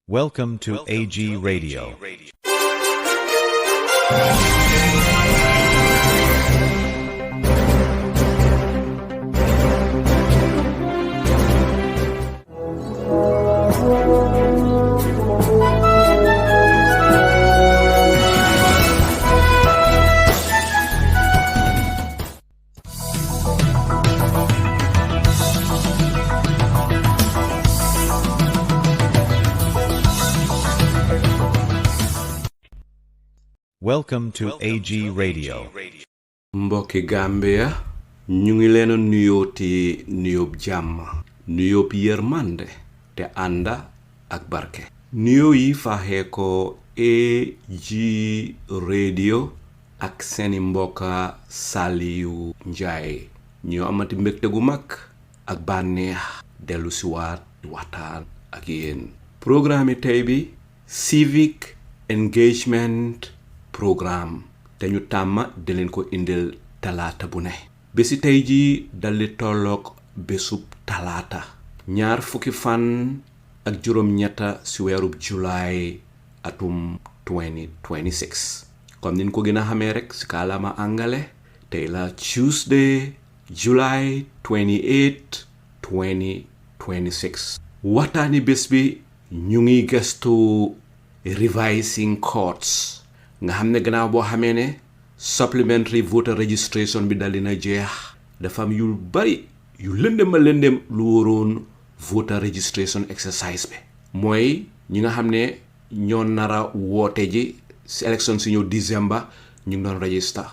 Welcome to AG Radio. Welcome to AG Radio. Mbokki Gambia ñu ngi leen nuyooti nuyoob jàmm nuyoob yërmande te ànda ak barke nuyoo yi faaxee ko AG Radio ak seeni mbokka Saliu Njaay ñu amati mbégte gu mag ak bànneex dellu si waat waxtaan ak yéen programme tey bi Civic engagement programme te ñu tàmma di leen ko indil talaata bu ne bési tey ji daldi tolloog bésub talaata ñaar fukki fan ak juróom-ñetta ci weerub July atum 2026 comme niñ ko gën a xamee rek ci kàllaama angale tey la Tuesday July 28 2026 waxtaani bés bi ñu ngi gëstu revising courts nga xam ne gannaaw boo xamee ne supplementary voter registration bi dal dina jeex dafa am yu bari yu lëndëm lu waroon voter registration exercise bi mooy ñi nga xam ne ñoo nara woote ji si élection si ñëw December ñu ngi doon register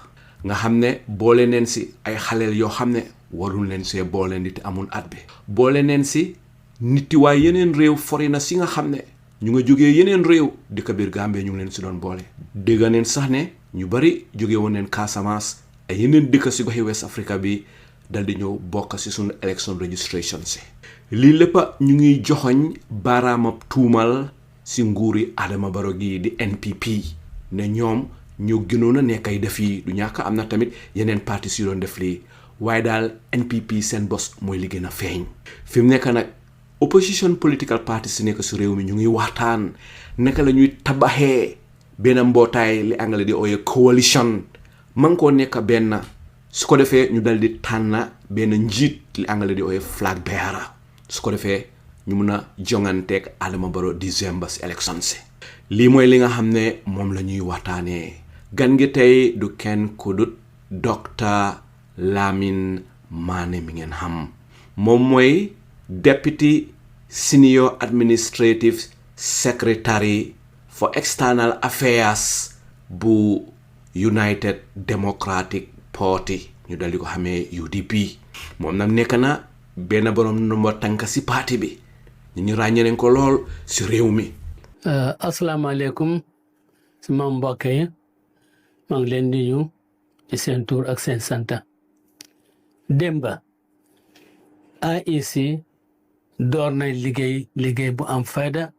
nga xam ne boole neen si ay xaleel yoo xam ne warul leen see boole nit amul at bi boole neen si nit waay yeneen réew foreigner si nga xam ne ñu nga jógee yeneen réew di ko biir Gambie ñu ngi leen si doon boole dégg neen sax ne ñu bari jóge woon neen Casamance ay yeneen dëkk si goxi West Africa bi dal di ñëw bokk si suñu election registration si lii léppa ñu ngi joxoñ baaraamab tuumal si nguuri Adama Barrow gi di NPP ne ñoom ñoo gënoon a nekk ay def yi du ñàkk am na tamit yeneen parti si doon def lii waaye daal NPP seen bos mooy li gën a feeñ fi mu nekk nag opposition political party si nekk si réew mi ñu ngi waxtaan naka la ñuy tabaxee benn mbootaay li anglais di ooye coalition man koo nekk benn su ko defee ñu dal di tànn benn njiit li anglais di ooye flag bearer su ko defee ñu mun a jonganteeg Adama Barrow December si élection si lii mooy li nga xam ne moom la ñuy waxtaanee gan gi tey du kenn ku dut Dr. Lamin Manneh mi ngeen xam moom mooy Deputy Senior Administrative Secretary for External Affairs bu United Democratic Party ñu dal di ko xamee UDP moom nag nekk na benn borom nomba tànk si parti bi ñu ràññee nañ ko lool si réew mi. asalaamaaleykum sama mbokk yi maa ngi leen di nuyu ci seen tur ak seen santa démba IEC door nañ liggéey bu am fayda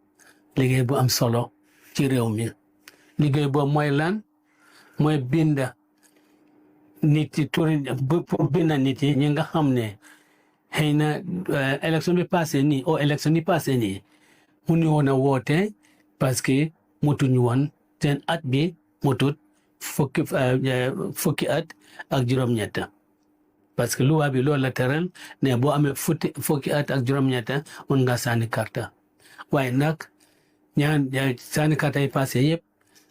liggéey bu am solo ci réew mi liggéey boobu mooy lan mooy binda nit yi turi pour binda nit yi ñi nga xam ne xëy na élection bi passé nii élection yi passé nii mu ñu woon a woote parce que motuñu woon seen at bi motut fukki at ak juróom-ñett parce que loi bi loolu la teral ne boo amee fukki at ak juróom-ñett mën nga sànni karta waaye nag ñaan sànni karta yi passé yëpp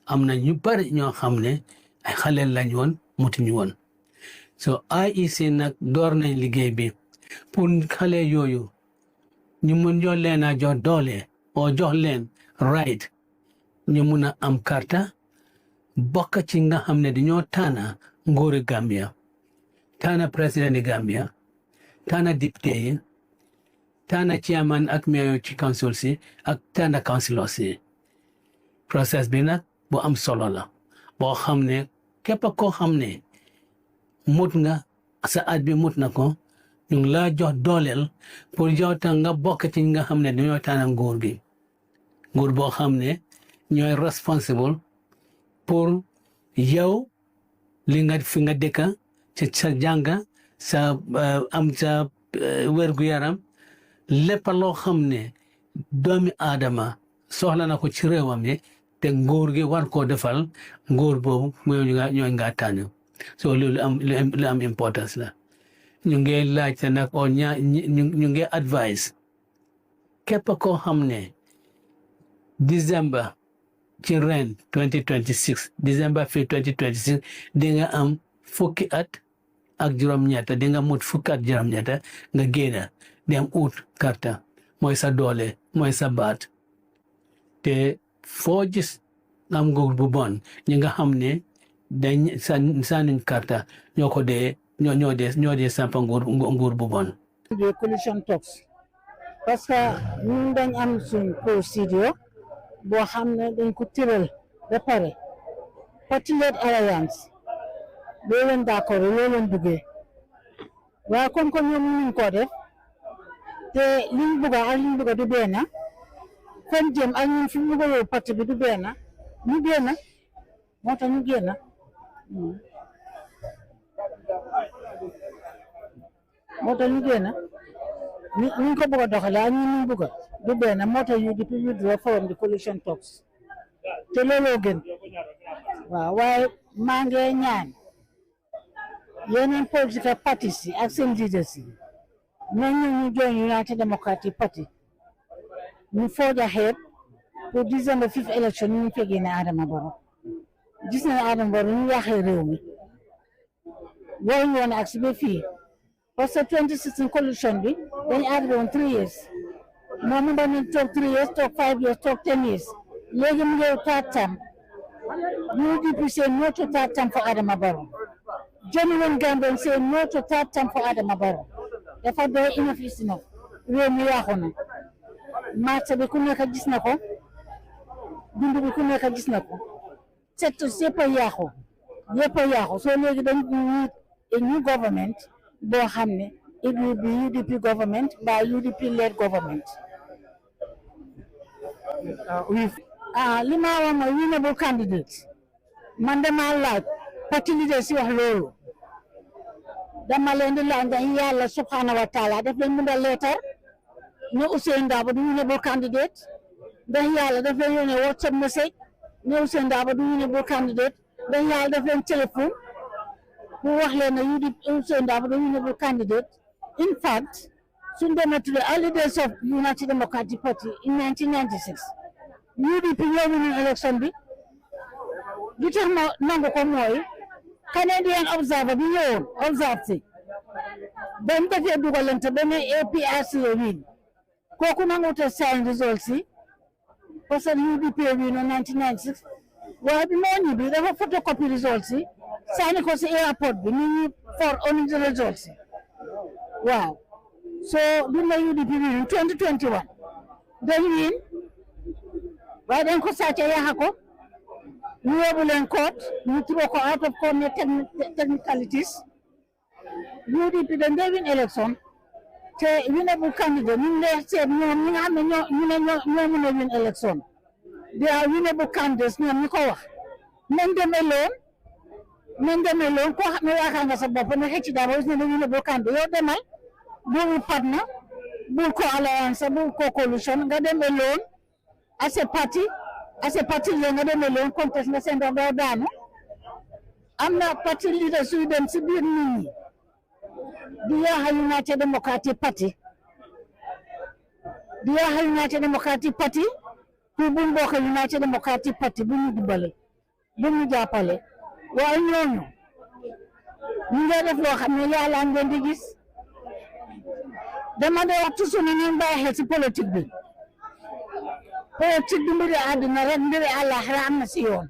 am na ñu bari ñoo xam ne ay xaleel lañ woon mutuñu woon so IEC nag door nañ liggéey bi pour xale yooyu ñu mun jox leen a jox doole oo jox leen right ñu mun a am karta bokk ci nga xam ne dañoo taana nguuri Gambia taana président di Gambia taana député yi taana chairman ak mayor ci council si ak taana councilor si process bi nag bu am solo la boo xam ne képp koo xam ne mut nga sa at bi mut na ko ñu ngi laa jox dooleel pour jox ta nga bokk ci nga xam ne dañoo taana nguur gi nguur boo xam ne ñooy responsible pour yow li nga fi nga dëkka ci sa jànga sa am sa wér-gu-yaram lépp loo xam ne doomi aadama soxla na ko ci réewam yi te nguur gi war koo defal nguur boobu ñooy nga tànn so loolu lu am importance la ñu ngi laajte nag o ñu ngi advice képp koo xam ne December ci ren 2026 December fii 2026 di nga am fukki at ak juróom-ñett di nga mut fukki at juróom-ñett nga génn dem ut karta mooy sa doole mooy sa baat te foo gis am nguur bu bon ñi nga xam ne dañ sànniñ karta ñoo dee sampa nguur bu bon. coalition talks parce que ñun dañ am suñ procédure boo xam ne dañ ko tëral ba pare Party-led alliance loolu leen d'accord loolu leen buggee waaye comme que ñoom ñu ko def te liñ bugga du benn fan jëm ak ñun fi ñu bëgg parti bi du benn ñu génn moo tax ñu génn ñu ko bëgg a doxale ak ñun ñu bëgg du benn moo tax UDP withdraw from the coalition talks te looloo gën waaw waaye maa ngi ñaan yeneen political parties yi ak seen leaders yi ñu join United Democratic Party ñu forge ahead pour December 5th election ñu fekkee ne Adama Barrow gis nañ Adama Barrow ñu yàqee réew mi waruñu woon ak si ba fii parce que 2016 coalition bi dañu added woon 3 years moom mu bañ toog 3 years toog 5 years toog 10 years léegi mu ngi third term UDP say no to third term for Adama Barrow genuine Gambian say no to third term for Adama Barrow dafa doy enough is enough réew mi yàqu na marché bi ku nekk gis na ko dund bi ku nekk gis na ko secteur yëpp a yàqu soo léegi dañ need a new government boo xam ne it will be UDP government by UDP led government li ma wax mooy winnable candidate man dama laaj parti leader si wax loolu dama leen di laaj ndax yàlla subhanahu wa taala daf leen mun a leetar ne Ousainou Darboe du winnable candidate ndax yàlla daf leen yónnee WhatsApp message ne Ousainou Darboe du winnable candidate ndax yàlla daf leen téléphone pour wax leen ne Ousainou Darboe du winnable candidate. In fact suñ demee to the early days of United Democratic Party in 1996 UDP ñoo win election bi li tax ma nangu ko mooy Canadian observer bi ñëwoon observe si bañ defee dugalante ba ne APRC win kooku nanguute sign results yi parce que UDP win en 1996 waaye bi moo ñibbi dafa photocopy results yi sànni ko si airport bi nit ñi for on the results yi waaw so bi la UDP win 2021 dañ win waaye dañ ko sàcce yaxa ko ñu yóbbu leen court ñu throw ko out of court ne technicalities UDP dañ dee win election te winnable candidate ñu ngi seet ñoom ñi nga xam ne ñoo mën a win election they are winnable candidates ñoom ñu ko wax nañ demee loon koo xam ne yaakaar nga sa bopp ne xëcc dara ne na winnable candidate yow demal bul partner bul ko alliance bul ko coalition nga demee loon as a party le nga demee loon contest nga seen doo daanu am na parti leader suy dem si biir nit ñi di yaaxa United Democratic Party pour bu mbokk United Democratic Party bu ñu dimbale bu ñu jàppale waaye ñooñu ñu ngi def loo xam ne yàlla ngeen di gis dama de wax toujours ne ngeen bàyyi xel si politique bi mbiri àddina rek mbiri àllaaxira am na si yoon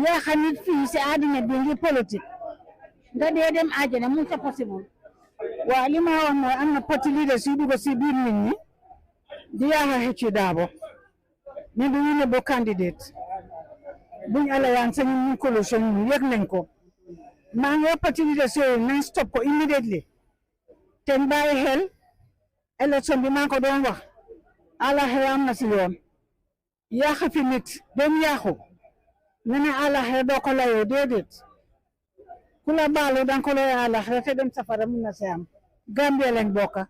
yaaxa nit fii si àddina bi ngi politique nga dee dem àjjana mu ta possible waaye li ma wax mooy am na parti leader si dugg si biir nit ñi di yaaxa xëccu Darboe ni du winnable candidate buñ alliance ñu coalition ñu yëg nañ ko maa ngi parti leader si yooyu nañ stop ko immediately te bàyyi xel élection bi maa ko doon wax àllaaxira am na si yoon yaaxa fi nit dem yaaxu nga ne àllaaxira doo ko layoo déedéet ku la baalu danga ko layoo àllaaxira te dem safara mun na si am Gambia lañ bokka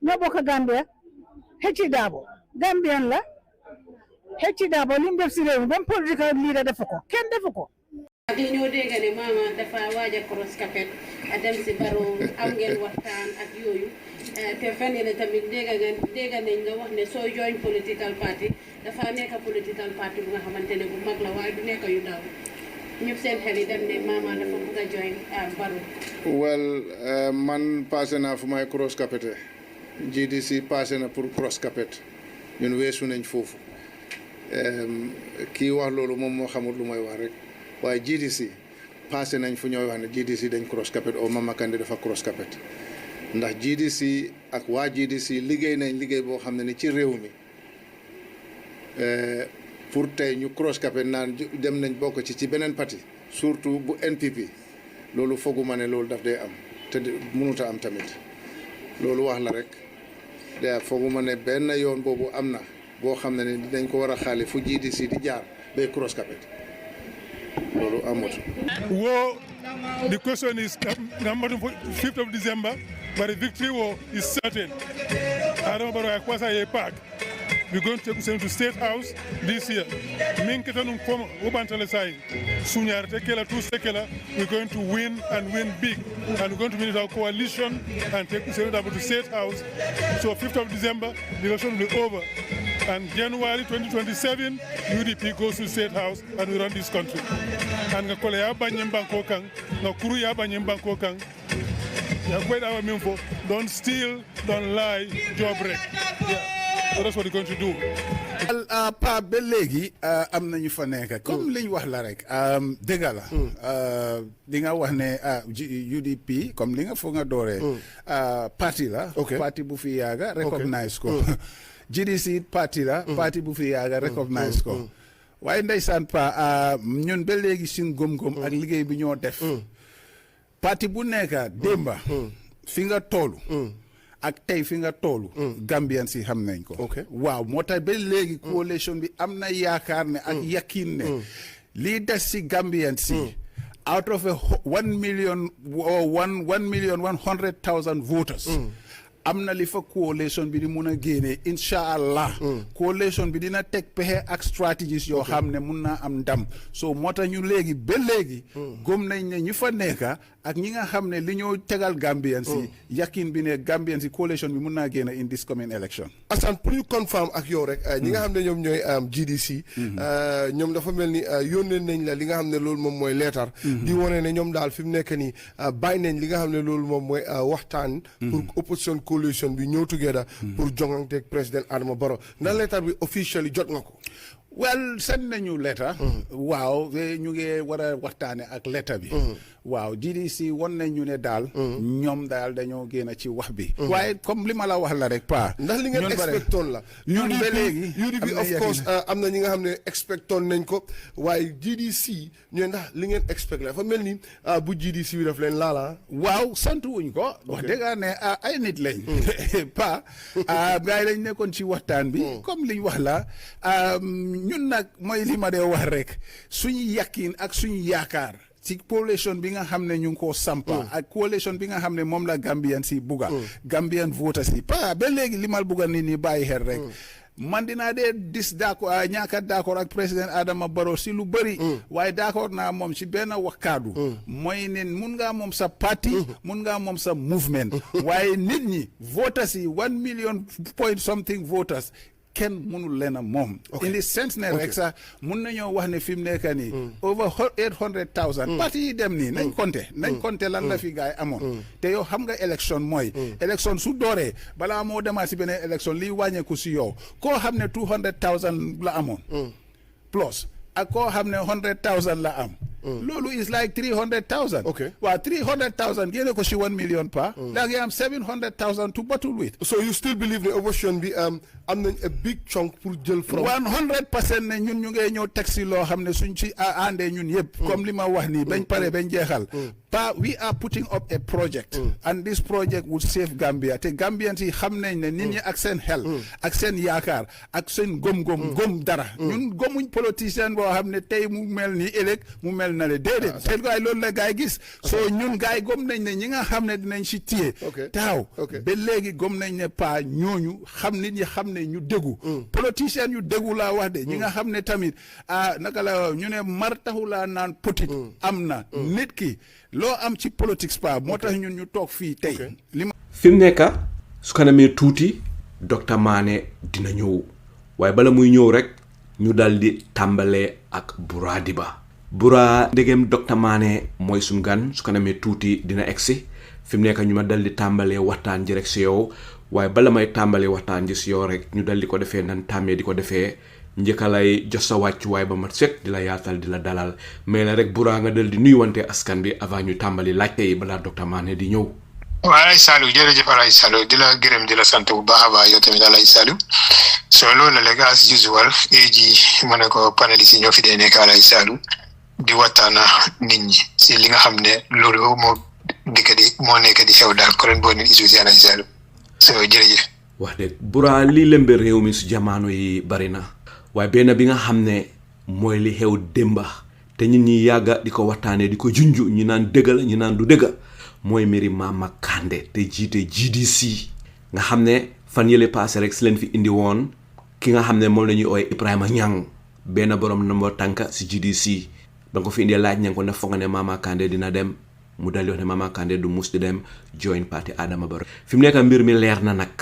ñoo bokka Gambia xëcci Darboe Gambian la hecci da bo lim def ci rew ben political leader def ko ken def ko di ñoo dégg ne mama dafa waaja cross capet a dem si baro am ngeen waxtaan ak yooyu te fan yene tamit dégg nañ nga wax ne soo join political party dafa nekk political party bu nga xamante ne bu mag la waaye du nekk yu ndaw ñëpp seen xel yi dem ne mama dafa bëgg a join baro well man passé naa fu may cross capete GDC passé na pour cross capet ñun weesu nañ foofu kii wax loolu moom moo xamul lu may wax rek waaye GDC passé nañ fu ñooy wax ne GDC dañ cross capet o Mama Kandeh dafa cross capet ndax GDC ak waa GDC liggéey nañ liggéey boo xam ne ni ci réew mi pour tey ñu cross capet naan dem nañ bokk ci beneen parti surtout bu NPP loolu fooguma ne loolu daf day am te mënut a am tamit loolu wax la rek da fooguma ne benn yoon boobu am na boo xam ne ni dañ ko war a xaale fu GDC di jaar bay cross capet loolu amut. War, the question is number 5th of December, but the victory war is certain. I don't know about a park. We're going to take them to State House this year. Minketanum kom ubantale sai. Sunyar tekela two sekela. We're going to win and win big. And we're going to win our coalition and take them to State House. So 5th of December, the election will be over. And January 2027, UDP goes to State House and we run this country. And ngakole ya banyembanko kang, ngakuru ya banyembanko kang. Ya kweda our minfo. Don't steal, don't lie, job wreck. Yeah. So that's what we're going to do. Pa ba léegi am nañu fa nekk comme liñ wax la rek dëgg la di nga wax ne UDP comme li nga foog nga dooree parti la parti bu fi yàgga recognize ko GDC parti la parti bu fi yàgga recognize ko waaye ndeysaan pa ñun ba léegi suñ gom-gom ak liggéey bi ñoo def parti bu nekk démba fi nga toolu ak tey fi nga toolu Gambian si xam nañ ko waaw moo tax ba léegi coalition bi am na yaakaar ne ak yakin ne lii des si Gambian si out of 1,100,000 voters am na li fa coalition bi di mun a génnee incha allah coalition bi dina teg pexe ak stratégies yoo xam ne mun naa am ndam so moo tax ñu léegi ba léegi gëm nañ ne ñu fa nekka ak ñi nga xam ne li ñoo tegal Gambian si yakin bi ne Gambian si coalition bi mun naa génn in this coming election. Assane pour ñu confirm ak yow rek ñi nga xam ne ñoom ñooy GDC ñoom dafa mel ni yónnee nañ la li nga xam ne loolu moom mooy leetar di wane ne ñoom daal fi mu nekk nii bàyyi nañ li nga xam ne loolu moom mooy waxtaan pour opposition coalition bi ñëw together pour jonganteeg président Adama Barrow ndax leetar bi officially jot nga ko. well send nañu letter waaw ñu ngi war a waxtaane ak letter bi waaw GDC won nañu ne daal ñoom daal dañoo génn ci wax bi waaye comme li ma la wax la rek pa ndax li ngeen expectoon la ñun ba léegi UDP of course am na ñi nga xam ne expectoon nañ ko waaye GDC ñu ndax li ngeen expect la fa mel ni bu GDC bi daf leen laala waaw sant wuñ ko wax dëgg ne ay nit lañ pa gars yi lañ nekkoon ci waxtaan bi comme liñ wax la ñun nag mooy li ma dee wax rek suñu yakin ak suñu yaakaar ci coalition bi nga xam ne ñu ngi koo sampa ak coalition bi nga xam ne moom la Gambian si bugga Gambian voters si pa ba léegi li mal bugga nit ñi bàyyi xel rek man dinaa dee d'accord ñaaka d'accord ak président Adama Barrow si lu bëri waaye d'accord naa moom si benn wakkaadu mooy ne mun ngaa moom sa parti mun ngaa moom sa movement waaye nit ñi voters yi 1 million point something voters kenn mënul leen a moom in the sense ne rek sax mun nañoo wax ne fi mu nekk nii over 800,000 parti yi dem nii nañ compter lan la fi gaay amoon te yow xam nga élection mooy élection su dooree balaa moo demaat si beneen élection liy wàññeeku si yow koo xam ne 200,000 la amoon plus ak koo xam ne 100,000 la am loolu is like 300,000 waaw 300,000 génne ko si 1 million pa da nga am 700,000 to battle with. So you still believe the opposition bi am nañ a big chunk pour jël from 100% ne ñun ñu ngay ñëw teg si loo xam ne suñ ci àndee ñun yëpp comme li ma wax nii bañ pare bañ jeexal But we are putting up a project, and this project would save Gambia. The Gambians yi xam nañ ne nit ñi ak seen xel, ak seen yaakaar, ak seen gom dara. Ñun gomuñ politicien boo xam ne tey mu mel ni ëllëg mu mel na le déedéet. Seen gaay loolu la gaay gis. So ñun gaay gom nañ ne ñi nga xam ne dinañ si téye. Taw ba léegi gom nañ ne pa ñooñu xam nit ñi xam ne ñu déggu. Politicien yu déggu laa wax de ñi nga xam ne tamit naka la ñu ne mar taxu laa naan petit am na nit ki. loo am ci politique pa moo tax ñun ñu toog fii tey. fi mu nekk su kanamee tuuti docteur Manneh dina ñëw waaye bala muy ñëw rek ñu dal di tàmbalee ak Bura Diba. Bura ndegem docteur Manneh mooy suñu gan su kanamee tuuti dina egsi fi mu nekk ñu ma dal di tàmbalee waxtaan ji rek si yow waaye bala may tàmbalee waxtaan ji si yow rek ñu dal di ko defee nan tàmmee di ko defee. njëkkalay jox sa wàccuwaay ba mat sek di la yaatal di la dalal mais la rek Bura nga dal di nuyuwante askan bi avant ñu tàmbali laajte yi balaa docteur Manneh di ñëw. waaw Alay Salou jërëjëf Alay Salou di la gërëm di la sant bu baax a baax yow tamit Alay Salou so loolu la rek as usual ma ne ko panéliste yi ñoo fi dee nekk Alay Salou di waxtaana nit ñi si li nga xam ne loolu moo nekk di xew daal current burning issues yi Alay Salou so jërëjëf. wax dëgg Bura lii lëmbe réew mi su jamono yi bari na. waaye benn bi nga xam ne mooy li xew démba te nit ñi yàgga di ko waxtaanee di ko junju ñi naan dëgg la ñi naan du dëgg mooy mbiri Mama Kandeh te jiite GDC nga xam ne fan yële passé rek si leen fi indi woon ki nga xam ne moom la ñuy ooye Ibrahima Niang benn borom ndombo tànka si GDC ba nga ko fi indee laaj ña ko ne foog nga ne Mama Kandeh dina dem mu dal di wax ne Mama Kandeh du mus di dem join parti Adama Barrow fi mu nekk mbir mi leer na nag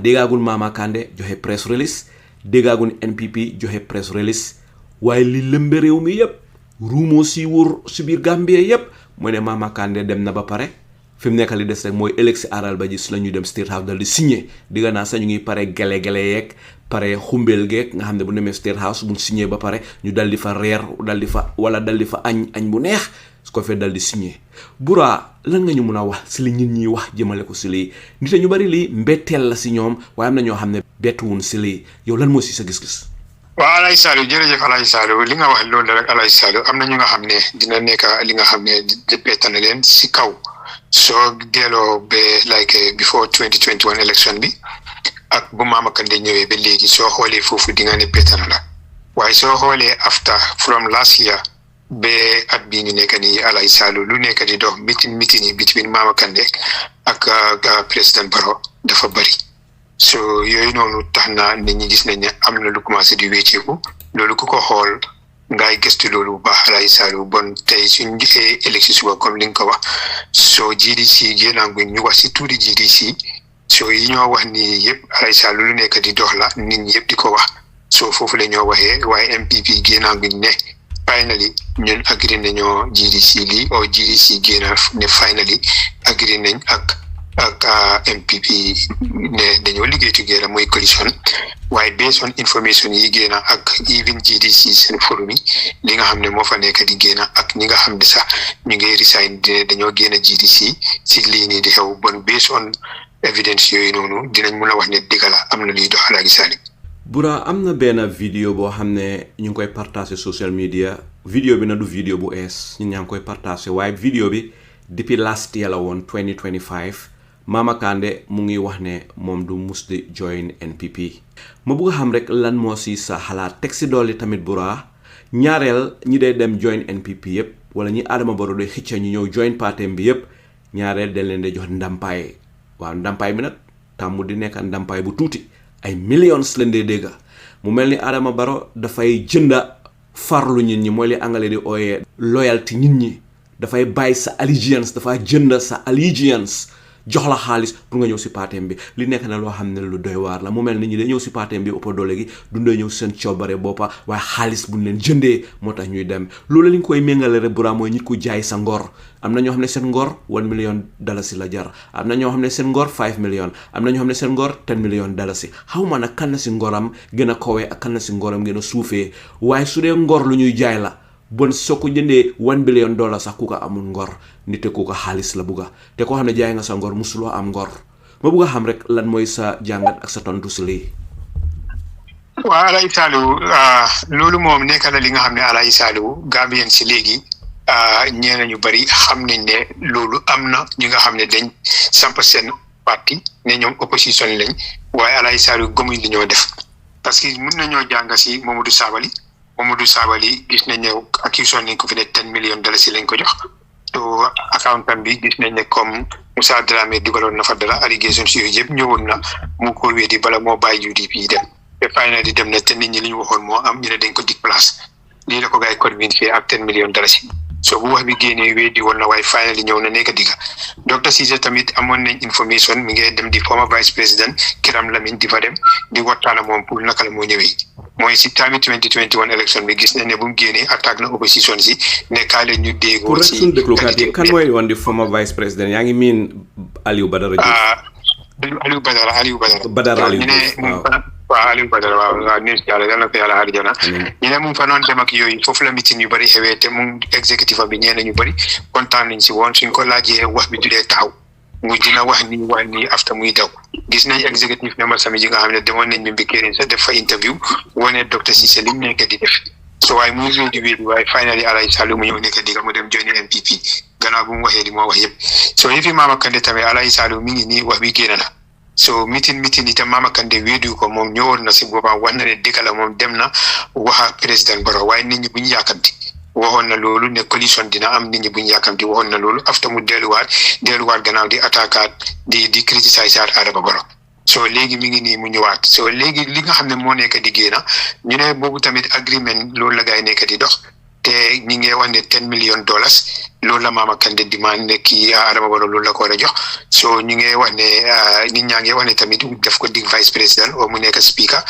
déggaagul Mama Kandeh joxe press release déggaagun NPP joxe press release waaye li lëmbe réew mi yëpp ruumoo si wur si biir Gambie yëpp mooy ne Mama Kandeh dem na ba pare fi mu nekk li des rek mooy ëllëg si aral ba ji su la ñuy dem State House dal di signé digga naa sax ñu ngi pare gele yeeg pare xumbeel geeg nga xam ne bu demee State House buñ signé ba pare ñu dal di fa reer dal di fa añ bu neex su ko fee dal di signé. Bura lan nga ñu mun a wax si li nit ñi wax jëmale ko si lii nit ñu bari lii mbetteel la si ñoom waaye am na ñoo xam ne bettuwun si lii yow lan moo si sa gis-gis. waaw Alay Salou jërëjëf Alay Salou li nga wax loolu rek Alay Salou am na ñu nga xam ne dina nekk li nga xam ne bett na leen si kaw soo delloo ba like before 2021 election bi ak bu Mama Kandeh ñëwee ba léegi soo xoolee foofu di nga ne bett na la waaye soo xoolee after from last year ba at bii ñu nekk nii Alay Salou lu nekk di dox meeting yi between Mama Kandeh ak président Barrow dafa bari so yooyu noonu tax na nit ñi gis nañ ne am na lu commencé di wécceeku loolu ku ko xool ngay gëstu loolu bu baax Alay Salou bon tey suñ gisee élection suba comme li nga ko wax soo GDC génnaanguñ ñu wax si tuuti GDC soo yi ñoo wax ni yëpp Alay Salou lu nekk di dox la nit ñi yëpp di ko wax soo foofu la ñoo waxee waaye MPP génnaanguñ ne finally ñun agree nañoo GDC lii oo GDC génna ne finally agree nañ ak MPP ne dañoo liggéey together mooy coalition waaye based on information yi génna ak even GDC seen forum yi li nga xam ne moo fa nekk di génna ak ñi nga xam ne sax ñu ngi resign dañoo génna GDC si lii nii di xew bon based on evidence yooyu noonu dinañ mun a wax ne dëgg la am na luy dox Alaaji Salih. Bura am na benn vidéo boo xam ne ñu ngi koy partager social media vidéo bi na du vidéo bu ees ñun ñaa ngi koy partager waaye vidéo bi depuis last year la woon 2025 Mama Kandeh mu ngi wax ne moom du mus di join NPP ma bëgg a xam rek lan moo si sa xalaat teg si dolli tamit Bura ñaareel ñi dee dem join NPP yëpp wala ñi Adama Barrow doy xicca ñu ñëw join partem bi yëpp ñaareel dañ leen di jox ndampaay waaw ndampaay bi nag tàmmu di nekk ndampaay bu tuuti ay millions leen dee dégga mu mel ni Adama Barrow dafay jënda farlu nit ñi mooy li anglais di ooyee loyalty nit ñi dafay bàyyi sa allegiance dafa jënda sa allegiance jox la xaalis pour nga ñëw si partem bi li nekk na loo xam ne lu doy waar la mu mel ni ñi day ñëw si partem bi ëpp doole gi dundee ñëw seen coobare boppa waaye xaalis buñ leen jëndee moo tax ñuy dem loolu li nga koy méngale rek Bura mooy nit ku jaay sa ngor am na ñoo xam ne seen ngor $1 million la jar am na ñoo xam ne seen ngor 5 million am na ñoo xam ne seen ngor $10 million xaw ma nag kan na si ngoram gën a kowee ak kan na si ngoram gën a suufee waaye su dee ngor lu ñuy jaay la bon soo ko jëndee $1 billion sax ku ko amul ngor nit ku ko xaalis la bugga te koo xam ne jaay nga sa ngor musuloo am ngor ma bugg a xam rek lan mooy sa jàngat ak sa tontu si lii. waaw Alaaji Salou loolu moom nekk na li nga xam ne Alaaji Salou Gambian si léegi ñeena ñu bari xam nañ ne loolu am na ñi nga xam ne dañ samp seen parti ne ñoom opposition lañ waaye Alaaji Saliou gëmuñ li ñoo def parce que mun nañoo jàng si Momodou Sabally gis nañ ne accusation nañ ko fi ne $10 million lañ ko jox to accountant bi gis nañ ne comme Moussa Dramé dugaloon na fa dara allégation si yooyu yëpp ñëwoon na mu ko weddi bala moo bàyyi UDP dem te final di dem na te nit ñi li ñu waxoon moo am ñu ne dañ ko dig place lii la ko gars yi convincé ak $10 million so bu wax bi génnee weddi woon na waaye final yi ñëw na nekk digga Dr Cissé tamit amoon nañ information mi ngi dem di former vice président Kiram Lamin di fa dem di waxtaan moom pour naka la moo ñëwee mooy si tamit 2021 élection bi gis nañ ne bu mu génnee attaque na opposition si nekkaale ñu déggoo si suñu déglukat yi kan mooy woon di former vice président yaa ngi miin Aliou Badara Aliou Badara Aliou Aliou Badara waaw news yàlla yal na ko yàlla xaar jana ñu ne mu ngi fa noonu dem ak yooyu foofu la meeting yu bëri xewee te mu exécutif bi ñeneen ñu bëri kontaan nañ si woon suñ ko laajee wax bi dudee taxaw mu dina wax nii after muy daw gis nañ exécutif member sami ji nga xam ne demoon nañ ñu mbikkeerin sax def fa interview wane Dr Cissé li mu nekk di def so waaye mu ngi di wéedu waaye finally Alaaji Saliou mu ñëw nekk diga mu dem join MPP gannaaw bu mu waxee li moo wax yëpp so yëfi Mama Kandeh tamit Alaaji Saliou mi ngi nii wax bi génn na so meeting itam Mama Kandeh wéedu ko moom ñëwoon na si boppam wax na ne dëgg la moom dem na waxa président Barrow waaye nit ñi bu ñu yàkkamti waxoon na loolu ne coalition dina am nit ñi bu ñu yàkkamti waxoon na loolu after mu delluwaat gannaaw di attaquaat di criticiser Adama Barrow so léegi mi ngi nii mu ñëwaat so léegi li nga xam ne moo nekk di génn ñu ne boobu tamit agreement loolu la gaay nekk di dox te ñi ngi wax ne $10 million loolu la Mama Kandeh demande ne kii Adama Barrow loolu la ko war a jox so ñu ngi wax ne nit ñaa ngi wax ne tamit def ko dig vice président o mu nekk speaker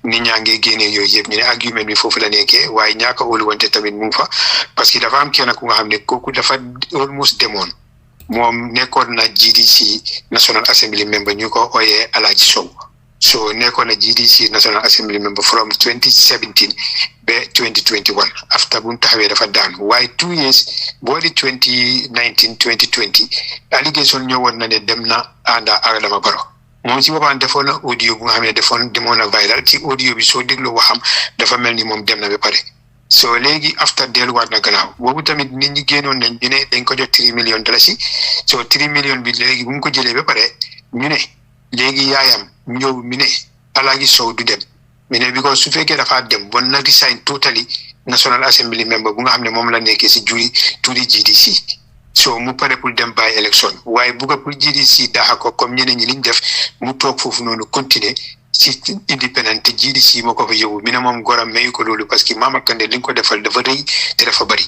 nit ñaa ngi génnee yooyu yëpp ñu ne argument bi foofu la nekkee waaye ñaaka óolu wante tamit mu ngi fa parce que dafa am kenn ku nga xam ne kooku dafa almost demoon moom nekkoon na GDC National Assembly member ñu ko ooyee Alaaji Sow so nekkoon na GDC National Assembly member from 2017 ba 2021 after bu mu taxawee dafa daan waaye 2 years boo di 2019 2020 allégation ñëwoon na ne dem na ànda Adama Barrow moom si boppam defoon na audio bu nga xam ne demoon na viral ci audio bi soo dégloo waxam dafa mel ni moom dem na ba pare so léegi after delluwaat na gannaaw boobu tamit nit ñi génnoon nañ ñu ne dañ ko jox $3 million so $3 million bi léegi bu mu ko jëlee ba pare ñu ne léegi yaayam ñëw mi ne Alaaji Sow du dem mi ne because su fekkee dafa dem bon na resign totally National Assembly member bu nga xam ne moom la nekkee si tuuri GDC so mu pare pour dem by election waaye bugga pour GDC daaxa ko comme ñeneen ñi liñ def mu toog foofu noonu continuer si independent te GDC moo ko fa yóbbu mi ne moom goram mayu ko loolu parce que Mama Kandeh li nga ko defal dafa rëy te dafa bëri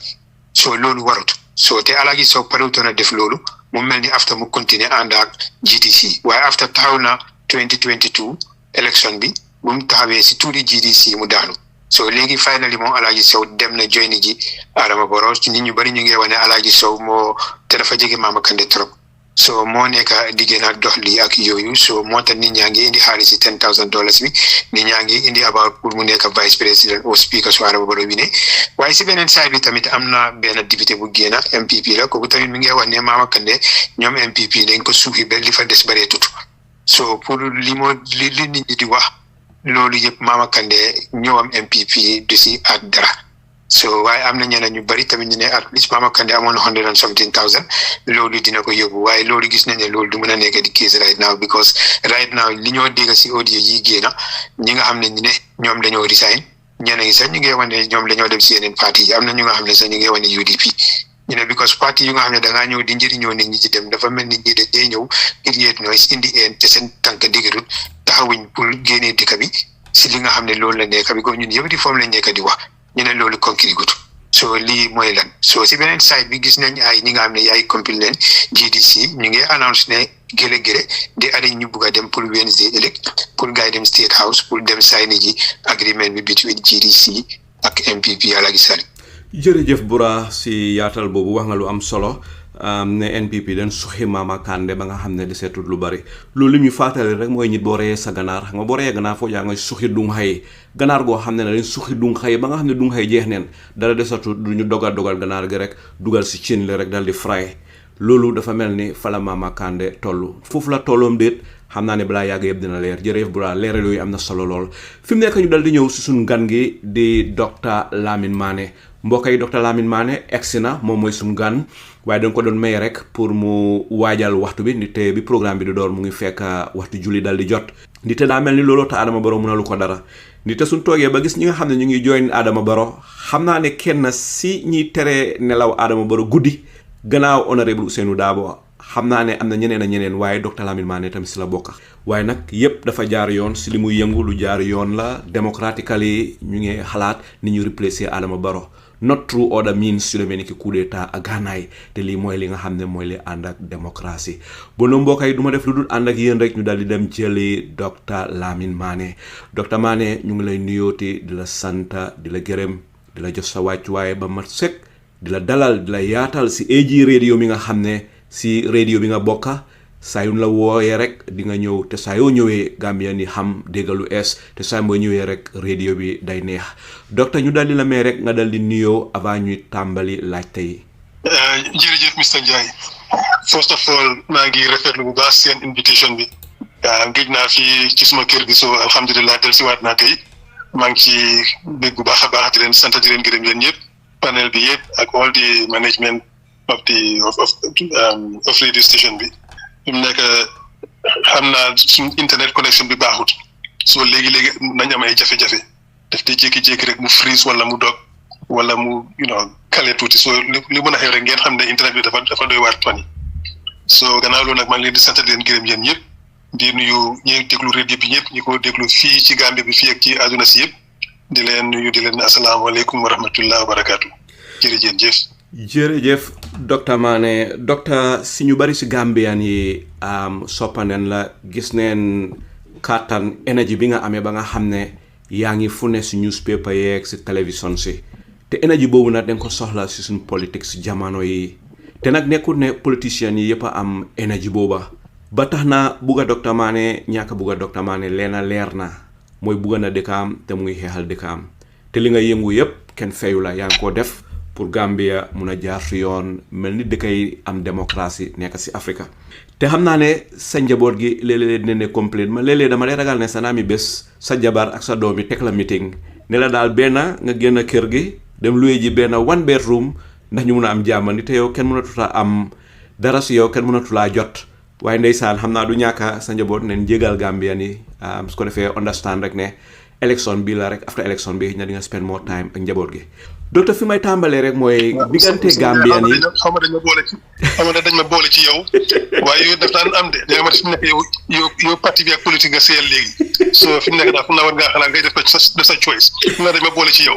so loolu warut so te Alaaji Sow parewutoon a def loolu mu mel ni after mu continuer ànd ak GDC waaye after taxaw na 2022 election bi bu mu taxawee si tuuri GDC mu daanu so léegi finally moom Alaaji Sow dem na join ji Adama Barrow nit ñu bëri ñu ngi wane Alaaji Sow moo te dafa jege Mama Kandeh trop so moo nekk diggéen ak dox lii ak yooyu so moo tax nit ñaa ngi indi xaalis si $10,000 bi nit ñaa ngi indi about pour mu nekk vice président au speaker su Adama Barrow bi ne waaye si beneen side bi tamit am na benn député bu génn MPP la kooku tamit mi ngi wax ne Mama Kandeh ñoom MPP dañ ko suuxi ba li fa des bëree tut so pour li nit ñi di wax loolu yëpp Mama Kandeh ñëwam MPP du si ak dara so waaye am na ñeneen ñu bari tamit ñu ne at least Mama Kandeh amoon 117,000 loolu dina ko yóbbu waaye loolu gis nañ ne loolu du mën a nekk di case right now because right now li ñoo dégg si audio yi génn ñi nga xam ne ñu ne ñoom dañoo resign ñeneen ñi sax ñu ngi wane ñoom dañoo dem si yeneen parti yi am na ñu nga xam ne sax ñu ngi wane UDP ñu ne because parti yu nga xam ne da ngaa ñëw di njëriñoo nit ñi ci dem dafa mel ni ñi de day ñëw create noise indi een te seen tànk dëgërut taxawuñ pour génnee dëkk bi si li nga xam ne loolu la nekk bi ko ñun yëpp di foom la nekk di wax ñu ne loolu concret gut so lii mooy lan so si beneen side bi gis nañ ay ñi nga xam ne ay compil leen GDC ñu ngi announce ne gële di ari ñu bugg a dem pour Wednesday ëllëg pour gars yi dem State House pour dem sign ji agreement bi between GDC ak MPP Alaaji Saliou jërëjëf Bura si yaatal boobu wax nga lu am solo ne NPP den suxi Mama Kandeh ba nga xam ne di seetut lu bari loolu li ñu fàttali rek mooy nit boo reyee sa ganaar xam nga boo reyee ganaar foo yaa nga suxi dung xay ganaar goo xam ne dañ suxi dung xay ba nga xam ne dung xay jeex neen dara desatut du ñu dogal ganaar gi rek dugal si cin li rek dal di fry loolu dafa mel ni fala Mama Kandeh tollu foofu la tolloom déet xam naa ne balaa yàgg yëpp dina leer jërëjëf bura leeral yooyu am na solo lool fi mu nekk ñu dal di ñëw si suñu gan gi di docteur Lamin Manneh mbokk yi docteur Lamin Manneh egsi na moom mooy suñu gan waaye dañ ko doon may rek pour mu waajal waxtu bi nit bi programme bi di door mu ngi fekk waxtu julli dal di jot nit daa mel ni looloo te Adama Barrow mënalu ko dara nit suñ toogee ba gis ñi nga xam ne ñu ngi join Adama Barrow xam naa ne kenn si ñiy tere nelaw Adama Barrow guddi gannaaw honorable Ousainou Darboe xam naa ne am na ñeneen a ñeneen waaye docteur Lamin Manneh tamit si la bokk waaye nag yépp dafa jaar yoon si li muy yëngu lu jaar yoon la démocratically ñu ngi xalaat ni ñu replacer Adama Barrow not through other means su demee ni ki coup d'état ak gànnaay te lii mooy li nga xam ne mooy li ànd ak démocratie bon na mbokk yi du ma def lu dul ànd ak yéen rek ñu daal di dem jëli docteur Lamin Manneh docteur Manneh ñu ngi lay nuyooti di la sant di la gërëm di la jox sa wàccuwaay ba mat sëkk di la dalal di la yaatal si AG radio mi nga xam ne si radio bi nga bokka saa yu la wooyee rek di nga ñëw te saa yoo ñëwee Gambia ni xam déggalu es te saa boo ñëwee rek radio bi day neex docteur ñu dal di la may rek nga dal di nuyoo avant ñuy tàmbali laajte yi. jërëjëf Mr Njie first of all maa ngi rafetlu bu baax seen invitation bi géej naa fi ci suma kër bi so alhamdulilah dellusiwaat naa tey maa ngi ci bég bu baax a baax di leen sant di leen gërëm yéen ñëpp panel bi yëpp ak all the management of radio station bi. fi mu nekk xam naa suñ internet connection bi baaxut soo léegi nañ am ay jafe-jafe daf di jékki-jékki rek mu freeze wala mu dog wala mu kale tuuti soo li mën a xew rek ngeen xam ne internet bi dafa doy waar fan yi soo gannaaw loolu nag maa ngi leen di sant leen gërëm yéen ñëpp di nuyu ñi déglu rajo bi ñëpp ñi ko déglu fii ci Gambie bi fii ak ci àdduna si yëpp di leen nuyu di leen asalaamaaleykum wa rahmatullah wa barakaatu jërëjëf docteur Manneh docteur si ñu bari si Gambian yi soppaneen la gis neen kàttan énergie bi nga amee ba nga xam ne yaa ngi fu ne si newspaper yeeg si télévision si te énergie boobu nag dañ ko soxla si suñ politique si jamono yi te nag nekkul ne politiciens yi yëpp a am énergie booba ba tax na bugga docteur Manneh ñàkk bugga docteur Manneh leer na mooy bugga na dëkkaam te muy xeexal dëkkaam te li nga yëngu yëpp kenn fayu la yaa ngi ko def pour Gambia mun a jaar si yoon mel ni dëkkay am démocratie nekk si Afrique te xam naa ne sa njaboot gi léeg-léeg dina ne complain ma léeg-léeg dama lay ragal ne sa naami bés sa jabar ak sa doom yi teg la meeting ne la daal benn nga génn kër gi dem luye ji benn one bedroom ndax ñu mun a am jàmmandi te yow kenn mënatula am dara si yow kenn mënatulaa jot waaye ndeysaan xam naa du ñàkka sa njaboot neen jégal Gambian yi su ko defee understand rek ne élection bi la rek after élection bi ña di nga spend more time ak njaboot gi docteur fi may tàmbalee rek mooy diggante Gambian yi xaw ma dañ ma boole ci yow waaye yooyu daf daan am de da nga ma fi mu nekk yow parti bi ak politique nga seyal léegi so fi mu nekk daal fu na war ngaa xalaat ngay def sa choice fu na dañ ma boole ci yow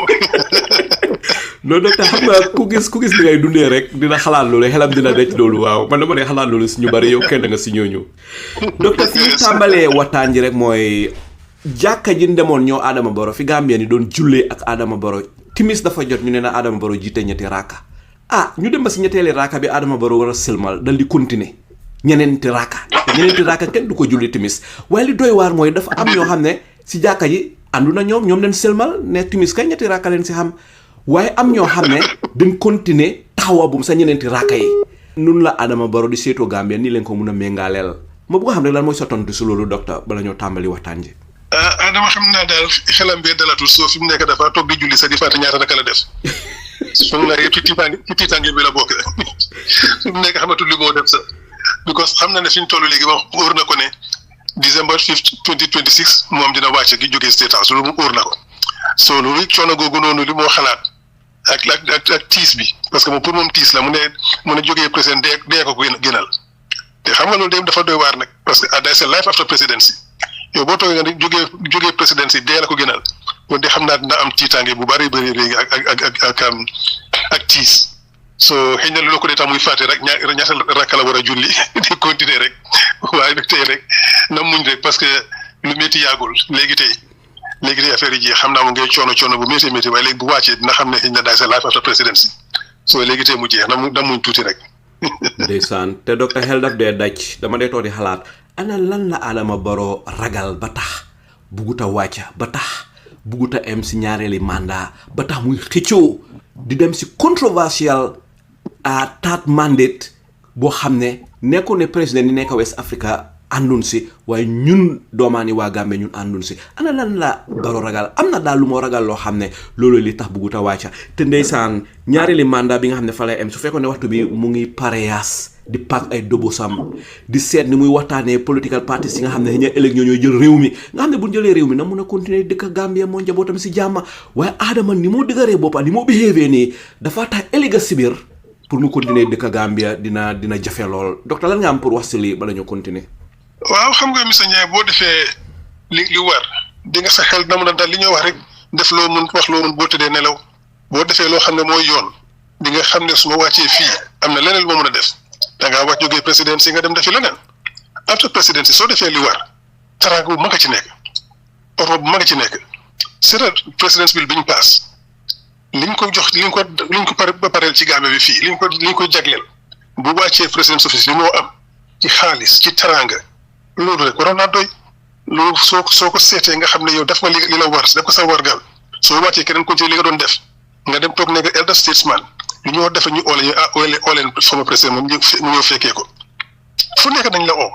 non docteur xam nga ku gis li ngay dundee rek dina xalaat loolu xelam dina denc loolu waaw man dama ne xalaat loolu si ñu bari yow kenn nga si ñooñu docteur fi ñu tàmbalee waxtaan ji rek mooy jàkka ji demoon ñoo Adama Barrow fi Gambien yi doon jullee ak Adama Barrow timis dafa jot ñu ne na Adama Barrow jiite ñetti raaka ñu dem ba si ñetteeli raaka bi Adama Barrow war a silmal dal di continuer ñeneenti raaka kenn du ko julli timis waaye li doy waar mooy dafa am ñoo xam ne si jàkka ji àndu na ñoom leen silmal ne timis kay ñetti raaka leen si xam waaye am ñoo xam ne dañ continuer taxawabum sa ñeneenti raaka yi nun la Adama Barrow di seetoo Gambien nii leen ko mun a méngaaleel ma bëgg a xam ne lan mooy sa tontu si loolu docteur bala ñoo tàmbali waxtaan ji. Adama xam naa daal xelam bee dalatul soo fi mu nekk dafa toog di julli sa di fàtte ñaata naka la def su mu nekk ci tiitaange bi la bokk su mu nekk xamatul li moo def sa because xam na ne fi ñu toll léegi moom óor na ko ne December 5 2026 moom dina wàcce gi jógee State House loolu mu óor na ko soo loolu coono googu noonu li moo xalaat ak tiis bi parce que moom pour moom tiis la mu ne jógee président dee ko gënal te xam nga loolu dem dafa doy waar nag parce que there's a life after presidency yow boo toogee nga ne jógee président si dee la ko gënal kon de xam naa dina am tiitaange bu bari léegi ak tiis soo xëy na lu ko dee tax muy fàtte rek ñaata rakka la war a julli di continuer rek waaye nag tey rek na muñ rek parce que lu métti yàggul léegi tey affaire yi jeex xam naa mu ngay coono bu métti waaye léegi bu wàccee dina xam ne xëy na daay sa life after presidency soo léegi tey mu jeex na muñ tuuti rek. ndeysaan te docteur xel daf dee daj dama dee toog di xalaat ana lan la Adama Barrow ragal ba tax bugut a wàcca ba tax bugut a em si ñaareeli mandat ba tax muy xëccoo di dem si controversial third mandate boo xam ne nekkoon ne président ni nekk West Africa àndun si waaye ñun doomaani waa Gambie ñun àndun si ana lan la Barrow ragal am na daal lu moo ragal loo xam ne loolu li tax buggut a wàcca te ndeysaan ñaareeli mandat bi nga xam ne fa lay am su fekkoon ne waxtu bi mu ngi pareyaas di paak ay dobo sam di seet ni muy waxtaanee political parties yi nga xam ne ña ëllëg ñooy jël réew mi nga xam ne bu ñu jëlee réew mi na mun a continuer dëkk Gambia moo njabootam si jàmma waaye Adama ni moo dëgëree boppam ni moo behavee nii dafa tax ëllëg si biir pour mu continuer dëkk Gambia dina jafe lool docteur lan nga am pour wax si lii bala ñu continuer. waaw xam nga monsieur Ndiaye boo defee li war di nga sa xel na mun a dal li ñuy wax rek def loo mun wax loo mun boo tëddee nelaw boo defee loo xam ne mooy yoon di nga xam ne su ma wàccee fii am na leneen lu ma mën a def da ngaa wàcc jógee président si nga dem defi leneen après président si soo defee li war taraanga bu mag a ci nekk orma bu mag a ci nekk c'est vrai président bi ñu paas liñ ko jox liñ ko pareel ci Gambie bi fii liñ ko jagleel bu wàccee président office li moo am ci xaalis ci taraanga loolu rek waroon naa doy loolu soo ko seetee nga xam ne yow def nga li la war def ko sa wargal soo wàccee keneen continuer li nga doon def nga dem toog nekk elder statesman li ñoo defe ñu ooleen former président mu ñëw fekkee ko fu nekk nañ la oo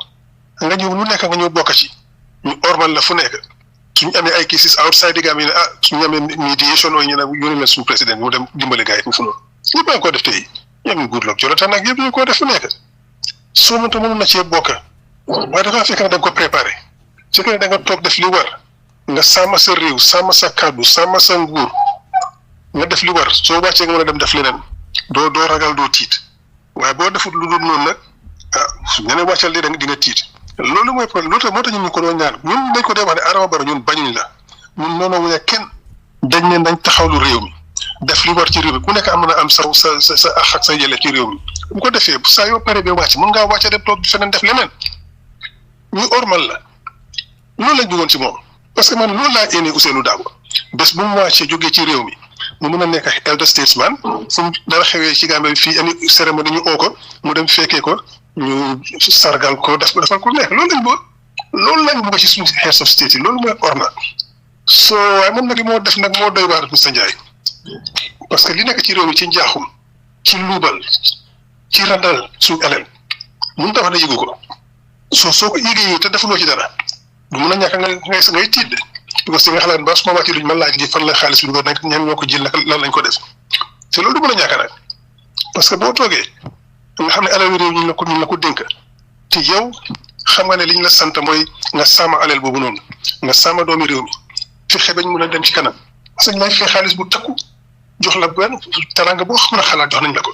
nga ñëw lu nekk nga ñëw bokk ci ñu ormal la fu nekk suñu amee ay cases outside di Gambie ne suñu amee mediation oo ñu ne yónnee leen suñu président mu dem dimbale gars yi foofu noonu ñëpp a ngi ko def tey ñoom Goodluck Jonathan nag yëpp ñu ko def fu nekk soo mënta mën na cee bokk waaye dafa fekk ne da nga ko préparé su fekkee da nga toog def li war nga sàmm sa réew sàmm sa kàddu sàmm sa nguur nga def li war soo wàccee nga mën a dem def leneen doo ragal doo tiit waaye boo defut lu dul noonu nag ñeneen wàccal li di nga tiit loolu mooy problème loolu moo tax ñun ñu ko doon ñaan ñun dañ ko dee wax ne Adama Barrow ñun bañuñ la ñun noonu wuña kenn dañ ne dañ taxawlu réew mi def li war ci réew mi ku nekk am na am sa ax ak sa yelle ci réew mi bu ko defee saa yoo pare ba wàcc mën ngaa wàcce dem toog feneen def leneen ñu ormal la loolu lañ bëggoon ci moom parce que man loolu laa énee Ousseynou Dabo bés bu mu wàccee jógee ci réew mi mu mun a nekk elder statesman fu mu dara xewee ci Gambie fii ani cérémonie ñu oo ko mu dem fekkee ko ñu sargal ko defal ko nekk loolu lañ bëgg ci suñu heads of state yi loolu mooy orma soo waaye moom nag li moo def nag moo doy waar Mr Ndiaye parce que li nekk ci réew mi ci njaaxum ci luubal ci randal suñu alal mun ta wax ne yëgu ko soo ko yëgee te defuloo ci dara du mun a ñàkk ngay tiit de parce que nga xalaat ba su ma wàccee luñ ma laaj li fan la xaalis bi nag ñan ñoo ko jël nag lan lañ ko def te loolu du mën a ñàkk nag parce que boo toogee nga xam ne alal réew ñu la ko dénk te yow xam nga ne liñ la sant mooy nga sàmm alal boobu noonu nga sàmm doomi réew mi fexe bañ mun a dem ci kanam parce que ñu lay fay xaalis bu takku jox la benn taranga boo xam ne xalaat jox nañ la ko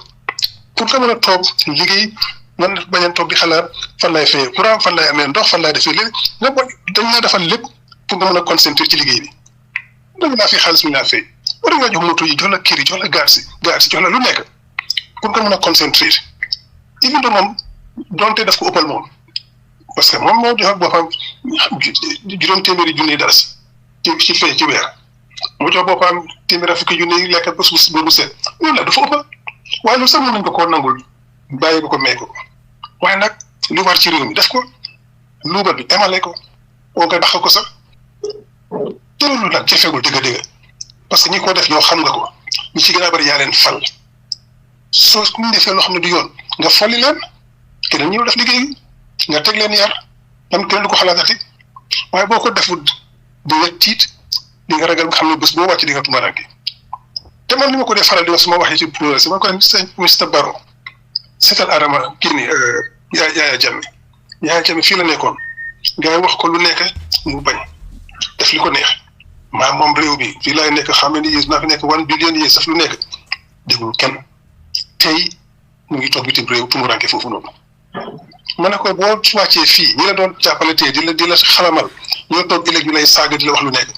pour nga mën a toog liggéey man bañ a toog di xalaat fan lay fayee courant fan lay amee ndox fan lay defee léegi nga dañ la defal lépp pour nga mën a concentrer ci liggéey bi dañ laa fay xaalis mi laa fay war nga jox moto yi jox la kër yi jox la gaar si jox la lu nekk pour nga mën a concentrer even though moom donte daf ko ëppal moom parce que moom moo jox boppam juróom téeméeri junni dara si ci fay ci weer moo jox boppam téeméeri fukki junni lekk ba suuf si boobu seet loolu la dafa ëppal waaye loolu sax mën nañ ko koo nangul bàyyi ko may ko waaye nag lu war ci réew mi def ko luubal bi emale ko oo nga dax ko sax te loolu nag jafewul dëgg-dëgg parce que ñi ko def yow xam nga ko ñi ci gën a bari yaa leen fal soo ku ñu defee loo xam ne du yoon nga folli leen keneen ñëw def liggéey nga teg leen yar am keneen du ko xalaatati waaye boo ko defut di nga tiit di nga ragal nga xam ne bés boo wàcc di nga tumaranke te man li ma ko dee faral di wax su ma waxee ci problème si ma ko ne Mr Barrow seetal Adama kii ni Yaya Jammeh fii la nekkoon nga wax ko lu nekk mu bañ def li ko neex moom réew bi fii laay nekk xam ne ni yées naa fi nekk 1 billion yées daf lu nekk déglu kenn tey mu ngi toog bitim réew pour mu ranke foofu noonu ma ne ko boo wàccee fii ñi la doon jàppale tey di la xalamal ñoo toog ëllëg ñu lay saaga di la wax lu nekk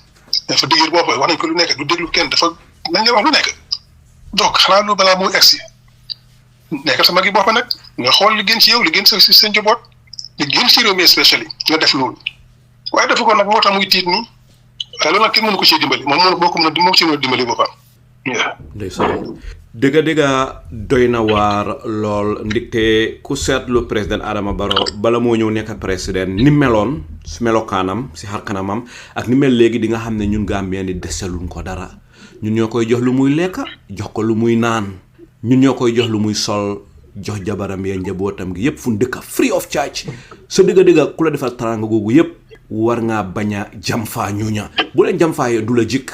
dafa dëgër bopp wax nañ ko lu nekk du déglu kenn dafa nañ la wax lu nekk donc xanaa lu balaa muy egsi nekkal sama gi bopp nag nga xool li gën ci yow li gën sa seen njaboot li gën ci réew mi especially nga def loolu waaye dafa ko nag moo tax muy tiit nii waaye loolu nag kenn mënu ko cee dimbali moom moo ko mën a moom ci mën a dimbali boppam. ndeysaan dëgg doy na waar lool ndikte ku seetlu président Adama Barrow bala moo ñëw nekk président ni meloon si melokaanam si xar kanamam ak ni mel léegi di nga xam ne ñun Gambien di deseluñ ko dara ñun ñoo koy jox lu muy lekk jox ko lu muy naan ñun ñoo koy jox lu muy sol jox jabaram ya njabootam gi yëpp fu dëkk free of charge sa dëgg ku la defal taranga googu yëpp war ngaa bañ a jamfaa ñuña bu leen jamfaayee du la jikk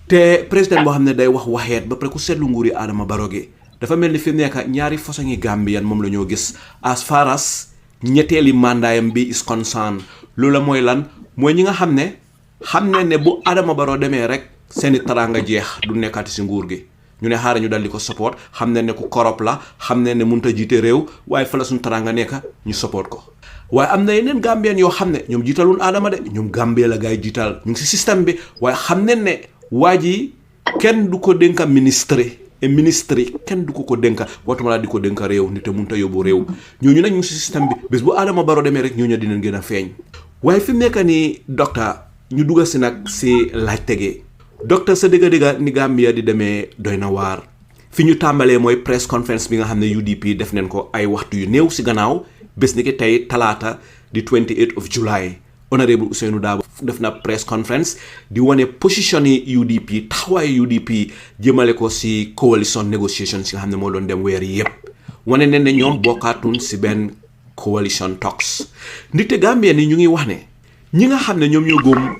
te président boo xam ne day wax waxeet ba pare ku seetlu nguuri Adama Barrow gi dafa mel ni fi mu nekk ñaari façon yi Gambian moom la ñoo gis as far as ñetteeli mandaayam bi is concerned loolu la mooy lan mooy ñi nga xam ne bu Adama Barrow demee rek seeni taranga jeex du nekkaati si nguur gi ñu ne xaaral ñu dal di ko support xam ne ku korop la xam ne mënut a jiite réew waaye fa la suñu taranga nekk ñu support ko waaye am na yeneen Gambian yoo xam ne ñoom jiitalul Adama de ñoom Gambie la gaay jiital ñu ngi si système bi waaye xam ne waa ji kenn du ko dénka ministre kenn du ko dénka watuma la di ko dénka réew nit te mënut a yóbbu réew ñooñu nag ñu ngi si système bi bés bu Adama Barrow demee rek ñooñu dinañ gën a feeñ waaye fi mu nekk nii docteur ñu dugal si nag si laaj tege docteur sa dëgga ni Gambia di demee doy na waar fi ñu tàmbalee mooy press conference bi nga xam ne UDP def nañ ko ay waxtu yu néew si gannaaw bés ni ki tey talaata di 28 of July honorable Ousainou Darboe def na press conference di wane position yi UDP taxawaayu UDP jëmale ko si coalition negotiations yi nga xam ne moo doon dem weer yi yëpp wane ne ñoom bokkaatun si benn coalition talks ndite Gambien yi ñu ngi wax ne ñi nga xam ne ñoom ñoo góom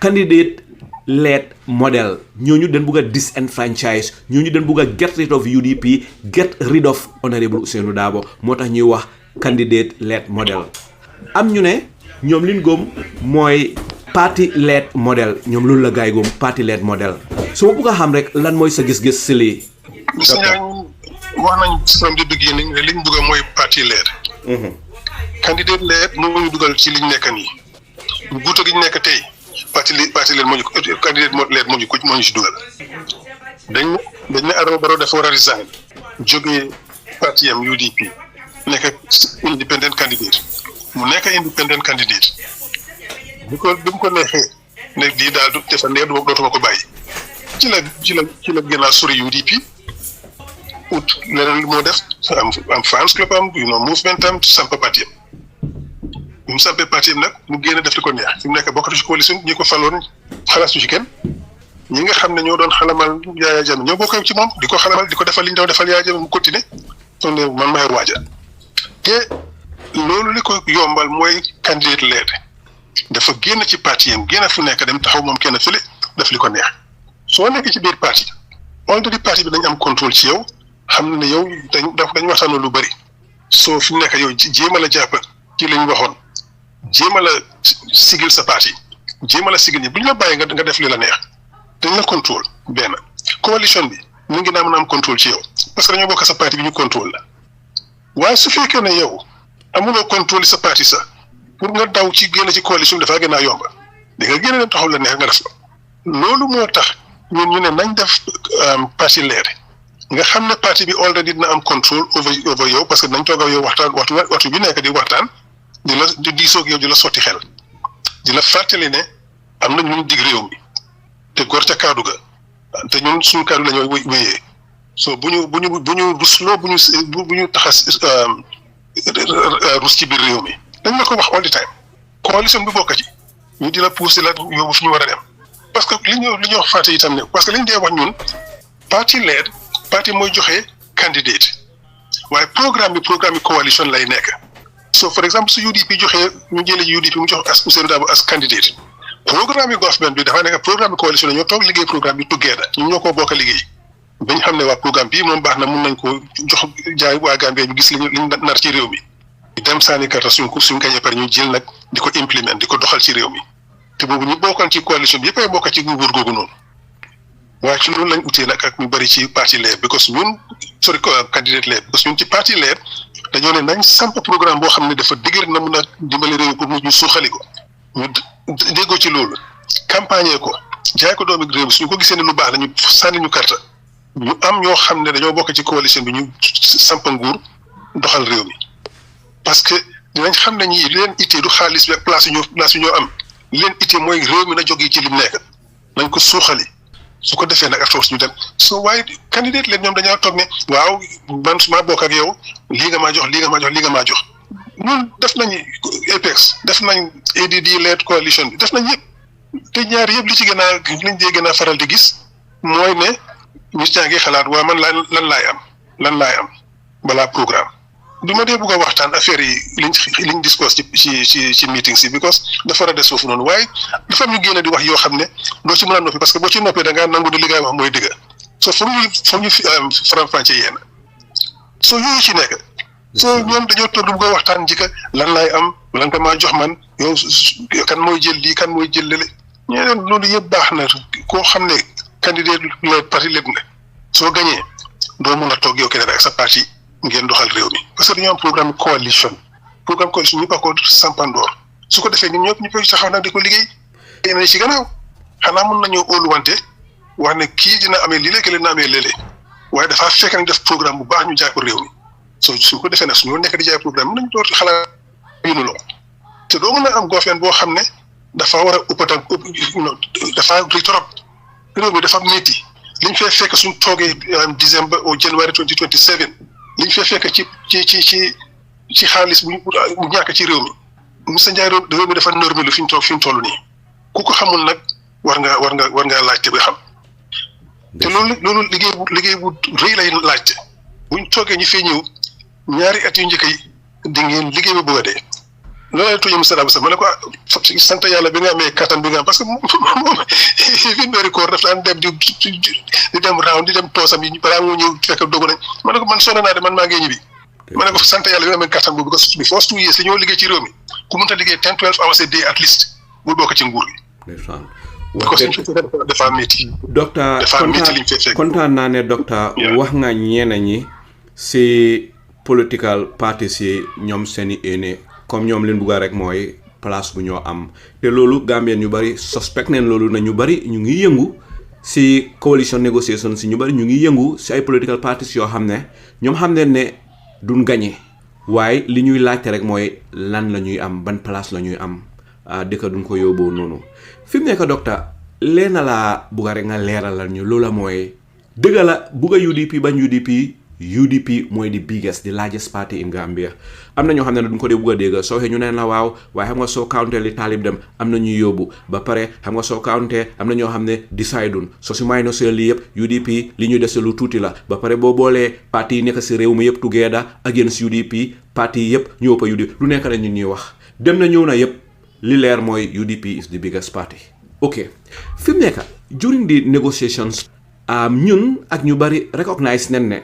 candidate led model ñooñu den bugg a disenfranchise ñooñu den bugg a get rid of UDP get rid of honorable Ousainou Darboe moo tax ñuy wax candidate led model am ñu ne ñoom liñ góom mooy party led model ñoom loolu la gaay góom party led model su ma bugg a xam rek lan mooy sa gis-gis si lii wax nañ from the beginning ne liñ bugg a mooy party led candidate led moo ñu dugal ci liñ nekk nii guuta gi ñu nekk tey parti led moo ñu candidate led moo ñu ci dugal dañ ne Adama Barrow dafa war a resign jógee parti am UDP nekk independent candidate mu nekk independent candidate bi mu ko neexee ne lii daal du defa neer dootuma ko bàyyi ci la gën a sori UDP ut leneen moo def am fans club am movement am samp parti am bi mu sampee parti am nag mu génn def li ko neex fi mu nekk bokkatu ci coalition ñi ko faloon xalaat ci kenn ñi nga xam ne ñoo doon xalamal Yaya Jammeh ñoo bokk ci moom di ko xalamal di ko defal li ñu doon defal Yaya Jammeh mu continuer son ne man maay waaja te loolu li ko yombal mooy candidate led dafa génn ci parti am génn fu nekk dem taxaw moom kenn fële def li ko neex soo nekk ci biir parti already parti bi dañ am contrôle ci yow xam ne yow dañ waxtaanoo lu bëri soo fi mu nekk yow jéem a la jàpp ci lañ waxoon jéem a la sigil sa parti jéem a la sigil ñi bu ñu la bàyyi nga def li la neex dañ la contrôle benn coalition bi ñu ngi naa mën a am contrôle ci yow parce que dañoo bokk sa parti bi ñu contrôle la waaye su fekkee ne yow amuloo contrôle sa parti sax pour nga daw ci génn ci coalition bi dafaa gën a yomba di nga génn dem taxaw la neex nga def loolu moo tax ñun ñu ne nañ def parti leer nga xam ne parti bi already dina am contrôle over yow parce que nañ toog ak yow waxtaan waxtu bi nekk di waxtaan di diisoog yow di la sotti xel di la fàttali ne am na ñun dig réew mi te góor ca kaddu ga te ñun suñu kaddu la ñooy wéyee so bu ñu rusloo bu ñu taxas rus ci biir réew mi dañ la ko wax all the time coalition bi bokk ci ñu di la pousser la yóbbu fi ñu war a dem parce que li ñu wax fàtte itam ne parce que liñ dee wax ñun parti mooy joxe candidate waaye programme bi coalition lay nekk so for exemple su UDP joxee ñu jëlee UDP mu jox as Ousainou Darboe as candidate programme government bi dafa nekk programme coalition la ñoo toog liggéey programme bi together ñun ñoo ko bokk liggéey bañ xam ne waa programme bii moom baax na mun nañ ko jox jaay waa Gambie ñu gis liñ nar ci réew mi dem saani karta suñ gañee pare ñu jël nag di ko implement di ko doxal ci réew mi te boobu ñu bokkoon ci coalition bi yëpp ay bokk ci nguur googu noonu waaye ci loolu lañ utee nag ak ñu bëri ci parti leer because ñun candidate leer because ñun ci parti leer dañoo ne nañ samp programme boo xam ne dafa dëgër na mun a dimbali réew pour ñu suuxali ko ñu déggoo ci loolu campagne ko jaay ko doomi réew mi suñu ko gisee ne lu baax la ñu sànni ñu karta ñu am ñoo xam ne dañoo bokk ci coalition bi ñu samp nguur doxal réew mi parce que dinañ xam ne ñii leen ittee du xaalis bi ak place yu ñoo am leen ittee mooy réew mi na jógee ci lim nekk nañ ko suuxali su ko defee nag ak toog ñu dem soo waaye candidate leen ñoom dañoo toog ne waaw man su ma bokk ak yow lii nga maa jox ñun def nañ APEX def nañ ADD led coalition bi def nañ yëpp te ñaar yëpp liñ dee gën a faral di gis mooy ne nit ñaa ngi xalaat waa man lan laay am balaa programme du ma dee bëgg a waxtaan affaire yi liñ discuss ci meeting si because dafa war a des foofu noonu waaye dafa am ñu génne di wax yoo xam ne doo ci mën a noppi parce que boo ci noppee da ngaa nangu di li ngay wax mooy dëgg so foog ñu faram-fàccee yéen so yooyu ci nekk so ñoom dañoo toog du bëgg a waxtaan njëkka lan laay am lan nga maa jox man yow kan mooy jël lii kan mooy jël lële ñeneen loolu yëpp baax na koo xam ne candidat le parti lépp nga soo gañee doo mun a toog yow keneen ak sa parti ngeen doxal réew mi parce que dañoo am programme coalition ñu ko sampandoor su ko defee ñun ñëpp ñu koy taxaw nag di ko liggéey yeneen ci gannaaw xanaa mun nañoo óoluwante wax ne kii dina amee lii léegi dina amee léeg-léeg waaye dafa fekk ñu def programme bu baax ñu jaay ko réew mi su ko defee nag suñu nekk di jaay programme nañ door xalaat yunu loo te doo mën a am goofeen boo xam ne dafa war a uppatan dafa ri trop réew mi dafa métti liñ fay fekk suñ toogee décembre au January 2027 liñ fay fekk ci xaalis bu ñàkk ci réew mi Moussa Ndiaye réew mi dafa normé fi ñu toll nii ku ko xamul nag war nga laajte ba xam te loolu liggéey bu rëy lay laajte buñ toogee ñi fee ñëw ñaari at yu njëkk yi di ngeen liggéey ba bëgg a dee loolu la tooñee Moussa Daba sax ma ne ko sant yàlla bi nga amee kattan bi nga am parce que moom fi mbéri koor daf daan dem di dem round di dem toosam yi balaa moo ñëw fekk dogu nañ ma ne ko man sonn naa de man maa ngi ñibbi ma ne ko sant yàlla bi nga amee kattan boobu parce que bi first 2 years li ñoo liggéey ci réew mi ku mënta liggéey 10-12 hours a day at least bul bokk ci nguur gi parce que dafa métti docteur kontaan naa ne docteur wax nga ñeena ñi si political parties yi ñoom seeni éene comme ñoom leen bugga rek mooy place bu ñoo am te loolu Gambien ñu bari suspect neen loolu na ñu bari ñu ngi yëngu si coalition negotiation si ñu bari ñu ngi yëngu si ay political parties yoo xam ne ñoom xam ne duñ gagné waaye li ñuy laajte rek mooy lan la ñuy am ban place la ñuy am dëkk duñ ko yóbboo noonu fi mu nekk docteur leena laa bugga rek nga leeralal ñu loola mooy dëgg la bugga UDP bañ UDP mooy di biggest the largest party in Gambia am na ñoo xam ne duñ ko dee bugg a dégg soo xee ñu neen la waaw waaye xam nga soo counté li taalib dem am na ñuy yóbbu ba pare xam nga soo counté am na ñoo xam ne décidun soo si may no see lii yëpp UDP li ñuy dese lu tuuti la ba pare boo boolee parti yi nekk si réew mi yëpp together against UDP parti yi yëpp ñu ëpp UDP lu nekk la ñu ñuy wax dem na ñëw na yëpp li leer mooy UDP is the biggest party ok fi mu nekk during the negotiations ñun ak ñu bari recognize nen ne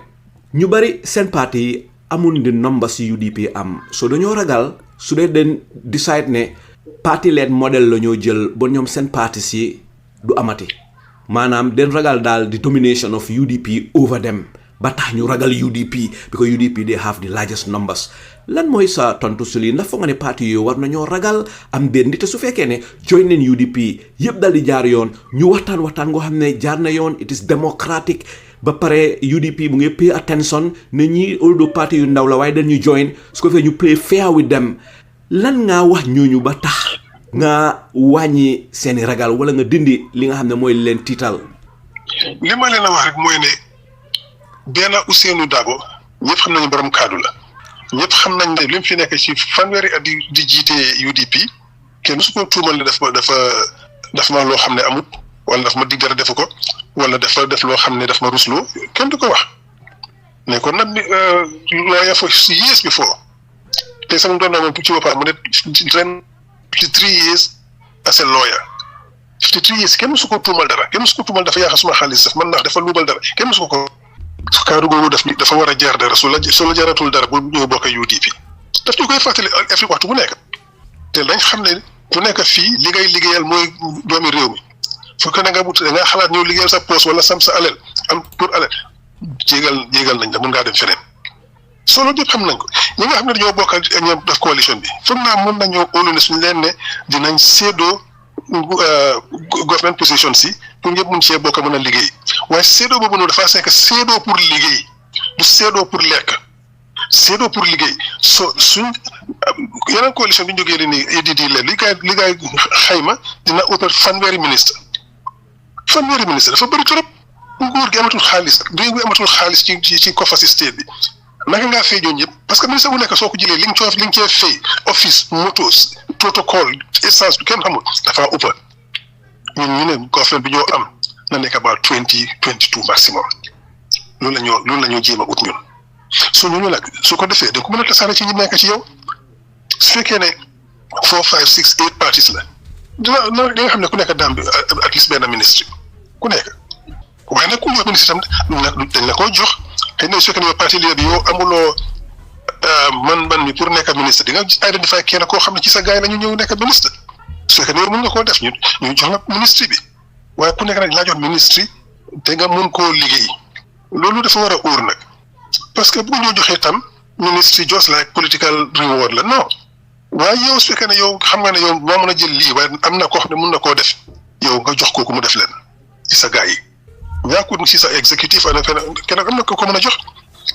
ñu bari seen parti yi amul di number si UDP am so dañoo ragal su dee den decide ne parti led model la ñoo jël ba ñoom seen parti si du amati maanaam den ragal daal di domination of UDP over them ba tax ñu ragal UDP because UDP they have the largest numbers lan mooy sa tontu su lii ndax foog nga ne parti yooyu war nañoo ragal am benn te su fekkee ne join neen UDP yëpp dal di jaar yoon ñu waxtaan ngoo xam ne jaar na yoon it is democratic ba pare UDP mu ngi pay attention ne ñi oldo parti yu ndaw la waaye dañu join su ko fee ñu play fair with them lan nga wax ñooñu ba tax nga wàññi seeni ragal wala nga dindi li nga xam ne mooy leen tiital. li ma leen a wax rek mooy ne benn Ousseynou Dabo ñëpp xam nañu borom kaddu la ñëpp xam nañ ne li mu fi nekk ci fanweeri at di jiite UDP kenn su ko tuumal ne dafa ma loo xam ne amut wala dafa ma dig dara defu ko wala dafa def loo xam ne daf ma rusloo kenn du ko wax mais kon nag lawyer for years before te sama doon na moom ci boppam mu ne ren 53 years as a lawyer 53 years kenn musu ko tuumal dara kenn musu ko tuumal dafa yaaxa suma xaalis sax man ndax dafa luubal dara kenn musu ko kaadu googu dafa war a jaar dara su la jaratul dara bu ñëw bokk UDP daf ñu koy fàttali every waxtu bu nekk te dañ xam ne ku nekk fii li ngay liggéeyal mooy doomi réew mi fu ko da nga xalaat ñëw liggéeyal sa poste wala sam sa alal am pour alal jéegal nañ la mun ngaa dem feneen solo yëpp xam nañ ko ñi nga xam ne dañoo bokk ak ñoom def coalition bi foog naa mun nañoo óolu ne suñu leen ne dinañ séedoo government position si pour ñëpp mun cee bokk mën a liggéey waaye séedoo boobu noonu dafa nekk séedoo pour liggéey du séedoo pour lekk séedoo pour liggéey suñ yeneen coalition bi ñu jógee nii ADD leen li gaay xayma dina ëpp fanweeri ministre dafa bëri trop nguur gi amatul xaalis réew mi amatul xaalis ci kofa si state bi naka ngaa fay ñooñu ñëpp parce que ministre bu nekk soo ko jëlee li nga cee fay office motos protocole essence bi kenn xamul dafa ëpp ñu ne government bi ñoo am na nekk about 22 maximum loolu la ñoo jéem a ut ñun so ñooñu nag su ko defee da ko mën a tasaare ci ñi nekk ci yow su fekkee ne 4 5 6 8 parties la dina nga xam ne ku nekk daam bi at least benn ministre ku nekk waaye nag ku jox ministre tam dañ la koo jox xëy na su fekkee ne yow parti leader bi yow amuloo man mi pour nekk ministre di nga identifier kenn koo xam ne ci sa gaay la ñu ñëw nekk ministre su fekkee ne yow mën nga koo def ñu jox la ministre bi waaye ku nekk nag laa jox ministre te nga mën koo liggéey loolu dafa war a óor nag parce que bu ñu joxee tam ministre just like political reward la non waaye yow su fekkee ne yow xam nga ne yow moo mën a jël lii waaye am na koo xam ne mën na koo def yow nga jox kooku mu def leen ci sa gaay yi ñaakut ci sa exécutif ana kenn am na ko mën a jox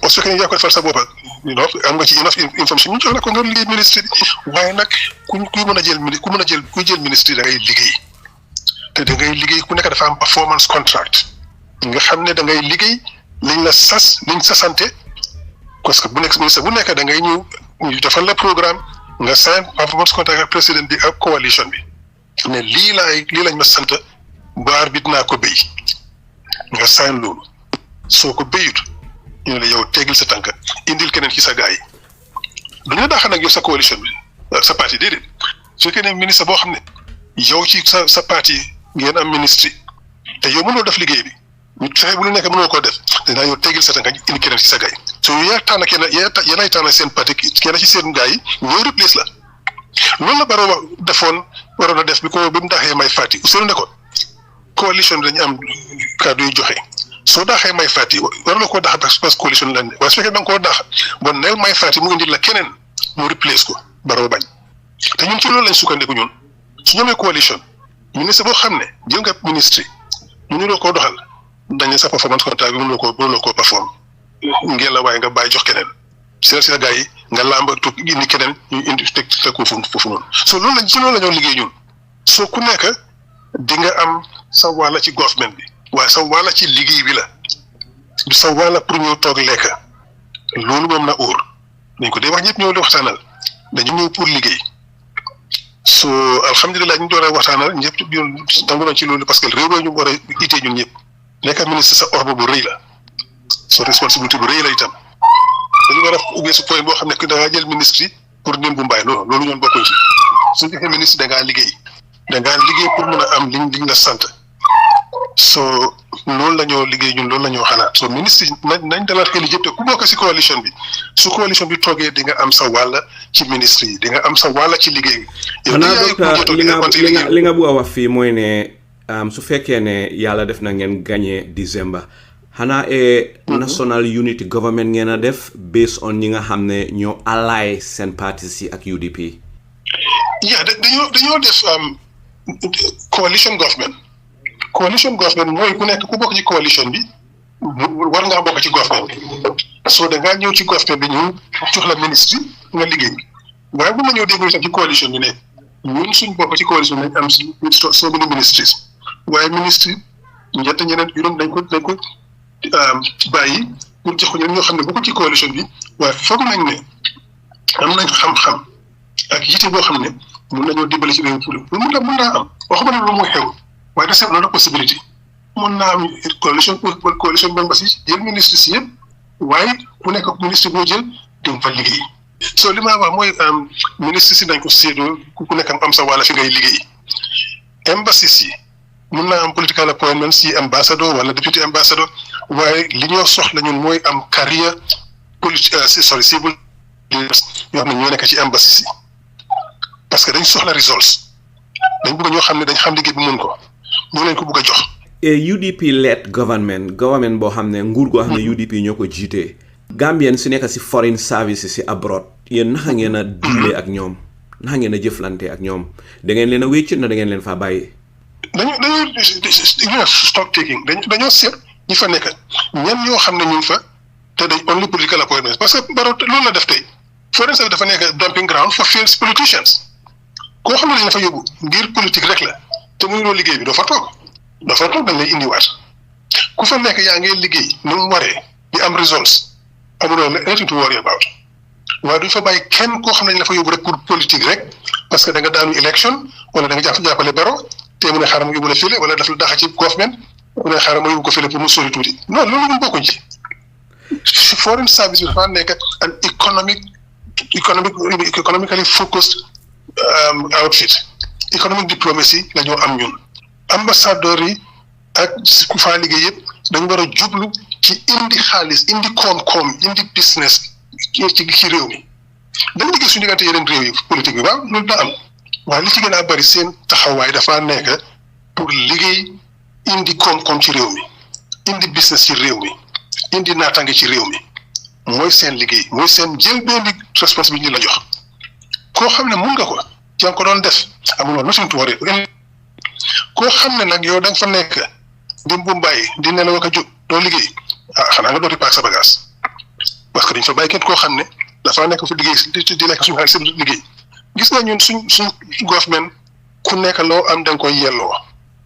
parce que yaa ko defal sa bopp am nga ci enough information ñu jox la ko nga liggéey ministre bi waaye nag kuy mën a jël kuy jël ministre da ngay liggéey te da ngay liggéey ku nekk dafa am performance contract nga xam ne da ngay liggéey liñ la liñ sasante parce que bu nekk ministre bu nekk da ngay ñëw ñu defal la programme nga sign performance contract ak président bi ak coalition bi ne lii lañ ma sant baar bi dinaa ko béy nga sign loolu soo ko béyut ñu ne la yow teggil sa tànk indil keneen ci sa gaay yi du ñu daax nag yow sa coalition bi sa parti déedéet su fekkee ne ministre boo xam ne yow ci sa parti ngeen am ministre te yow mënoo def liggéey bi ñu fexe bu lu nekk mënoo koo def dinaa yow teggil sa tànk indi keneen ci sa gaay yi so yaa tànn yéenay tànn seen parti kenn ci seen gaay yi ñoo replace la loolu la Barrow defoon waroon a def bi mu daaxee may fàtti Ousseynou ne ko coalition bi dañu am kàddu yu joxe soo daaxee may fàtti waraloo koo daax parce que coalition la ne waaye su fekkee da nga koo daax bon neel may fàtti mu indil la keneen mu replace ko Barrow bañ te ñun ci loolu lañ sukkandiku ñun su ñoomee coalition ministre boo xam ne jël nga ministre mu ñu loo koo doxal dañ sa performance contract bi mënuloo koo perform ngeen la waaye nga bàyyi jox keneen si la gars yi nga làmba toog indi keneen ñu indi teg ko foofu noonu so loolu la ñoo liggéey ñun soo ku nekk di nga am sa wàlla ci government bi waaye sa wàlla ci liggéey bi la du sa wàlla pour ñëw toog lekk loolu moom na óor dañ ko dee wax ñëpp ñëw di waxtaanal dañu ñëw pour liggéey so alhamdulilah ñu door a waxtaanal ñëpp dangu nañ ci loolu parce que réew mi ñu war a itee ñun ñëpp nekk ministre sa ordre bu rëy la so responsabilité bu rëy la itam dañu war a ubbee su point boo xam ne da ngaa jël ministre yi pour nim bu mbaay non loolu ñoon bokkuñ ci suñu defee ministre da ngaa liggéey pour mën a am liñ la sant so loolu la ñoo liggéey ñun loolu la ñoo xalaat so ministre nañ dalal xel yëpp te ku bokk si coalition bi su coalition bi toogee di nga am sa wàll ci ministre yi di nga am sa wàll ci liggéey bi. li nga bëgg a wax fii mooy ne su fekkee ne yàlla def na ngeen gagné December xanaa national unity government ngeen a def based on ñi nga xam ne ñoo ally seen parti si ak UDP. dañoo def coalition government mooy ku nekk ku bokk ci coalition bi war ngaa bokk ci government bi soo da ngaa ñëw ci government bi ñu jox la ministre nga liggéey waaye bu ma ñëw déglu sax ci coalition bi ne ñun suñ bokk ci coalition bi nañ am so many ministries waaye ministre ñett ñeneen juróom dañ ko bàyyi pour jox ko ñeneen ñoo xam ne bokk ci coalition bi waaye foog nañ ne am nañ xam-xam ak yite boo xam ne mun nañoo dimbali ci réew pour mun naa am waxuma ne lu muy xew waaye da seet na possibilité mun naa am coalition ba si jël ministre si yëpp waaye ku nekk ministre boo jël di nga fa liggéey so li ma wax mooy ministre si nañ ko séedoo ku nekk am sa wàlla fi ngay liggéey embassy si mun naa am political appointment si ambassadeur wala député ambassadeur waaye li ñoo soxla ñun mooy am carrière civil yoo xam ne ñoo nekk ci embassy si parce que dañ soxla results dañ bëgg ñoo xam ne dañ xam liggéey bi mun ko ñoo leen ko bëgg a jox. UDP led government boo xam ne nguur goo xam ne UDP ñoo ko jiitee Gambian si nekk si foreign services si abroad yéen naka ngeen a diile ak ñoom naka ngeen a jëflante ak ñoom da ngeen leen a wécc na da ngeen leen faa bàyyi. dañoo stock taking dañoo seet ñi fa nekk ñan ñoo xam ne ñu fa te dañ only political appointments parce que Barrow loolu la def tey foreign service dafa nekk dumping ground for failed politicians koo xam ne dañ la fa yóbbu ngir politique rek la te mënuloo liggéey bi doo fa toog dañ lay indiwaat ku fa nekk yaa ngi liggéey ni mu waree di am results amuloo anything to worry about waaye duñ fa bàyyi kenn koo xam ne dañ la fa yóbbu rek pour politique rek parce que da nga daanu élection wala da nga jàppale Barrow te mu ne xaaral ma yóbbu la file wala daf la daxa ci government mu ne xaaral ma yóbbu ko file pour mu sori tuuti non loolu ñu bokkuñ ci. foreign service bi dafa nekk an economically focused outfit. Economic diplomacy la ñoo am ñun ambassadeur yi ak ku fa liggéey yëpp dañu war a jublu ci indi xaalis indi koom-koom indi business ci réew mi dañu liggéey suñu diggante yeneen réew yi politique bi waaw loolu da am waaye li ci gën a bari seen taxawaay dafa nekk pour liggéey indi koom-koom ci réew mi indi business ci réew mi indi naataange ci réew mi mooy seen liggéey mooy seen jël benn responsabilité ñu la jox koo xam ne mun nga ko yaa ngi ko doon def amuloo nothing to worry koo xam ne nag yow da nga fa nekk di mbumbaay di nelaw ak a jóg doo liggéey xanaa nga dooti paak sa bagage parce que dañ fa bàyyi kenn koo xam ne dafa nekk fu liggéey di lekk suñu xaalis seen liggéey gis nga ñun suñ government ku nekk loo am da nga koy yelloo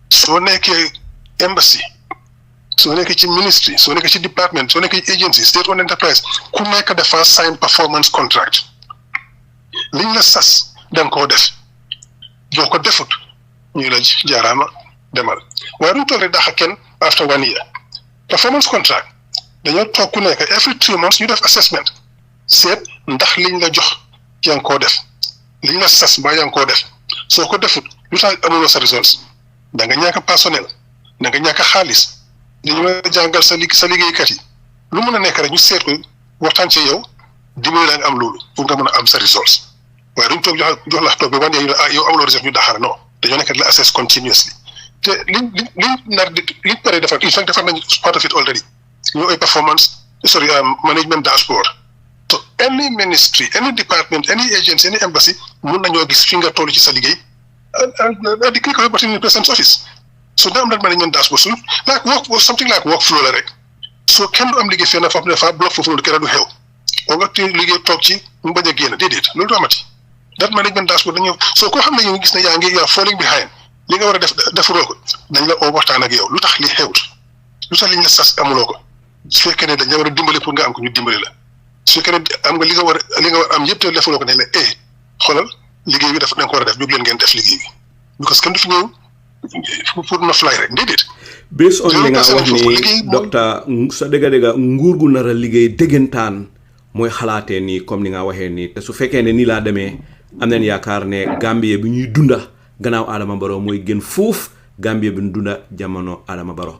soo nekkee embassy soo nekkee ci ministry soo nekkee ci department soo nekkee ci agency state owned enterprise ku nekk dafa sign performance contract liñ la sas da nga koo def boo ko defut ñu la jaaraama demal waaye duñ toog rek daxa kenn after 1 year performance contract dañoo toog ku nekk every 3 months ñu def assessment seet ndax liñ la jox yaa ngi koo def liñ la sas mbaa yaa ngi koo def soo ko defut lu tax amuloo sa results da nga ñàkk personnel da nga ñàkk xaalis dañu la jàngal sa liggéeykat yi lu mën a nekk rek ñu seet ko waxtaan ci yow dimbali la nga am loolu pour nga mën a am sa results waaye duñ toog jox la toog ba wan yow amuloo results ñu daxara non dañoo nekk la assess continuously te liñ pare defar in fact defar nañ part of it already ñu ay performance management dashboard so any ministry any department any agency any embassy mun nañoo gis fi nga toll ci sa liggéey di click on button in the president's office so da am that management dashboard so like something like workflow la rek so kenn du am liggéey fenn foofu ne fa bloc foofu noonu kenn du xew oo nga liggéey toog ci mu bañ a génn déedéet loolu du amati that management dashboard dañu soo koo xam ne yow gis ne yaa ngi falling behind li nga war a def defuroo ko dañ la oo waxtaan ak yow lu tax li xewut lu tax liñ la sas amuloo ko su fekkee ne dañ la war a dimbali pour nga am ko ñu dimbali la su fekkee ne am nga li nga war am yëpp te defuloo ko ne la xoolal liggéey bi dafa da nga ko war a def jóg leen ngeen def liggéey bi because kenn du fi ñëw pour na fly rek déedéet. based on li nga wax ni docteur sa dëgg-dëgg nguur gu nar a liggéey dëggantaan mooy xalaatee nii comme ni nga waxee nii te su fekkee ne nii laa demee am nañ yaakaar ne Gambie bi ñuy dunda gannaaw Adama Barrow mooy gën foofu Gambie bi ñu dunda jamono Adama Barrow.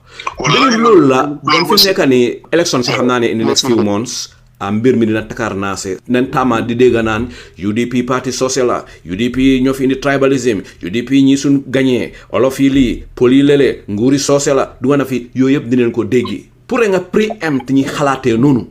léegi loolu la dañ fi nekk ni élection si xam naa ne in the next few months mbir mi dina takar naase nañ tàmma di dégg naan UDP parti social la UDP ñoo fi indi tribalism UDP ñi suñ gañee olof yi lii pol yi lele nguuri social la du na fi yooyu yëpp dinañ ko déggi pour nga préempt ñi xalaatee noonu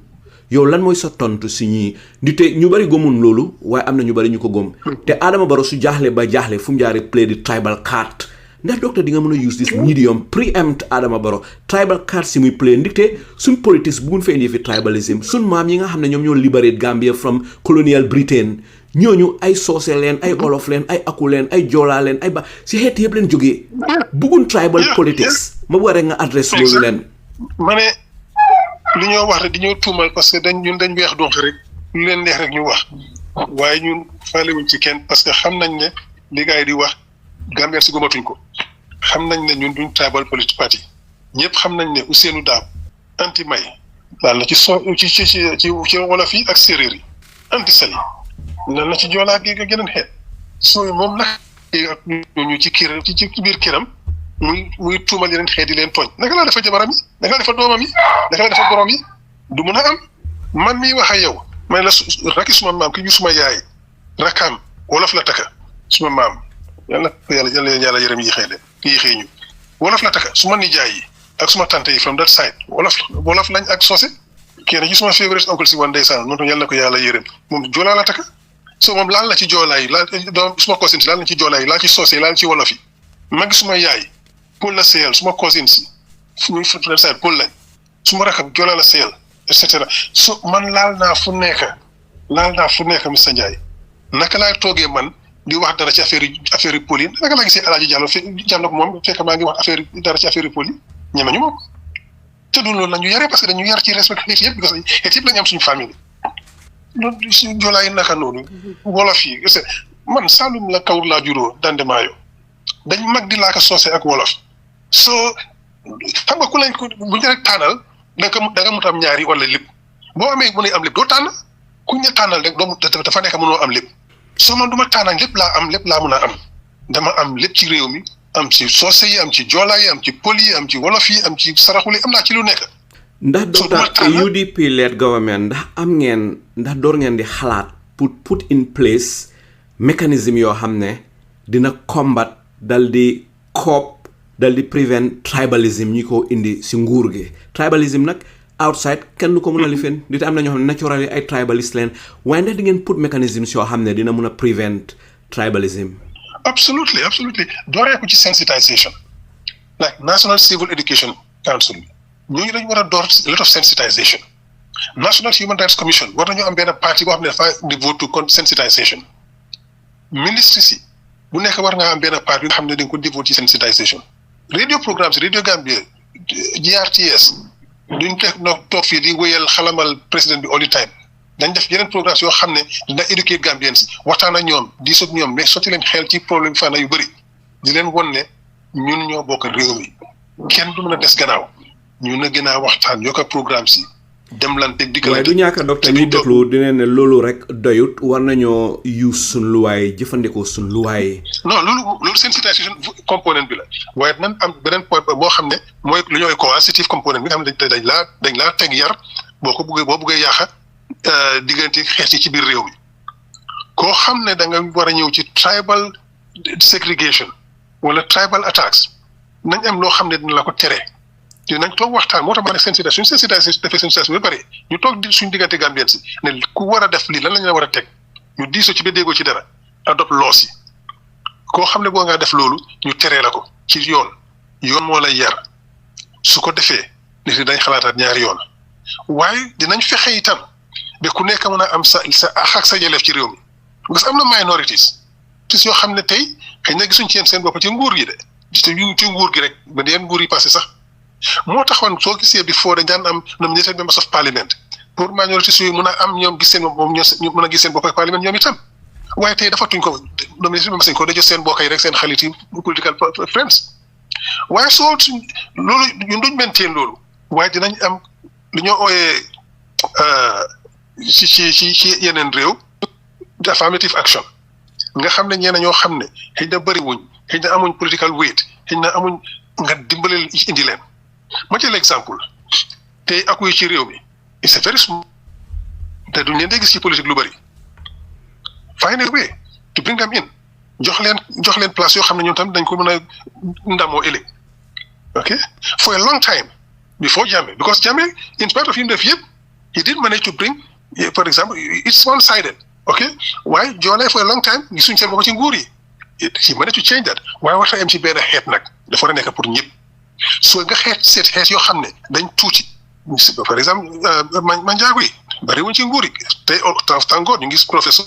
yow lan mooy sa tontu si ñi di te ñu bari gomun loolu waaye am na ñu bari ñu ko gom te Adama Barrow su jaaxle ba jaaxle fu mu jaaree play di tribal card ndax docteur di nga mën a use this medium preempt Adama Barrow tribal card si muy play ndikte suñ politics bu ñu fa indi fi tribalism suñ maam yi nga xam ne ñoom ñoo liberate Gambia from colonial Britain ñooñu ay soose leen ay olof leen ay aku leen ay joolaa leen ay ba si xeet yëpp leen jógee buggun tribal politics ma bëgg rek nga adresse loolu leen ma ne li ñoo wax rek di ñoo tuumal parce que ñun dañ weex donc rek lu leen neex rek ñu wax waaye ñun faalewuñ ci kenn parce que xam nañ ne li gars yi di wax Gambien si gomatuñ ko xam nañ ne ñun duñ tribal politique party ñëpp xam nañ ne Ousseynou Daab anti may laal na ci wolof yi ak séeréer yi anti sali laal na ci joolaa gi ak geneen xeet soo moom nag ak ñu ci biir këram muy tuumal yeneen xeet yi leen tooñ naka laa defa jabaram yi naka laa defa doomam yi naka laa defa borom yi du mun a am man miy wax ak yow may la rakki suma maam ki ñu suma yaay rakkaam wolof la taka suma maam yàlla yërëm yéexee ñu wolof la taka suma nijaay yi ak suma tante yi from that side wolof lañ ak soose kenn ci suma favorite oncle si wan ndeysaan moom tam yàlla na ko yàlla yërëm moom joolaa la taka so moom laal na ci joolaa yi laal doom suma cousin si laal na ci joolaa yi laal ci soose yi laal ci wolof yi magi suma yaay Paul la seyal suma cousin si muy from that side Paul lañ suma rakam joolaa la seyal et cetera so man laal naa fu nekk Mr Ndiaye naka laay toogee man di wax dara ci affaire poli yi naka laa gisee Alaaji Jallow ko moom fekk maa ngi wax dara ci affaire poli yi ñeme ñu moom te du loolu la ñu yaree parce que dañu yar ci respect xeet yëpp parce que xeet yëpp la ñu am suñu famille loolu suñu joolaay naka noonu wolof yi man Saalum la Kawur laa juróo Dandemaayo dañ mag di laaka soose ak wolof soo xam nga ku lañ ko bu ñu rek taanal da nga mut am ñaari wala lépp boo amee mën a am lépp doo tànn ku ñu tànnal rek doomu dafa nekk mënoo am lépp soo man du ma tànnal lépp laa mën a am dama am lépp ci réew mi am ci soose yi am ci joola yi am ci pël yi am ci wolof yi am ci saraxule am naa ci lu nekk. ndax docteur UDP led government ndax door ngeen di xalaat put in place mécanisme yoo xam ne dina combat dal di cope dal di prevent tribalism ñi ko indi si nguur gi tribalism nag outside kenn du ko mën a lifin di am na ñoo xam ne naturally ay tribalist leen waaye ndax di ngeen put mécanisme yoo xam ne dina mën a prevent tribalism. absolutely dooree ko ci sensitization like National Civil Education Council ñooñu dañu war a door a lot of sensitization National Human Rights Commission war nañu am benn parti boo xam ne dafa devote to sensitization ministre si bu nekk war nga am benn parti nga xam ne dañ ko devote ci sensitization radio programmes radio Gambia GRTS duñ toog fii di wéyal xalamal président bi all the time dañ def yeneen programmes yoo xam ne dina éduquer Gambians waxtaan ak ñoom diisoo ak ñoom mais sotti leen xel ci problème fànn yu bëri di leen won ne ñun ñoo bokk réew mi kenn du mën a des gannaaw ñu na gën a waxtaan yokk programme si demlante dikkalante. waaye du ñàkk a docteur ñuy déglu dina ne loolu rek doyut war nañoo use suñ luwaay jëfandikoo suñ luwaay. non loolu sensitisation component bi la waaye nan am beneen point boo xam ne mooy lu ñooy coercitive component bi nga xam ne dañ laa teg yar boo buggee yaaxa diggante xeet yi ci biir réew mi koo xam ne da nga war a ñëw ci tribal segregation wala tribal attacks nañ am loo xam ne dina la ko tere dinañ toog waxtaan moo tax ma ne sensitisation defee sensitisation ba pare ñu toog suñ diggante Gambien si ne ku war a def lii lan la ñu war a teg ñu diisoo ci ba déggoo ci dara adopt loos yi koo xam ne boo ngaa def loolu ñu teree la ko ci yoon moo lay yar su ko defee nit yi dañ xalaataat ñaari yoon waaye dinañ fexe itam ba ku nekk mën a am sa àq ak sa yelleef ci réew mi parce que am na minorities yoo xam ne tey xëy na gisuñ ci yéen seen bopp ci nguur gi de ci nguur gi rek ba yenn nguur yi passé sax moo taxoon soo gisee bi foo dañ daan am nominated members of parliament pour minorities yooyu mën a am ñoom gis seen moom ñu mën a gis seen bopp ak parliament ñoom itam waaye tey dafa tuñ ko nominated members ko dañoo seen bokk yi rek seen xarit yi political friends waaye soo loolu ñun duñ maintain loolu waaye dinañ am lu ñoo ooyee ci yeneen réew affirmative action nga xam ne ñeneen ñoo xam ne xëy na bëri wuñ xëy na amuñ political weight xëy na amuñ nga dimbale indi leen ma jël exemple tey aku yi ci réew mi c'est very small te duñ leen dee gis ci politique lu bëri find a way to bring them in jox leen place yoo xam ne ñoom tamit dañ ko mën a ndamoo ëllëg ok for a long time before Jammeh because Jammeh in spite of him def yëpp he did manage to bring for example it's one sided ok waaye Joolay for a long time gisuñ seen bopp ci nguur yi he managed to change that waaye waxta am ci benn xeet nag dafa war a nekk pour ñëpp soo nga seet xeet yoo xam ne dañ tuuti par exemple man njaago yi bari wuñ ci nguur yi tey tàngoor ñu ngi professeur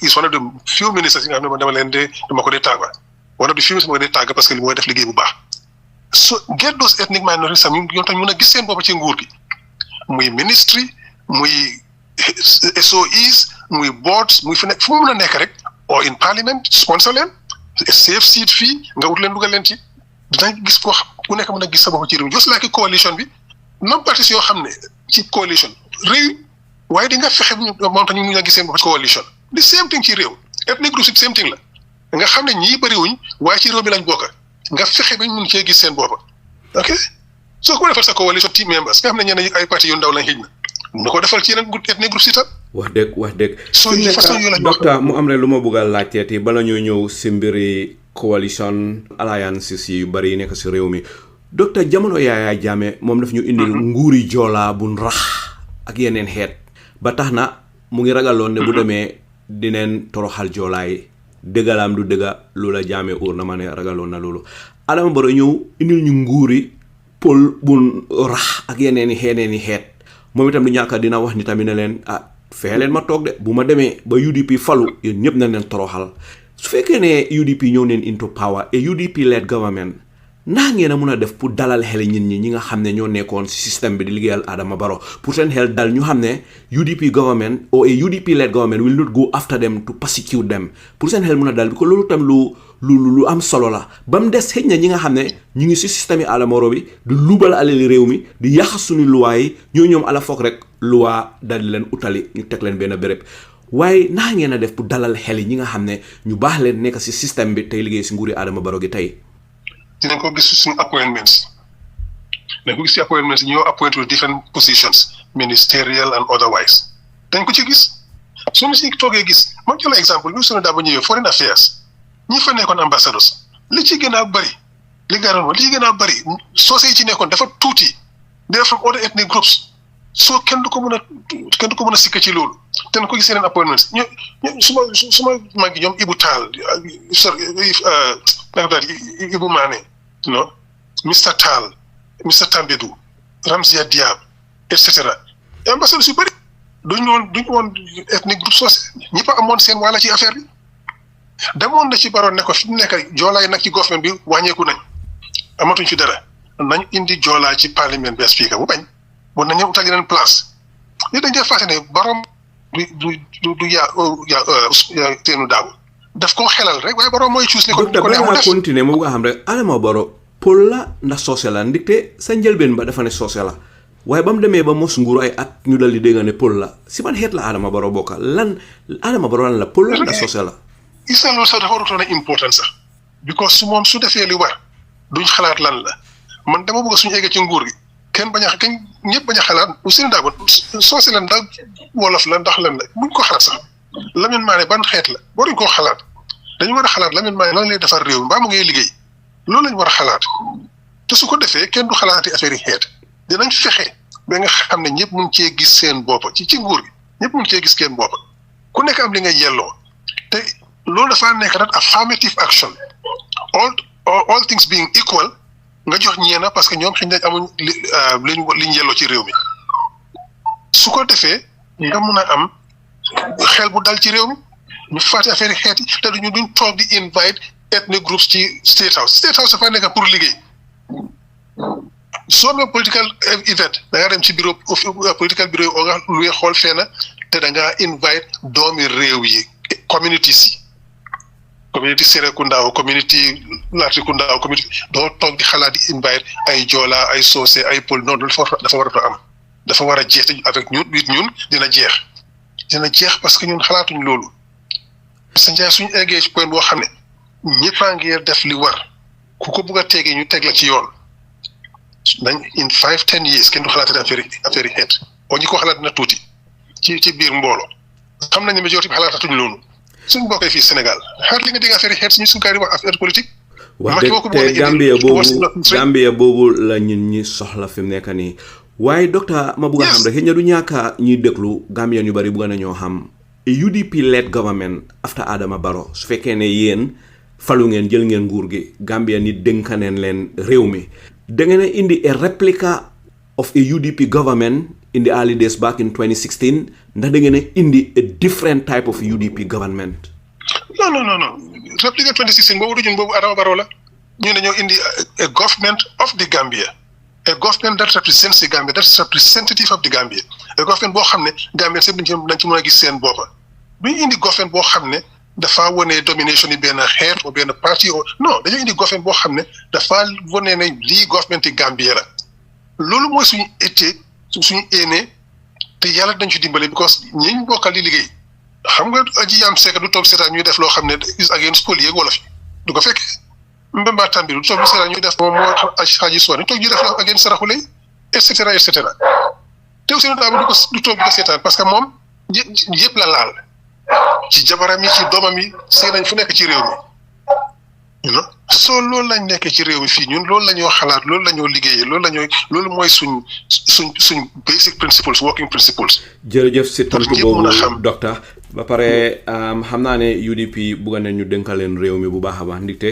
is one of the few ministers yi nga xam ne dama ko dee tàgga one of the few ministers ma ko dee tàgga parce que li mooy def liggéey bu baax so get those ethnic minorities am ñoom tam mën a gis seen bopp ci nguur gi muy ministry muy SOEs muy boards muy fi nekk fu mu mën a nekk rek or in parliament sponsor leen safe seat fii nga wut leen dugal leen ci dinañ gis ku nekk mën a gis sa bopp ci réew just like coalition bi même partis yoo xam ne ci coalition réew waaye di nga fexe moom tam ñu mun a gis seen bopp ci coalition the same thing ci réew ethnic groups it same thing la nga xam ne ñii bëriwuñ waaye ci réew mi lañ bokk nga fexe ba ñu mun cee gis seen bopp ok soo ko defal sa coalition team members nga xam ne ñeneen ay parti yu ndaw lañ xëj na ko defal ci yeneen ethnic groups itam wax dëgg soo docteur mu am ne lu ma bëgg a laajteeti bala ñoo ñëw si mbiri coalition alliances yu bari yi nekk si réew mi docteur jamono Yaya Jammeh moom daf ñu indil nguuri joolaa bu rax ak yeneen xeet ba tax na mu ngi ragaloon ne bu demee dineen toroxal joolaay dëggalaam du dëgga loola Jammeh uur na ma ne ragaloon na loolu Adama Barrow ñëw indil ñu nguuri pol bu rax ak yeneen i xeet moom itam du ñàkk dina wax ni tamit ne leen fexe leen ma toog de bu ma demee ba UDP falu yéen ñëpp nañ leen toroxal su fekkee ne UDP ñëw neen into power et UDP led government naa ngeen a mun a def pour dalal xel ñi nga xam ne ñoo nekkoon si système bi di liggéeyal Adama Barrow pour seen xel dal ñu xam ne UDP government or a UDP led government will not go after them to persecute them pour seen xel mun a dal bi ko loolu tam lu am solo la ba mu des xëj na ñi nga xam ne ñu ngi si système yi Adama Barrow bi di luubal alali réew mi di yàq suñu luwaa yi ñoom ala foog rek luwaa dal di leen utali ñu teg leen benn béréb waaye naa ngeen a def pour dalal xel ñi nga xam ne ñu baax leen nekk si système bi tey liggéey si nguuri Adama Barrow gi tey. dinañ ko gis suñu appointments dañ ko gis si appointments ñoo appoint with different positions ministerial and otherwise dañ ko ci gis suñu si toogee gis ma jox la exemple lu suñu daa ba ñëwee foreign affairs ñi fa nekkoon ambassadors li ci gën a bëri li nga doon li ci gën a bëri soose yi ci nekkoon dafa tuuti they are from other ethnic groups so kenn du ko mën a sikka ci loolu te ko gis yeneen appointments ñu suma mag yi ñoom Ibu Taal Ibu Manneh non Mr Taal Mr Tambedou Ramsia Diab et cetera ambassadeurs yu bëri duñu woon ethnic group soose ñëpp a amoon seen wàlla ci affaire bi demoon na ci Barrow ne ko fi mu nekk joolaay nag ci government bi wàññeeku nañ amatuñ fi dara nañ indi joolaa ci parlement bi speaker bu bañ bon nañu utal yeneen place li dañ dee fàtte ne Barrow du yaa teenu daaw daf koo xelal rek waaye Barrow mooy cuus ne ko def continuer mu nga xam rek Adama Barrow Pël la ndax soose la ndikte sa njëlbeen ba dafa ne soose la waaye ba mu demee ba mos nguuru ay at ñu dal di dégg ne Pël la si ban xeet la Adama Barrow bokka lan Adama Barrow lan la Pël la ndax soose la isa loolu sax dafa warutoon a important sax because su moom su defee li war duñ xalaat lan la man dama bëgg suñu eggee ci nguur gi kenn ñëpp bañ a xalaat seen daagoon soose la ndax wolof la ndax lan la buñ ko xalaat sax Lamin Manneh ban xeet la waruñ koo xalaat dañu war a xalaat Lamin Manneh lan lay defar réew mbaa mu ngay liggéey loolu lañ war a xalaat te su ko defee kenn du xalaati affaire yi xeet dinañ fexe ba nga xam ne ñëpp mun cee gis seen bopp ci nguur gi ñëpp mun cee gis seen bopp ku nekk am li nga yelloo te loolu dafa nekk rek affirmative action all things being equal nga jox ñeena parce que ñoom xëy na amuñ liñ yelloo ci réew mi su ko defee nga mun a am xel bu dal ci réew mi ñu fàtte affaire yi xeet yi te duñ toog di invite ethnic groups ci state house dafa nekk pour liggéey soo amee political event da nga dem ci bureau political bureau yi nga luy xool fee na te da ngaa invite doomi réew yi community Serekunda community Latrikunda community doo toog di xalaat di invite ay Joola ay Soose ay Pël noonu dafa war a am dafa war a jeex te avec ñun dina jeex parce que ñun xalaatuñ loolu sa njaay suñu eggee ci point boo xam ne ñëpp a ngi def li war ku ko bugg a tegee ñu teg la ci yoon nañ in 5-10 years kenn du xalaatee affaire yi xeet oo ñi ko xalaat na tuuti ci biir mbooloo xam nañ ne majorité bi xalaatatuñ loolu suñu bokkee fii Sénégal xaar li nga dégg affaire yi xeet suñu kaari wax affaire politique. wax te Gambia boobu la ñun ñi soxla fi mu nekk nii waaye docteur ma bugg a xam rek xëy na du ñàkk ñuy déglu Gambien ñu bari bugg nañoo xam UDP led government after Adama Barrow su fekkee ne yéen falu ngeen jël ngeen nguur gi Gambia ni dénkaneen leen réew mi da ngeen a indi a replica of a UDP government in the early days back in 2016 ndax da ngeen a indi a different type of UDP government. non replica 2016 boobu du ñun boobu Adama Barrow la ñu ne ñoo indi a government of the Gambia a government that represents the Gambia that's representative of the Gambia a government boo xam ne Gambien sëpp dañ ci mën a gis seen boppa bu ñu indi government boo xam ne dafa wane domination yi benn xeet ou benn parti non dañoo indi government boo xam ne dafa wane ne lii government yi Gambia la loolu mooy suñu été suñu éene te yàlla dañ ci dimbale because ñiñ bokkal di liggéey xam nga aji am seeka du toog seetaan ñuy def loo xam ne is against pël yeeg wala fi du ko fekkee Mbemba Tambidou du toog di seetaan ñuy def moom moo xaaji soon toog ñu def loo against saraxule et cetera te aussi du toog di ko seetaan parce que moom yëpp la laal ci jabaram yi ci doomam yi seen nañ fu nekk ci réew mi soo loolu lañ nekkee ci réew mi fii ñun loolu la ñoo xalaat loolu la ñoo liggéeyee loolu mooy suñ basic principles working principles. jërëjëf si tontu boobu docteur ba pare xam naa ne UDP bugga nañ ñu dénkaleen réew mi bu baax a baax ndaxte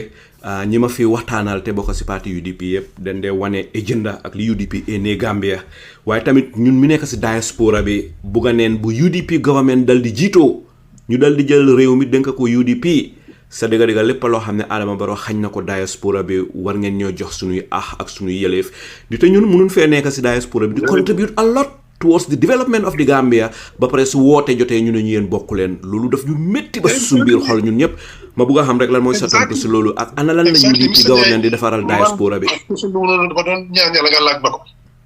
ñi ma fi waxtaanal te bokk si parti UDP yëpp dañ dee wane agenda ak li UDP ne Gambia waaye tamit ñun mi nekk si diaspora bi bugga neen bu UDP government dal di jiitoo ñu dal di jël réew mi dénk ko UDP sa dëgga lépp loo xam ne Adama Barrow xañ na ko diaspora bi war ngeen ñoo jox suñuy ak suñuy yëleef di te ñun mënuñ fee nekk si diaspora bi di contribute a lot towards the development of the Gambia ba pare su woote jotee ñu ne ñu yéen bokku leen loolu daf ñu métti ba suñu biir xol ñun ñëpp ma bëgg a xam rek lan mooy sa tontu si loolu ak ana lan la UDP government di defaral diaspora bi dafa doon ñaan yàlla nga laaj ba ko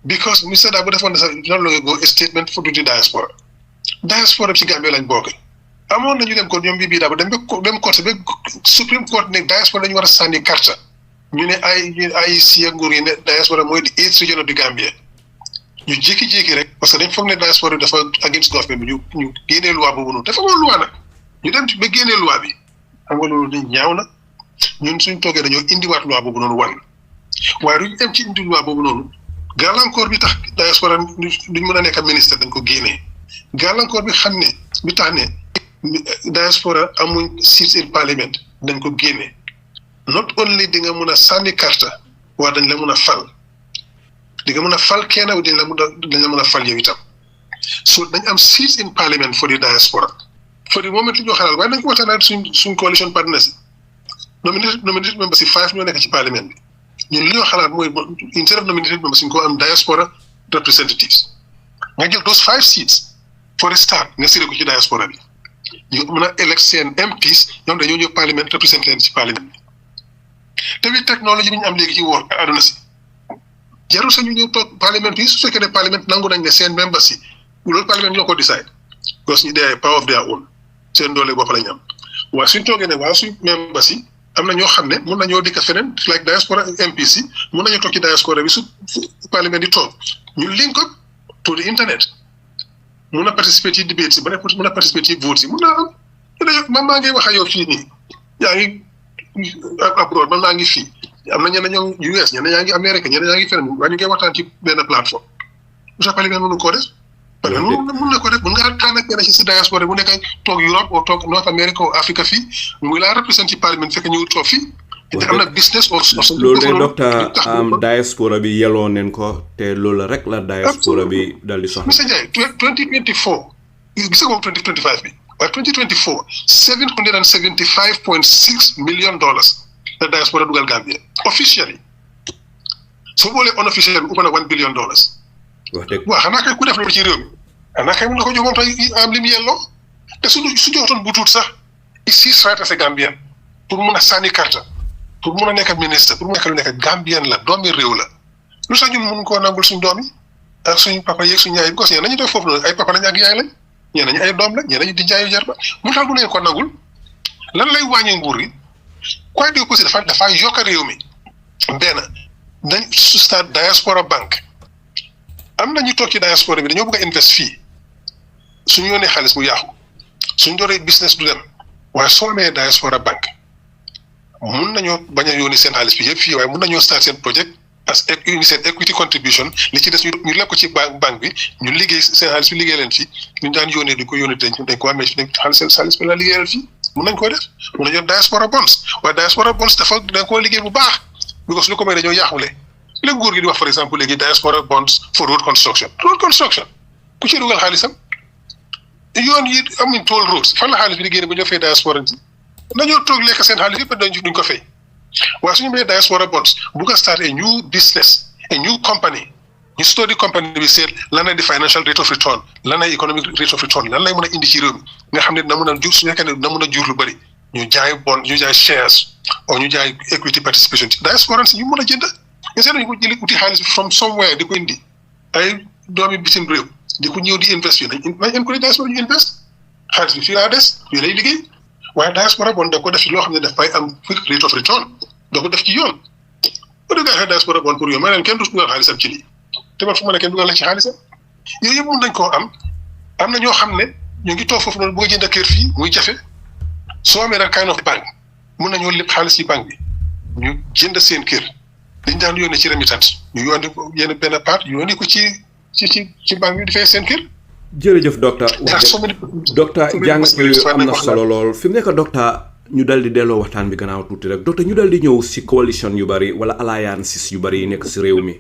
because Mr. Dabo defoon na sa not long ago a statement for the diaspora bi ci Gambia lañ bokk amoon nañu dem ko ñoom bii Dabo dem court ba Supreme Court ne diaspora lañu war a sànni carte ñu ne ay si nguur yi ne diaspora mooy the 8th region of the Gambia ñu jékki-jékki rek parce que dañ foog ne diaspora bi dafa against government bi ñu génnee loi boobu noonu dafa amoon loi nag ñu dem ba génnee loi bi xam nga loolu ni ñaaw na ñun suñ toogee dañoo indiwaat loi boobu noonu wan waaye duñ dem ci indi loi boobu noonu gàllankoor bi tax diaspora duñ mën a nekk ministre dañ ko génnee gàllankoor bi xam ne bi tax ne diaspora amuñ seats in parliament dañ ko génnee not only di nga mën a sànni carte waaye dañ la mën a fal di nga mën a fal kenn dañ la mën a fal yow itam so dañ am seats in parliament for the diaspora for the moment li ñoo xalaat waaye nañ ko waxtaan ak suñ coalition partners yi nominated members yi 5 ñoo nekk ci parliament bi ñun li ñoo xalaat mooy instead of nominated members ñu ko am diaspora representatives nga jël those 5 seats for a start nga siré ko ci diaspora bi ñu mën a elect seen MPs ñoom dañoo ñëw parliament représenté leen ci parliament bi te bi technologie bi ñu am léegi ci wóor àdduna si jarul sañu ñëw toog parliament bi su fekkee ne parliament nangu nañ ne seen members yi loolu parliament ñoo ko decide parce que ñu dee power of their own seen doole bopp la ñu am waaye suñ toogee ne waaw suñ members yi am na ñoo xam ne mun nañoo dikk feneen like diaspora MPs yi mun nañoo toog ci diaspora bi su parliament di toog ñu link up to the internet mun a participer ci debate si ba ne mun a participer ci vote si mun naa am man maa ngi wax ak yow fii nii yaa ngi abroad man maa ngi fii am na ñeneen ñoom US ñeneen yaa ngi Amérique ñeneen yaa ngi feneen waaye ñu ngi waxtaan ci benn plateforme bu sa parlement mënu koo def mun na ko def mun nga tànn kenn ci si diaspora bu nekk toog Europe ou toog North America ou Afrique fii mu ngi laa représenté ci parlement fekk ñu toog fii te am na business loolu de docteur diaspora bi yeloo neen ko te loolu rek la diaspora bi dal di soxla monsieur Ndiaye 2024 gis nga moom 2025 bi waaye 2024 $775.6 million la diaspora dugal Gambia officially soo boolee unofficial bi ëpp na $1 billion wax dëgg waaw xanaa kay ku def loolu ci réew mi xanaa kay mën na ko jox moom tey am li mu yelloo te su joxoon bu tuut sax ici right as a Gambian pour mun a sànni carte pour mun a nekk ministre pour mu nekk lu nekk Gambian la doomi réew la lu sax ñun mun koo nangul suñ doom yi ak suñ papa yeeg suñ yaay bi parce que nañu def foofu noonu ay papa lañ ak yaay lañ ñeneen ñi ay doom lañ ñeneen ñi di jaayu jar ba mu tax du leen ko nangul lan lay wàññi nguur gi quoi de aussi dafa yokk réew mi benn dañ su stade diaspora bank am na ñu toog ci diaspora bi dañoo bëgg a invest fii suñu yónnee xaalis mu yàqu suñ dooree business du dem waaye soo amee diaspora bank mun nañoo bañ a yónnee seen xaalis bi yëpp fii waaye mun nañoo start seen project as seen equity contribution li ci des ñu lekk ko ci banque bi ñu liggéey seen xaalis bi liggéey leen fii ñu daan yónnee di ko yónnee dañ ko amee dañ xaalis bi la liggéeyal fii mun nañ koo def mun nañoo diaspora bonds waaye diaspora bonds dafa da koo liggéey bu baax because lu ko may dañoo yàqule léegi nguur gi di wax for exemple léegi diaspora bonds for road construction ku ci dugal xaalisam yoon yi amuñ toll roads fan la xaalis bi di génne bu ñu fay diaspora ci nañoo toog lekk seen xaalis yëpp duñ ko fay waaye suñu may diaspora bonds bugg a start a new business a new company ñu study company bi seet lan lay di financial rate of return lan lay economic rate of return lan lay mën a indi ci réew mi nga xam ne dina mën a jur su fekkee ne dina mën a jur lu bëri ñu jaay bond ñu jaay shares ou ñu jaay equity participation ci diaspora si ñu mën a jënd nga seet nañu ko jëli uti xaalis bi from somewhere di ko indi ay doomi bitim réew di ko ñëw di invest yi nañ encourage diaspora ñu invest xaalis bi fii laa des fii lay liggéey waaye diaspora bon da ko def ci loo xam ne dafay am quick rate of return da ko def ci yoon bu dee gaa diaspora bon pour yow ma leen kenn du dugal xaalisam ci lii te man fu ma ne kenn dugal la ci xaalisam yooyu yëpp mun nañ koo am na ñoo xam ne ñu ngi toog foofu noonu bu nga jënd kër fii muy jafe soo amee nag kind of bank mun nañoo lépp xaalis ci banque bi ñu jënd seen kër dañ daan yónnee ci remittance ñu yónnee ko yenn benn part yónnee ko ci banque bi di fay seen kër. jërëjëf docteur docteur jàngat yooyu am na solo lool fi mu nekk docteur ñu dal di delloo waxtaan bi gannaaw tuuti rek docteur ñu dal di ñëw si coalition yu bari wala alliances yu bari yi nekk si réew mi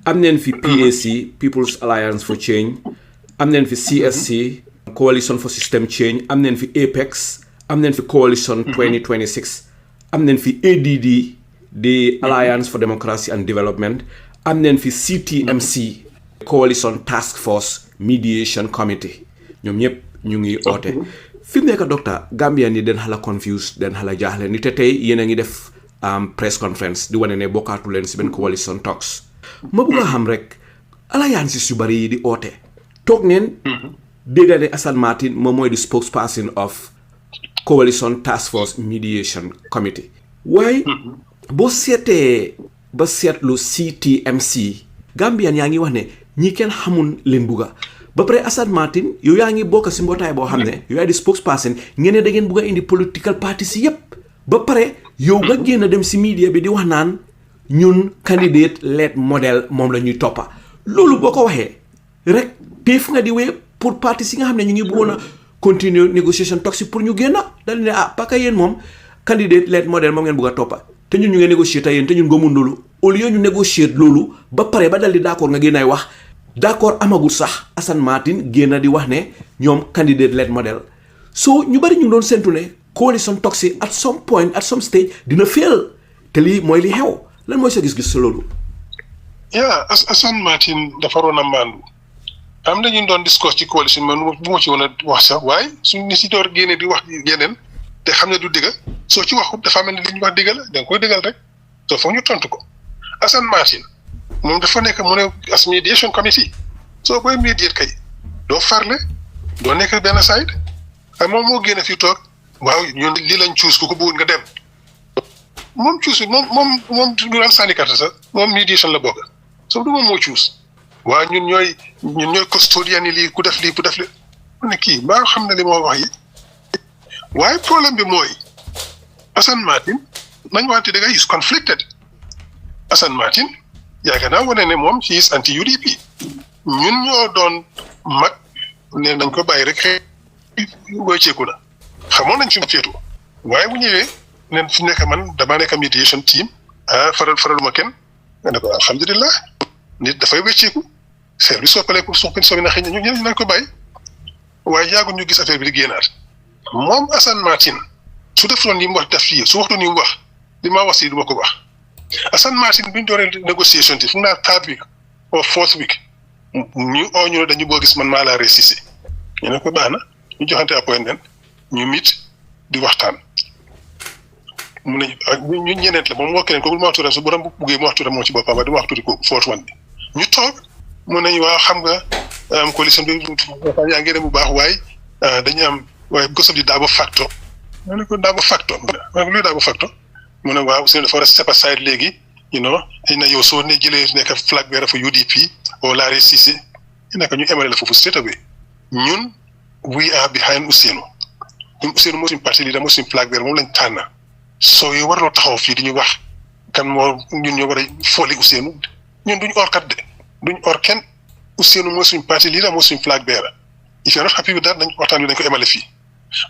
am neen fi PAC People's Alliance for Change am neen fi CSC Coalition for System Change am neen fi APEX am nañ fi coalition 2026 am nañ fi ADD the Alliance for Democracy and Development am nañ fi CTMC coalition task force mediation committee ñoom ñëpp ñu ngi oote fi mu nekk docteur Gambian yi den xala confused den xala jaaxle ni te tey yéen a ngi def press conference di wane ne bokkaatu leen si benn coalition talks ma bëgg a xam rek alliances yu bari yi di oote toog neen dégg ne Assane Martin moom mooy di spokesperson of coalition task force mediation committee waaye boo seetee ba seetlu CTMC Gambian yaa ngi wax ne ñi kenn xamul leen bugga ba pare Assane Martin yow yaa ngi bokk si mbootaay boo xam ne yow yaa di spokesperson ngeen ne da ngeen bugg a indi political party si yépp ba pare yow nga génn dem si media bi di wax naan ñun candidate led model moom la ñuy toppa loolu boo ko waxee rek péef nga di wee pour parti si nga xam ne ñu ngi bëggoon a continuer négociation toxique pour ñu génn dal ne parce que yéen moom candidate led model moom ngeen bëgg a toppa te ñun ñu ngeen négocier te yéen te ñun gëmun loolu au lieu ñu négocier loolu ba pare ba dal di d'accord nga génn ay wax d'accord amagul sax Assane Martin génn di wax ne ñoom candidate led model so ñu bari ñu doon sentu ne coalition toxique at some point at some stage dina fail te lii mooy li xew lan mooy sa gis-gis sa loolu. Assane Martin dafa waroon a maandu am na ñu doon discours ci coalition man bu ma ci woon a wax sax waaye suñ ni si door génne di wax yeneen te xam ne du dëgg soo ci waxut dafa mel ni li ñu wax dëgg la da nga koy dëggal rek soo foog ñu tontu ko Assane Martin moom dafa nekk mu ne as mediation committee soo koy mediate kay doo farle doo nekk benn side ak moom moo génne fii toog waaw ñun lii lañ choose ku ko bëggoon nga dem moom choose moom du daan sànni carte sax moom mediation la bokk soo du moom moo choose waaw ñun ñooy custodian yi lii ku def lii mu ne kii mbaa xam na li moo wax yi waaye problème bi mooy Assane Martin nañ waxante da nga is conflicted Assane Martin yaakaar naa wane ne moom he is anti UDP ñun ñoo doon mag ne nañ ko bàyyi rek xëy wécceeku na xamoon nañ fi mu féetu waaye bu ñëwee neen fi nekk man damaa nekk mediation team faraluma kenn nga ne ko alhamdulilah nit dafay wécceeku service soppaleeku soppi na xëy na ñu nañ ko bàyyi waaye yàggul ñu gis affaire bi di génnaat moom Assane Martin su defoon ni mu wax def fii su waxtu ni mu wax li ma wax si du ma ko wax Assane Martin bi ñu dooree négociation ti fu mu naa third week or fourth week ñu ne dañu boo gis man maa laa resisté ñu ne ko baax na ñu joxante appointment ñu mit di waxtaan mu ne ñu ñeneent la moom moo keneen kooku ma wax turam su borom bu buggee mu wax turam moom ci boppam ba di wax tuuti kooku fourth one bi ñu toog mu ne waaw xam nga coalition bi yaa ngi dem bu baax waaye dañu am waaye because of the double factor ma ne ko double factor mu ne luy double factor mu ne waaw su dafa war a step aside léegi xëy na yow soo ne jëlee nekk flag bearer fa UDP oo laaree Cissé nekk ñu emale la foofu straight away ñun we are behind Ousseynou moo suñu parti leader moo suñu flag bearer moom lañ tànn soo yow warloo taxaw fii di ñu wax kan moo ñun ñoo war a fooli Ousseynou ñun duñ or kat de duñ or kenn Ousseynou moo suñu parti leader moo suñu flag bearer if you're not happy with that dañ waxtaan wi dañ ko emale fii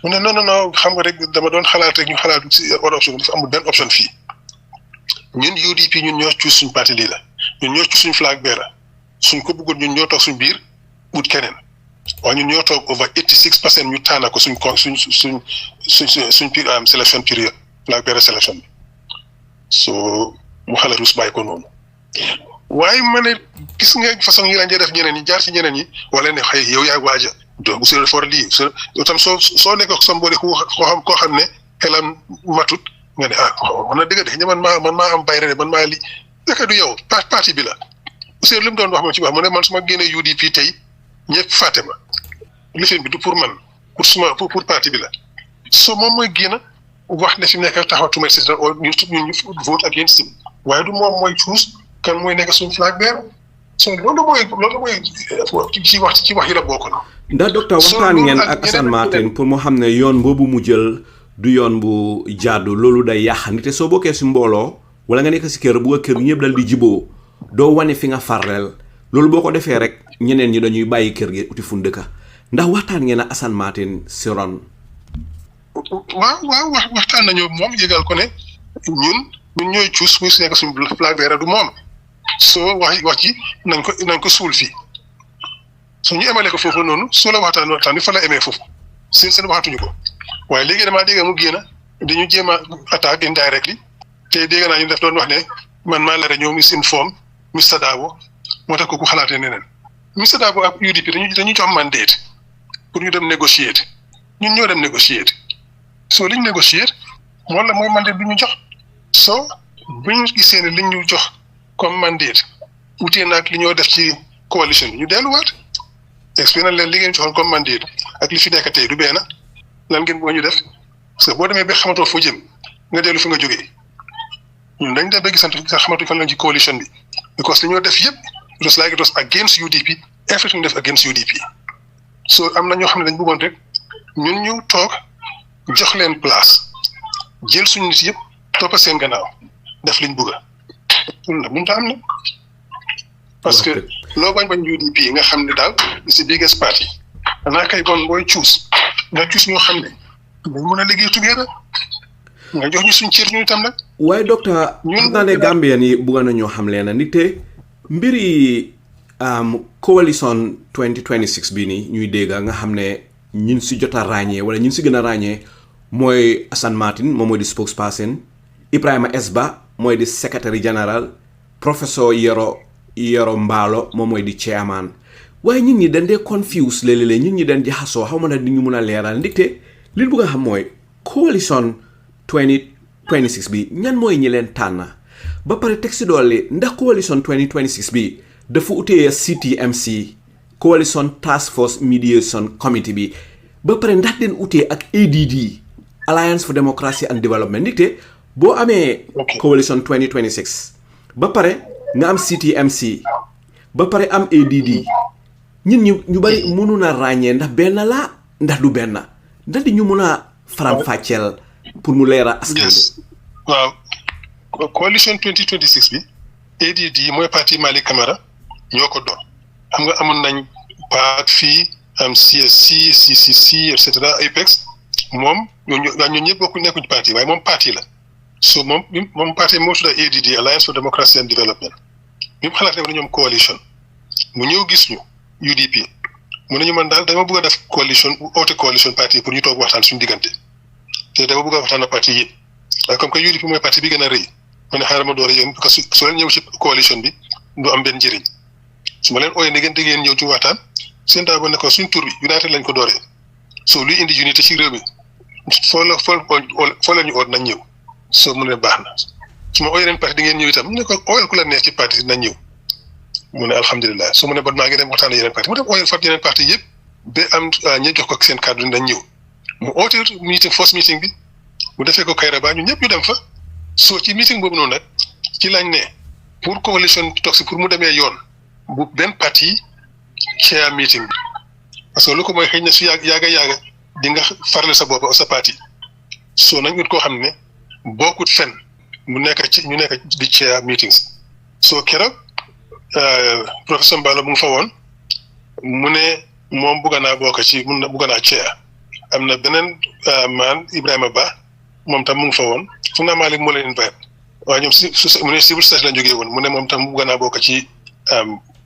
mu ne non xam nga rek dama doon xalaat rek ñu xalaat si other option dafa amul benn option fii ñun UDP ñun ñoo choose suñu parti leader ñun ñoo choose suñu flag bearer suñ ko bëggoon ñun ñoo toog suñ biir ut keneen waaye ñun ñoo toog over 86% ñu tànn ko suñ selection période flag bearer selection bi so mu xala rus bàyyi ko noonu waaye ma ne gis nga façon yi lañ def ñeneen ñi jaar ci ñeneen ñi wala ne xëy yow yaa waaja donc Ousseynou dafa war a lii yow tam soo nekk sa mboole koo xam ne xelam matut nga ne man na dëgg de man maa am bayre man maa lii fekk du yow parti bi la Ousseynou li mu doon wax moom ci wax mu ne man su ma génnee UDP tey ñëpp fàtte ma lifin bi du pour man pour parti bi la so moom mooy génn wax ne fi mu nekk taxawatuma si ñun vote against him waaye du moom mooy choose kan mooy nekk suñu flag bearer so loolu mooy ci wax yi la bokk na. ndax docteur waxtaan ngeen ak Assane Martin pour mu xam ne yoon boobu mu jël du yoon bu jaadu loolu day yàq nit te soo bokkee si mbooloo wala nga nekk si kër bu kër ñëpp dal di jiboo doo wane fi nga farleel loolu boo ko defee rek ñeneen ñi dañuy bàyyi kër gi uti fu dëkka ndax waxtaan ngeen ak Assane Martin si ron. waaw waxtaan nañu moom yëgal ko ne ñun ñooy cuus muy nekk suñu flag bearer du moom soo wax ci nañ ko suul fii. so ñu emale ko foofu noonu soo la waxtaan bi fa la emee foofu seen waxatuñu ko waaye léegi damaa dégg mu génn dañu jéem a attaque indirectly te dégg naa ñu def doon wax ne man maa la rek ñëw misinform Mr Dabo moo tax kooku xalaatee neneen Mr Dabo ak UDP dañu jox mandate pour ñu dem négocier ñun ñoo dem négocier soo liñ négocier moom la mooy mandate bi ñu jox soo bu ñu gisee ne liñ ñu jox comme mandate utee naag li ñoo def ci coalition bi ñu delluwaat expliqué leen li ngeen joxoon comme mandate ak li fi nekk tey du benn lan ngeen boo ñu def parce que boo demee ba xamatoo foo jëm nga dellu fi nga jógee ñun dañ dem ba gisante nga xamatu fan lañ ci coalition bi because li ñoo def yëpp it was like it was against UDP everything def against UDP so am na ñoo xam ne dañ bëggoon rek ñun ñu toog jox leen place jël suñu nit yëpp toppa seen gannaaw def liñ bëgg loolu nag mënut a am na parce que loo bañ UDP nga xam ne daal si biggest party danaa kay bon booy nga cuus ñoo xam ne dañ mën a liggéey together nga jox ñu suñ cër ñu itam nag. waaye docteur xam naa ne Gambian yi bëgg nañoo xam leen nit te mbiri coalition 2026 bii nii ñuy dégg nga xam ne ñun si jot a ràññee wala ñun si gën a ràññee mooy Assane Martin moom mooy di spokesperson Ibrahima Esba mooy di secretary general professeur Yero Mbaalo moom mooy di chairman waaye ñun ñi dañ dee confuse léeg-léeg ñun ñi dañ jaxasoo xaw ma ne di ñu mun a leeral ndaxte li bëgg a xam mooy coalition 2026 bi ñan mooy ñi leen tànn ba pare teg si dolli ndax coalition 2026 bi dafa utee CTMC coalition task force mediation committee bi ba pare ndax den utee ak ADD Alliance for Democracy and Development ndaxte boo amee coalition 2026 ba pare nga am CTMC ba pare am ADD ñun ñu bari mënu na ràññee ndax benn la ndax du benn ndax di ñu mun a faram-fàcceel pour mu leera askan bi waaw coalition 2026 bi ADD mooy parti Malick Camara ñoo ko doon xam nga amoon nañ paak fii am CSC CCC et cetera Apex moom ñooñu ñëpp bokku nekkuñ parti waaye moom parti la so moom parti moo tudda ADD Alliance for Democracy and Development bi mu xalaatee ne ñoom coalition mu ñëw gis ñu UDP mu ne ñu man daal dama bëgg a def coalition oote coalition parti pour ñu toog waxtaan suñu diggante te dama bëgg a waxtaan ak parti yi waaye comme que UDP mooy parti bi gën a rëy ma ne xaaral ma door a yéen parce que soo leen ñëw ci coalition bi du am benn njëriñ su ma leen ooyee ne ngeen ñëw ci waxtaan seen daa ba ne ko suñ tur bi United lañ ko dooree so luy indi unité ci réew mi foo la ñu oot nañ ñëw soo mu ne baax na su ma ooyee leen parti di ngeen ñëw itam mu ne ko ooyal ku la neex ci parti nañ ñëw mu ne alhamdulilah su mu ne bon maa ngi dem waxtaan ak yeneen parti mu dem ooyal fab yeneen parti yëpp ba am ña jox ko seen kàddu nañ ñëw mu oote meeting first meeting bi mu defee ko Kayraba ñun ñëpp ñu dem fa soo ci meeting boobu noonu nag ci lañ ne pour coalition toog si pour mu demee yoon bu benn parti chair meeting bi parce que lu ko mooy xëy na su yàgga di nga farle sa bopp sa parti soo nañ ut koo xam ne bokkut fen mu nekk ñu nekk di chair meetings soo keroog professeur Mballo mu ngi fa woon mu ne moom bugga naa bokk ci bugga naa chair am na beneen maan Ibrahima Ba moom tam mu ngi fa woon fu naa Malick moo leen invite waaye ñoom mu ne civil service la jógee woon mu ne moom tam bugga naa bokk ci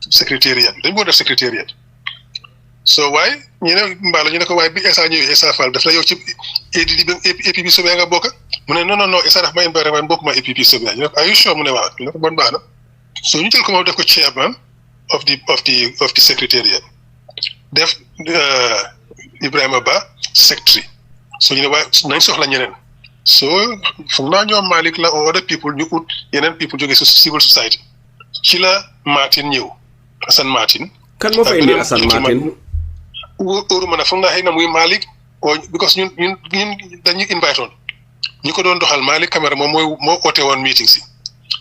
secrétariat dañ boo def secrétariat so waaye ñu ne Mballo ñu ne ko waaye bi Essa ñëwee Essa Fall daf la yow ci ADD bi APP Sobia nga bokk mu ne non Essa daf ma invite waaye bokk ma APP Sobia ñu ne ko are you sure mu ne waaw ñu ne ko bon baax na so ñu jël ko moom def ko chairman of the secretariat def Ibrahima Ba secretary so ñu ne waaye nañ soxla ñeneen so foog naa ñoom Malick la or other people ñu ut yeneen people jógee si civil society ci la Martin ñëw Assane Martin kan moo fa indi Assane Martin óoruma nag foog naa xëy na muy Malick because ñun dañuy invite woon ñu ko doon doxal Malick Camara moom moo oote woon meeting si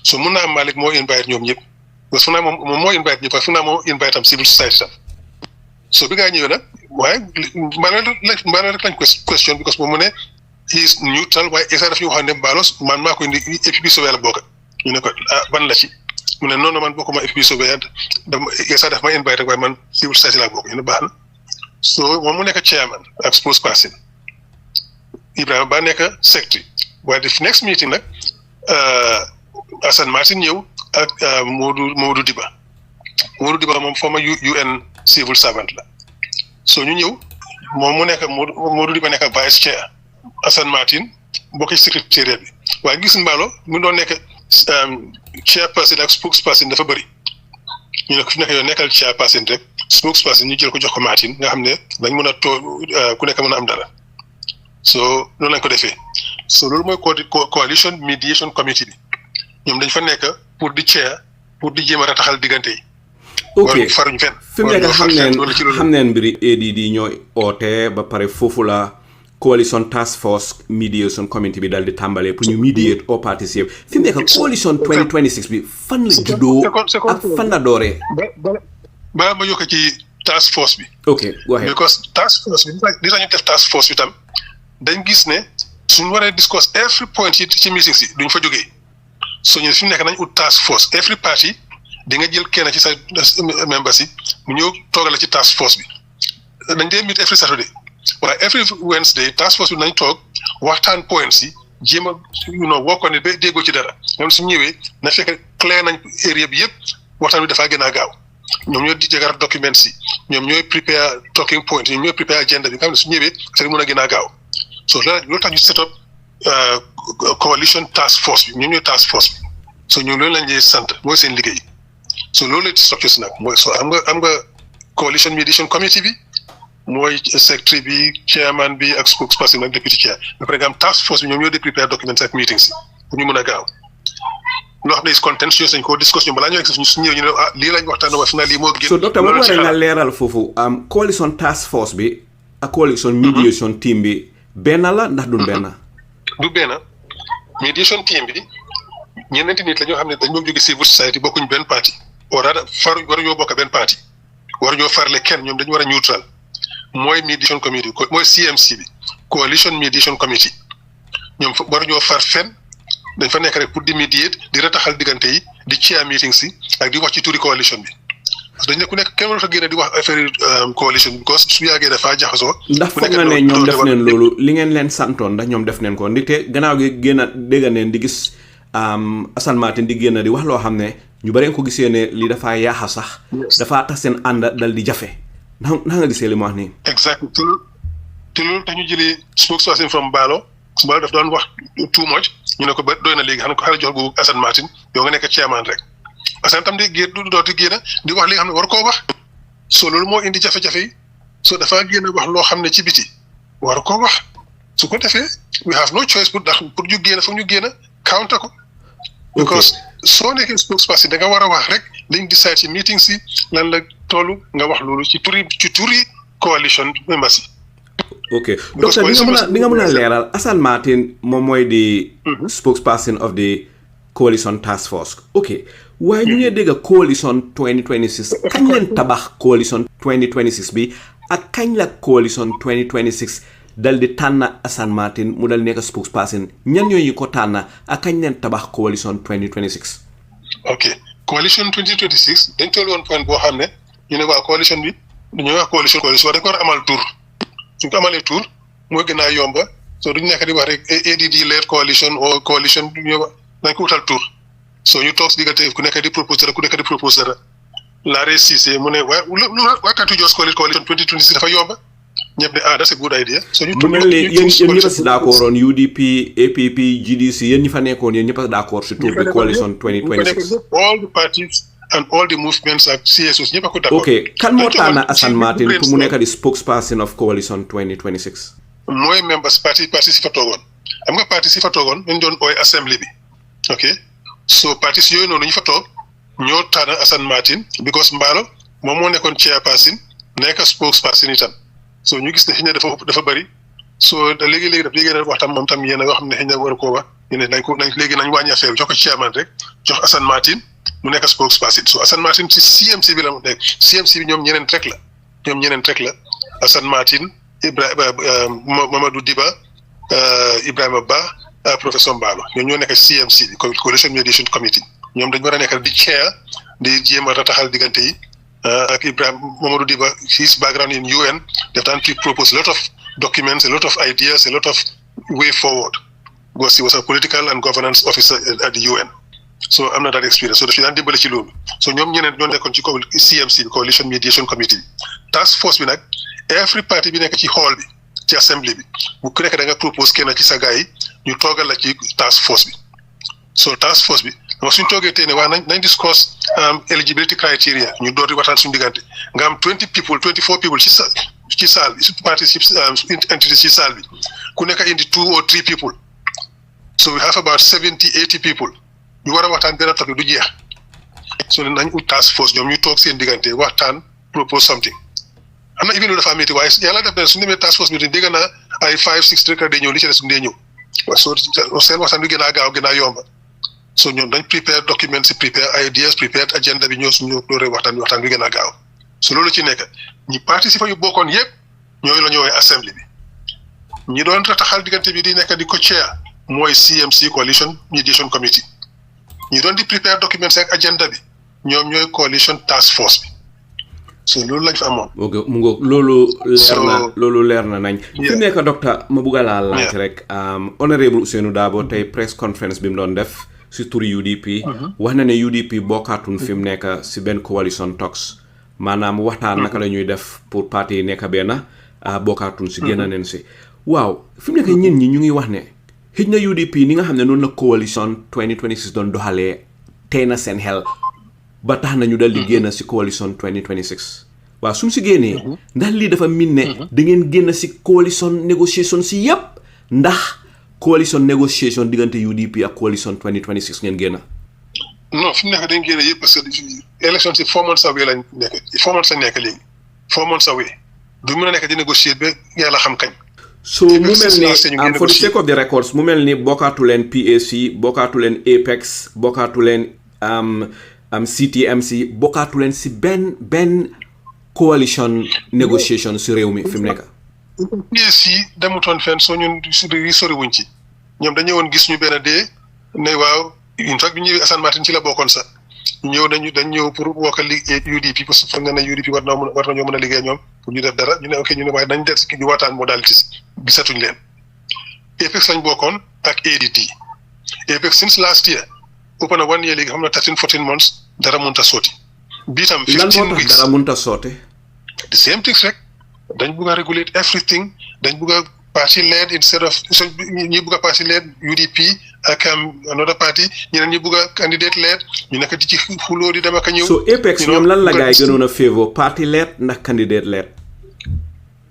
so mun naa am Malick moo invite ñoom ñëpp parce que fu naa moom moo invite ñëpp fu naa moo invite am civil society tam so bi ngaa ñëwee nag waaye Mballo rek lañ question because moom mu ne he is neutral waaye Essa daf ñu waxoon ne Mballo man maa ko indi APP Sobia la bokk ñu ne ko ban la ci mu ne non man bokkuma APP Sobia Essa daf ma invite rek waaye man civil society laa bokk ñu ne baax na so moom mu nekk chairman ak spokesperson Ibrahima Ba nekk secretary waaye the next meeting nag Assane Martin ñëw ak Modou Diba moom former UN civil servant la so ñu ñëw moom mu nekk Modou Diba nekk vice chair Assane Martin bokk ci secrétariat bi waaye gis Mballo mu doon nekk chairperson ak spokesperson dafa bëri ñu ne ku fi nekk yow nekkal chairperson rek spokesperson ñu jël ko jox ko Martin nga xam ne dañ mën a ku nekk mën a am dara so loolu lañ ko defee so loolu mooy coalition mediation committee bi ñoom dañ fa nekk pour di chair pour di jéem a rataxal diggante yi. ok faruñ fenn. fi mu nekk xam neen mbiri ADD ñooy oote ba pare foofu la coalition task force mediation committee bi dal di tàmbalee pour ñu mediate au participe fi mu nekk coalition 2026 bi fan la juddoo ak fan la dooree. ba ma yokk ci task force bi. ok go ahead. because task force bi li tax ñu def task force bi tam dañ gis ne suñu waree discuss every point ci meeting si duñ fa jógee so ñu fi mu nekk nañ ut task force every party di nga jël kenn ci sa member si mu ñëw toogal la ci task force bi dañ dee meet every Saturday waaye every Wednesday task force bi nañ toog waxtaan points yi jéem a work on it ba déggoo ci dara ñoom su ñëwee na fekk clair nañ area bi yëpp waxtaan bi dafaa gën a gaaw ñoom ñoo di jégar documents yi ñoom ñooy prepare talking point ñoom ñooy prepare agenda bi nga xam ne su ñëwee affaire mën a gën a gaaw so loolu tax ñu set up coalition task force bi ñoom ñooy task force bi so ñoom loolu lañ lay sant mooy seen liggéey so loolu la structure si nag mooy so am nga coalition mediation committee bi mooy secretary bi chairman bi ak spokesperson ak deputy chair ba pare nga am task force bi ñoom ñoo di prepare documents ak meetings yi pour ñu mën a gaaw loo xam ne is contentious dañ ko discuss ñu balaa ñoo egg su ñëw ñu ne lii lañ waxtaan wax na lii moo gën. so docteur bu waree nga leeral foofu coalition task force bi ak coalition mediation team bi benn la ndax du benn. du benn mediation team bi ñeneenti nit la ñoo xam ne dañoo jóge civil society bokkuñ benn parti wala waruñoo bokk benn parti waruñoo farle kenn ñoom dañu war a neutral mooy mediation committee mooy CMC bi coalition mediation committee ñoom waruñoo far fenn dañ fa nekk rek pour di mediate di rataxal diggante yi di chair meeting si ak di wax ci turi coalition bi parce que dañ ne ku nekk kenn war a génne di wax affaire coalition bi because su yàggee dafaa jaxasoo. ndax foog na ne ñoom def neen loolu li ngeen leen santoon ndax ñoom def neen ko ndite gannaaw gi génn a dégg neen di gis Assane Martin di génn di wax loo xam ne ñu bari ko gisee ne li dafaa yaaxa sax. dafaa tax seen ànd dal di jafe ndax nga gisee li mu wax nii. exactement te loolu tax ñu jëlee spokesperson from Mballo daf doon wax too much ñu ne ko ba doy na léegi xam ne ko xale jox boobu Assane Martin yow nga nekk chairman rek Assane tam di génn du dooti génn di wax li nga xam ne war koo wax so loolu moo indi jafe-jafe yi so dafaa génn wax loo xam ne ci biti war koo wax su ko defee we have no choice pour ñu génn foog ñu génn counter ko because soo nekkee spokesperson da nga war a wax rek liñ decide ci meeting si lan la tollu nga wax loolu ci turi coalition members yi. ok docteur di nga mën a leeral Assane Martin moom mooy di spokesperson of the coalition task force ok waaye ñu ngi dégg coalition 2026 kañ leen tabax coalition 2026 bi ak kañ la coalition 2026 dal di tànn Assane Martin mu dal nekk spokesperson ñan ñooñu ko tànn ak kañ leen tabax coalition 2026. ok coalition 2026 dañ toll woon point boo xam ne ñu ne waa coalition bi dañoo wax coalition dañ ko war a amal tour suñ ko amalee tour mooy gën a yomba so duñ nekk di wax rek ADD led coalition or coalition dañ ko wutal tour so ñu toog si diggante ku nekk di proposé dara Laare Cissé mu ne why can't you just call it coalition 2026 dafa yomba ñëpp ne that's a good idea. so ñu mu mel ni yéen ñëpp a si d'accord woon UDP APP GDC yéen ñi fa nekkoon yéen ñëpp a d'accord si tour bi coalition 2026. all the parties and all the movements ak CSOs ñëpp a ko d'accord. ok kan moo tànn Assane Martin pour mu nekk di spokesperson of coalition 2026. mooy members parti si fa toogoon xam nga parti si fa toogoon ñu doon ooy assembly bi ok so parti si yooyu noonu ñu fa toog ñoo tànn Assane Martin because Mballo moom moo nekkoon chairperson nekk spokesperson itam so ñu gis ne xëy na dafa bëri so léegi-léegi daf léegi wax tam moom tam yéen a yoo xam ne xëy na war koo wax ñu ne léegi nañ wàññi affaire bi jox ko chairman rek jox Assane Martin mu nekk spokesperson so Assane Martin ci CMC bi la mu nekk CMC bi ñoom ñeneen rek la Assane Martin Mamadou Diba Ibrahima Ba professeur Mballo ñoom ñoo nekk CMC bi coalition mediation committee ñoom dañu war a nekk di chair di jéem a rataxal diggante yi ak Ibrahima Mamadou Diba his background in UN def daan propose a lot of documents a lot of ideas a lot of way forward because he was a political and governance officer at the UN so am na that experience so daf daan dimbale ci loolu so ñoom ñeneen ñoo nekkoon ci CMC bi coalition mediation committee task force bi nag every party bi nekk ci hall bi ci assembly bi bu ku nekk da nga propose kenn ci sa gars yi ñu toogal la ci task force bi so task force bi donc suñ toogee tey ne waa nañ discuss eligibility criteria ñu door di waxtaan suñu diggante nga am 24 people ci salle bi surtout participe entity ci salle bi ku nekk indi 2 or 3 people so we have about 70-80 people ñu war a waxtaan benn topic du jeex so nañ ut task force ñoom ñu toog seen diggante waxtaan propose something am na even lu dafa métti waaye yàlla def na suñu demee task force bi dégg naa ay 5-6 rek day ñëw li ci des day ñëw waaye soo seen waxtaan bi gën a gaaw gën a yomba so ñoom dañ prepare documents prepare ideas prepare agenda bi ñoo suñu dooree waxtaan bi gën a gaaw so loolu ci nekk ñi participer yu bokkoon yëpp ñooyu la ñëwee assembly bi ñi doon rataxal diggante bi di nekk di ko chair mooy CMC coalition mediation committee ñi doon di prepare documents ak agenda bi ñoom ñooy coalition task force bi so loolu lañ fa amoon. ok mu ngoog loolu leer na nañ. fi nekk docteur ma bugg a laa laaj rek honorable Ousainou Darboe tey press conference bi mu doon def si turi UDP. wax na ne UDP bokkaatun fi mu nekk si benn coalition talks maanaam waxtaan naka la ñuy def pour parti yi nekk benn bokkaatun si génn neen si. waaw fi mu nekk ñin ñi ñu ngi wax ne xëj na UDP ni nga xam ne noonu la coalition 2026 doon doxalee tey na seen xel. ba tax nañu dal di génn si coalition 2026 waaw suñ si génnee ndax lii dafa min ne da ngeen génn si coalition négociation si yëpp ndax coalition négociation diggante UDP ak coalition 2026 ngeen génn. non fi mu nekk dañ génn yëpp parce que élection si 4 months away lañ nekk 4 months lañ nekk léegi 4 months away du mën a nekk di négocier ba yàlla xam kañ. so mu mel ni for the sake of the records mu mel ni bokkaatu leen PAC bokkaatu leen Apex bokkaatu leen CTMC bokkaatu leen si benn coalition négociation si réew mi fi mu nekk. PAC demutoon fenn soo ñun sori wuñ ci ñoom dañu ñëwoon gis ñu benn dee ne waaw in fact bi ñëwee Assane Martin ci la bokkoon sax dañ ñëw pour wokk UDP parce que foog na ne UDP war nañoo mën a liggéey ñoom pour ñu def dara ñu ne ok ñu ne waaye nañ def ñu waxtaan modalities gisatuñ leen. Apex lañ bokkoon ak ADT Apex since last year. ëpp na 1 year léegi xam na 13-14 months dara mënut a sotti. bii tam 15 weeks dara mënut a sotti. the same things rek dañ bugg a regulate everything dañ bugg a party led instead of ñi bugg a party led UDP ak another party ñeneen ñi bugg a candidate led ñu nekk di ci xuloo di dem ak a ñëw. so Apex ñoom lan la gaay gënoon a favor party led ndax candidate led.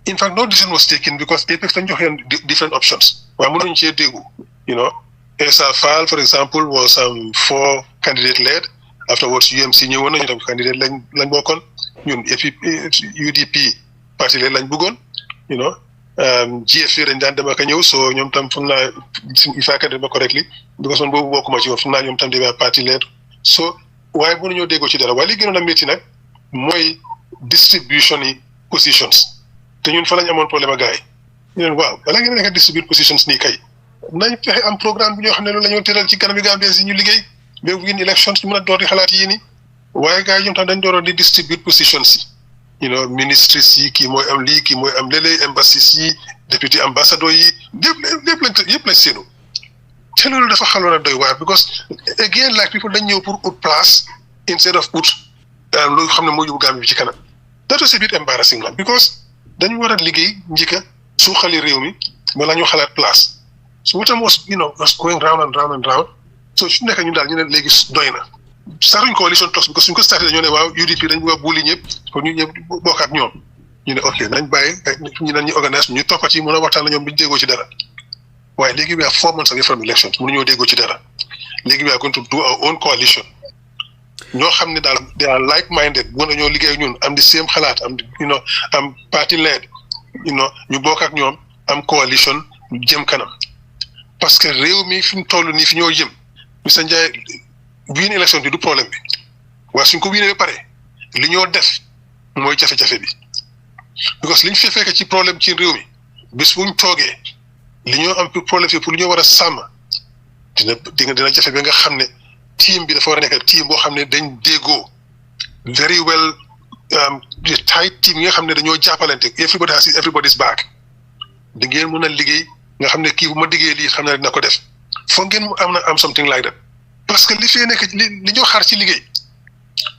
in fact no decision was taken because Apex dañ joxe different options waaye mënuñ cee déggu Esa Fall, for example, was for candidate-led. Afterwards, UMC ñëwoon nañu tam candidate lañ bokkoon ñun UDP parti-led lañ bëggoon GFC dañ daan dem ak a ñëw so ñoom tam foog naa if I can remember correctly because man boobu bokkuma ci woon foog naa ñoom tam demee parti-led so waaye mënuñoo déggoo ci dara waaye li gënoon a métti nag mooy distribution yi positions te ñun fa lañ amoon problème ak gars yi ñu ne waaw bala ngeen nekk distribute positions nii kay. nañ fexe am programme bi ñoo xam ne loolu la ñu tëral ci kanam yi Gambien si ñu liggéey ba win elections ñu mën a door di xalaat yii nii waaye gars yi ñoom tam dañ dooroon di distribute positions yi ministres yi kii mooy am lii kii mooy am léeg-léeg embassies yi député ambassadeur yi yëpp lañ seenu te loolu dafa xaloon a doy waar because again like people dañ ñëw pour ut place instead of ut lu xam ne moo yóbbu Gambie bi ci kanam that was a bit embarrassing la because dañu war a liggéey njëkka suuxali réew mi balaa ñu xalaat place. So what was going round and round and round. So su nekk ñu daal ñu ne léegi doy na. Startuñ coalition talks because suñ ko starté dañoo ne waaw UDP dañ bëgg a buuli ñëpp pour ñu ñëpp bokk ak ñoom. ñu ne ok nañ bàyyi ñu dañ ñu organise ñu toppat yi mën a waxtaan la ñoom bi ñu déggoo ci dara. waaye léegi we are 4 months away from elections mënuñoo déggoo ci dara. léegi we are going to do our own coalition. ñoo xam ne daal they are like minded mën nañoo liggéey ak ñun am di same xalaat am party led ñu bokk ak ñoom am coalition jëm kanam. parce que réew mi fi mu toll nii fi ñoo jëm Mr Ndiaye win élection bi du problème bi waaye suñ ko winee ba pare li ñoo def mooy jafe-jafe bi because liñ fi fekk ci problème ci réew mi bés buñ toogee li ñoo am problème fi pour li ñoo war a sàmm dina jafe ba nga xam ne team bi dafa war a nekk team boo xam ne dañ déggoo very well tight team yi nga xam ne dañoo jàppalante everybody has everybody's back di ngeen mën a liggéey nga xam ne kii bu ma diggee lii xam ne dina ko def foog ngeen am something like that parce que li fee nekk li ñoo xaar ci liggéey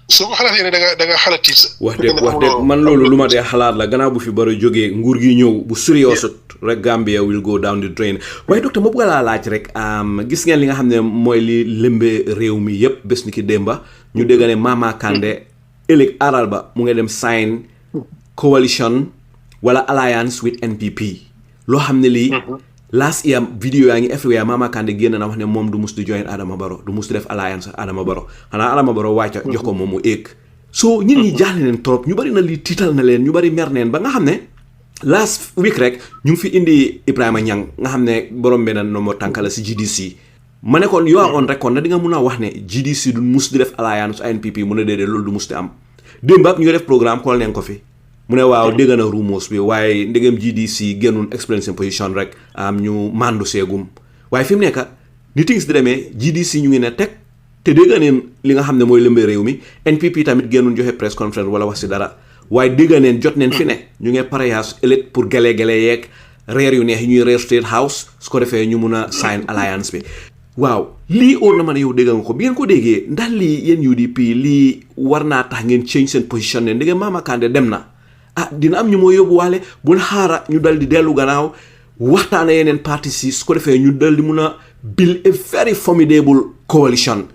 soo ko xalaatee ne da nga xalaat tiit sa wax de man loolu lu ma dee xalaat la gannaaw bu fi bari jógee nguur gi ñëw bu sérieux rek Gambia will go down the drain waaye docteur ma bëgg laa laaj rek gis ngeen li nga xam ne mooy li lëmbe réew mi yépp bés ni ki démba ñu dégg ne Mama Kandeh ëllëg aral ba mu nga dem sign coalition wala alliance with NPP loo xam ne lii last year video yaa ngi everywhere Mama Kandeh génn na wax ne moom du mus di join Adama Barrow du mus di def alliance Adama Barrow xanaa Adama Barrow wàcca jox ko moom mu éeg so ñit ñi jaaxle neen trop ñu bari na lii tiital na leen ñu bari mer neen ba nga xam ne last week rek ñu ngi fi indi Ibrahima Niang nga xam ne borom benn nombo tànkala si GDC ma ne kon yoo on rek kon na di nga mun a wax ne GDC du mus di def alliance NPP mu ne déedéet loolu du mus di am démb ak ñu def programme xool neen ko fi mu ne waaw dégg na rumors bi waaye ndegem GDC génnul explain seen position rek ñu mandu seegum waaye fi mu nekk ni things di demee GDC ñu ngi ne teg te dégg neen li nga xam ne mooy lëmbee réew mi NPP tamit génnul joxe press conference wala wax si dara waaye dégg neen jot neen fi ne ñu ngi parrainage ëllëg pour gele yeeg reer yu neex yi ñuy reer State House su ko defee ñu mun a sign alliance bi waaw lii óor na ma ne yow dégg nga ko bi ngeen ko déggee ndax lii yéen UDP lii war naa tax ngeen change seen position ne ndegem Mama Kandeh dem na dina am ñu moo yóbbuwaale bul xaara ñu dal di dellu gannaaw waxtaana yeneen parti si su ko defee ñu dal di mun a build a very formidable coalition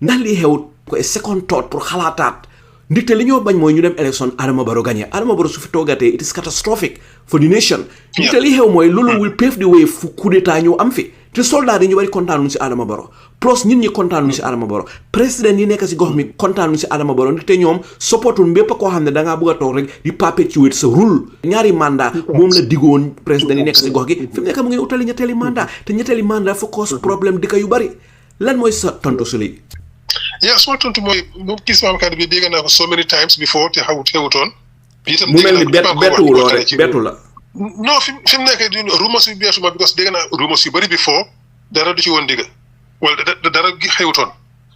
ndax lii xew ko a second thought pour xalaataat ndikte li ñoo bañ mooy ñu dem élection Adama Barrow gagné Adama Barrow su fi toogatee it is catastrophic for the nation ndikte li xew mooy loolu will pave the way fu coup d'état ñëw am fi te soldat yi ñu bari kontaanuñ si Adama Barrow plus nit ñi kontaanuñ si Adama Barrow président yi nekk si gox mi kontaanuñ si Adama Barrow ndikte ñoom supportul bépp koo xam ne da ngaa bëgg a toog rek di perpetuate sa rule ñaari mandat moom la diggoon président yi nekk si gox gi fi mu nekk mu ngi utali ñetteeli mandat te ñetteeli mandat fa cause problème dëkk yu bari lan mooy sa tontu su lii suma tontu mooy moom gis Mama Kandeh bi dégg naa ko so many times before te xewutoon mu mel ni bettu la non fi mu nekk rumors bi beetu ma because dégg naa rumors yu bëri before dara du ci woon dégg wala dara gi xewutoon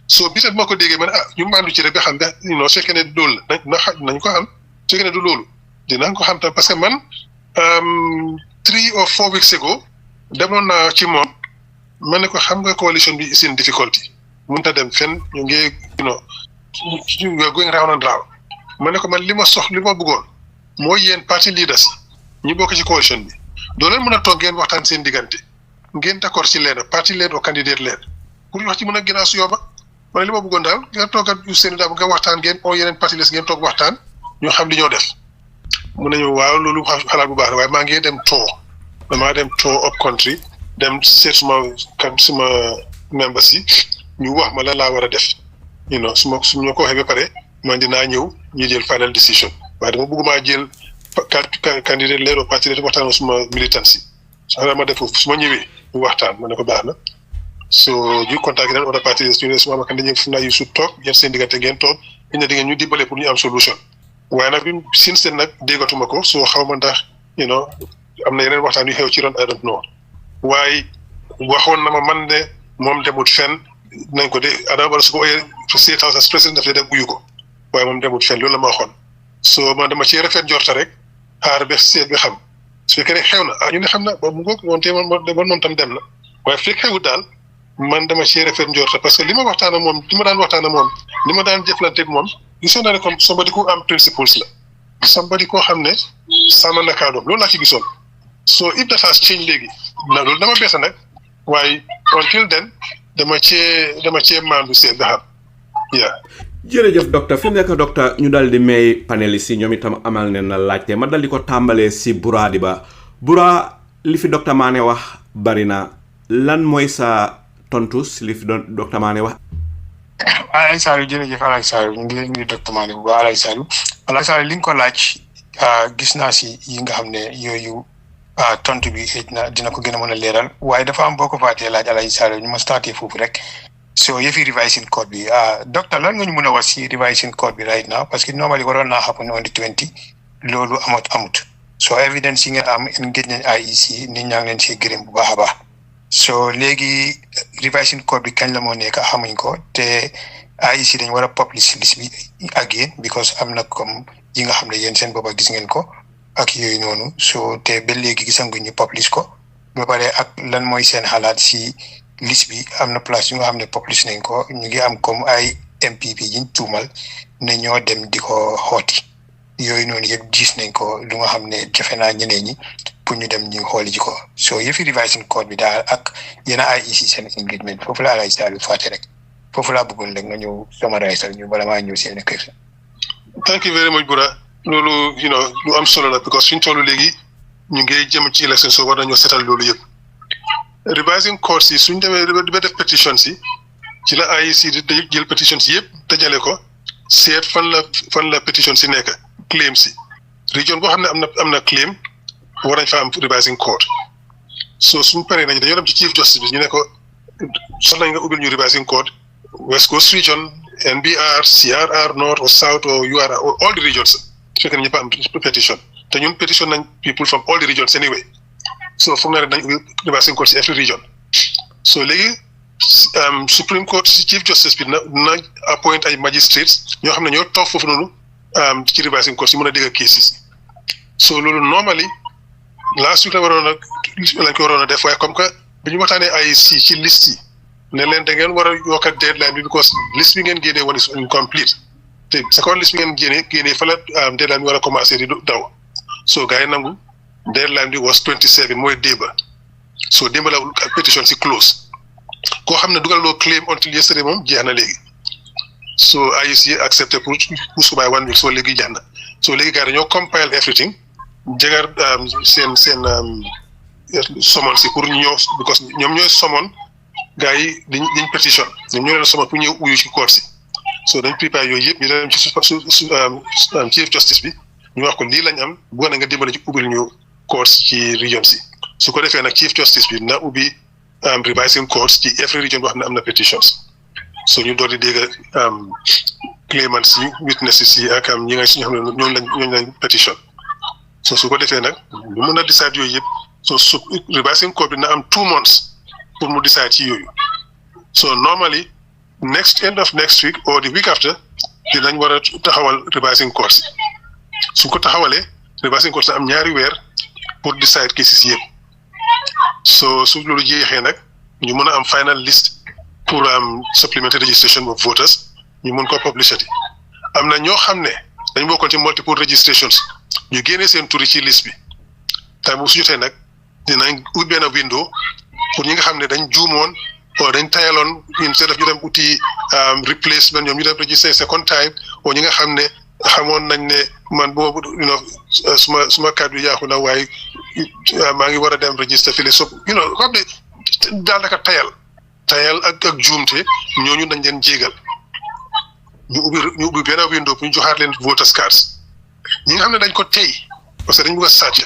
so bi ma ko déggee ma ne ñu mandu ci rek ba xam ne non su fekkee ne loolu nañ ko xam su fekkee ne du loolu dinañ ko xam tam parce que man 3 or 4 weeks ago demoon naa ci moom ma ne ko xam nga coalition bi is in difficulty mënut a dem fenn ñu ngi going round and round ma ne ko man li ma bëggoon mooy yéen party leaders ñu bokk ci coalition bi doo leen mën a toog ngeen waxtaan seen diggante ngeen d'accord ci leen parti leen o candidate leen pour wax ci mën a gën a suyoo ba ma ne li ma bëggoon daal nga toog ak seen daal nga waxtaan ngeen oo yeneen parti les ngeen toog waxtaan ñu xam li ñoo def mun nañu waaw loolu xalaat bu baax la waaye maa ngi dem damaa dem tour up country dem seet suma members yi ñu wax ma lan laa war a def su ma ko waxee ba pare man dinaa ñëw ñu jël final decision waaye dama bëgg maa jël candidate leen o parti leen waxtaan suma militants yi sax ma def foofu su ma ñëwee ñu waxtaan ma ne ko baax na so ju contact leen oda parti les ñu ne suma Mama Kandeh ñëw fu naa yu su toog yéen seen diggante ngeen toog ñu ne di ngeen ñu dimbale pour ñu am solution waaye nag bi sin seen nag déggatuma ko soo xaw ma ndax am na yeneen waxtaan yu xew ci ron I don't know waaye waxoon na ma man ne moom demut fenn nañ ko de Adama Barrow su ko ooyee State House as président daf dem uyu ko waaye moom demut fenn loolu la ma waxoon so man dama ci rafet njorta rek xaar ba seet bi xam su fekkee rek xew na ñu ne xam na ba mu ngoog moom te moom tam dem na waaye fekk xewut daal man dama ci rafet njorta parce que li ma waxtaan ak moom li ma daan waxtaan ak moom li ma daan jëflanteeg moom gisoon naa ne comme somebody ku am principles la somebody koo xam ne sàmm na kàddoom loolu laa ci gisoon so if that has change léegi na loolu dama beesa nag waaye until then dama cee maandu seet ba xam jërëjëf docteur fi mu nekk docteur ñu dal di may panélistes yi ñoom itam amal ne na laajte ma dal di ko tàmbalee si Buraadi ba Bura li fi docteur Manneh wax bari na lan mooy sa tontu si li fi docteur Manneh wax. Alay Saliou jërëjëf Alay Saliou ñu ngi nuyu docteur Manneh bu baax Alay Saliou li nga ko laaj gis naa si yi nga xam ne yooyu tontu bi xëy na dina ko gën a mën a leeral waaye dafa am boo ko fàttee laaj Alay Saliou ñu ma starté foofu rek. So yëfi revising code bi docteur lan nga ñu mën a wax si revising code bi right now parce que normally waroon naa happen on the 20 loolu amut so evidence yi ngeen am engage nañ IEC nit ñaa ngi leen si gërëm bu baax a baax so léegi revising code bi kañ la moo nekk xamuñ ko te IEC dañ war a publish list bi again because am na comme yi nga xam ne yéen seen booba gis ngeen ko ak yooyu noonu so te ba léegi gisanguñ ñu publish ko ba pare ak lan mooy seen xalaat si liste bi am na place yu nga xam ne publish nañ ko ñu ngi am comme ay MPP yiñ tuumal ne ñoo dem di ko xooti yooyu noonu yëpp gis nañ ko lu nga xam ne jafe naa ñeneen ñi pour ñu dem ñu xooli ji ko so yëfi revising code bi daal ak yéen a IEC seen engagement foofu la alay saalu fàtte rek foofu laa bëggoon rek nga ñëw summarize ñu bala maa ñëw seen kër. Thank you very much Bura loolu lu am solo la because suñ toll léegi ñu ngi jëm ci élection so war nañoo seetal loolu yëpp revising codes yi suñ demee ba def pétition si ci la IEC di jël pétition si yëpp dajale ko seet fan la pétition si nekk claim si région boo xam ne am na claim war nañ fa am revising code so suñ paree nañ dañoo dem ci chief justice bi ñu ne ko soxla nañ nga ubbil ñu revising code West Coast region NBR CRR North or South or URR or all the regions su fekkee ne ñëpp am pétition te ñun pétition nañ people from all the regions anyway so foog naa ne dañ ubbil revising code si every region so léegi Supreme Court si chief justice bi na appoint ay magistrates ñoo xam ne ñoo toog foofu noonu ci revising court si mën a dégg cases so loolu normally last week lañ ko waroon a def waaye comme que bi ñu waxtaanee IEC ci liste yi ne leen da ngeen war a yokk deadline bi because liste bi ngeen génnee woon is incomplete te second liste bi ngeen génnee fa la deadline bi war a commencé di daw so gars yi nangu deadline bi was 27 mooy démba so démba la pétition si close koo xam ne dugal loo claim until yesterday moom jeex na léegi so IEC accepté pour ko by 1 week so léegi jeex na so léegi gars yi dañoo compile everything jagar seen summon si pour ñëw because ñoom ñooy summon gars yi diñ pétition ñoom ñoo leen summon pour ñëw uyu ci court si so dañ prépare yooyu yëpp ñu dem ci chief justice bi ñu wax ko lii lañ am bëgg na nga dimbale ci ubbil ñu court ci region si su ko defee nag chief justice bi na ubbi revising courts ci every region boo xam ne am na petitions so ñu door di dégg claimants yi witnesses yi ak ñi nga si ñoo xam ne ñooñu lañ petition so su ko defee nag ñu mën a decide yooyu yëpp so su revising court bi na am 2 months pour mu decide ci yooyu so normally end of next week or the week after dinañ war a taxawal revising courts su ko taxawalee revising courts na am 2 weer pour decide cases yëpp so su loolu jeexee nag ñu mën a am final list pour supplementary registration of voters ñu mën ko publicity am na ñoo xam ne dañ bokkoon ci multiple registrations ñu génnee seen turi ci liste bi time bu su jotee nag dinañ ut benn window pour ñi nga xam ne dañ juumoon o dañ tayaloon instead of ñu dem uti replacement ñoom ñu dem register second time o ñi nga xam ne xamoon nañ ne man boobu suma kàddu yaaxu na waaye maa ngi war a dem register fii so xam ne daanaka tayal ak juumte ñooñu dañ leen jégal ñu ubbi benn window pour ñu joxaat leen voters cards ñi nga xam ne dañ ko tey parce que dañ bëgg a sàcc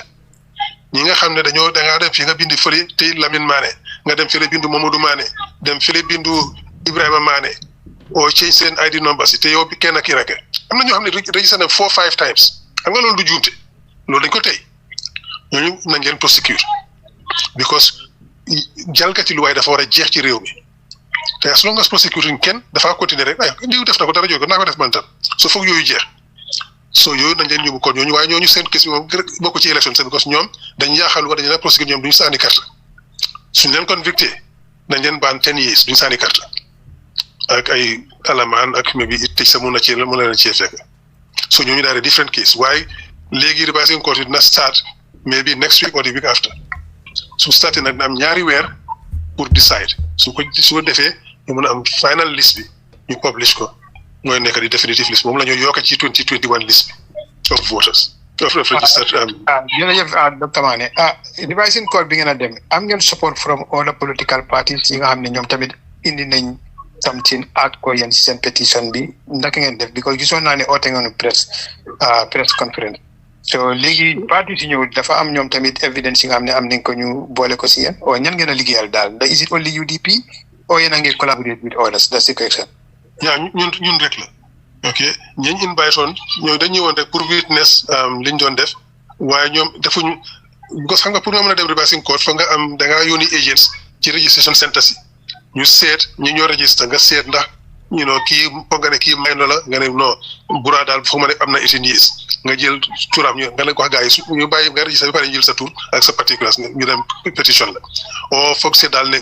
ñi nga xam ne dangaa dem fii nga bindi fële tey Lamin Manneh nga dem fële bindu Mamadou Manneh dem fële bindu Ibrahima Manneh o change seen ID numbers yi te yow bi kenn kii rek am na ñoo xam ne registré na 4-5 times xam nga loolu du juumte loolu dañ ko tey ñooñu nañ leen prosecute because jalgati lu waaye dafa war a jeex ci réew mi te as long as prosecuting kenn dafa continuer rek ay diw def na ko dara jóge naa ko def man tam so foog yooyu jeex so yooyu nañ leen yóbbu kon ñooñu waaye ñooñu seen kes bi moom bokk ci élection seen because ñoom dañ yaaxal wala dañu leen prosecute ñoom duñu sànni carte suñ leen convicté dañ leen baan 10 years duñu sànni carte ak ay alamaan ak mais bi tëj sa mun na ci mën na leen cee fekk so ñooñu daal di different case waaye léegi revising court dina start maybe next week or the week after su starté nag na am 2 weer pour decide su ko defee ñu mën a am final list bi ñu publish ko mooy nekk di definitive list moom la ñu yokk ci 2021 list bi of voters of registered jërëjëf docteur Manneh revising court bi ngeen a dem am ngeen support from all political parties yi nga xam ne ñoom tamit indi nañ something aat ko yéen si seen pétition bi ndaka ngeen def because gisoon naa ne oote ngeen press conference so léegi parti si ñëw dafa am ñoom tamit evidence yi nga xam ne am nañ ko ñu boole ko si yéen o ñan ngeen a liggéeyal daal da is it only UDP o yéen a ngi collaborate with others that's the question ñun rek la ok ñeñ invite woon ñoo dañ ñëwoon rek pour witness liñ doon def waaye ñoom defuñu because xam nga pour nga mën a dem revising court fa nga am da ngaa yónni agents ci registration center si ñu seet ñi ñoo register nga seet ndax kii foog nga ne kii may na la nga ne non Bura daal foog ma ne am na 18 years nga jël turam nga leen ko wax gars yi ñu bàyyi nga register ba pare ñu jël sa tur ak sa particulars ñu dem pétition la o foog seet daal ne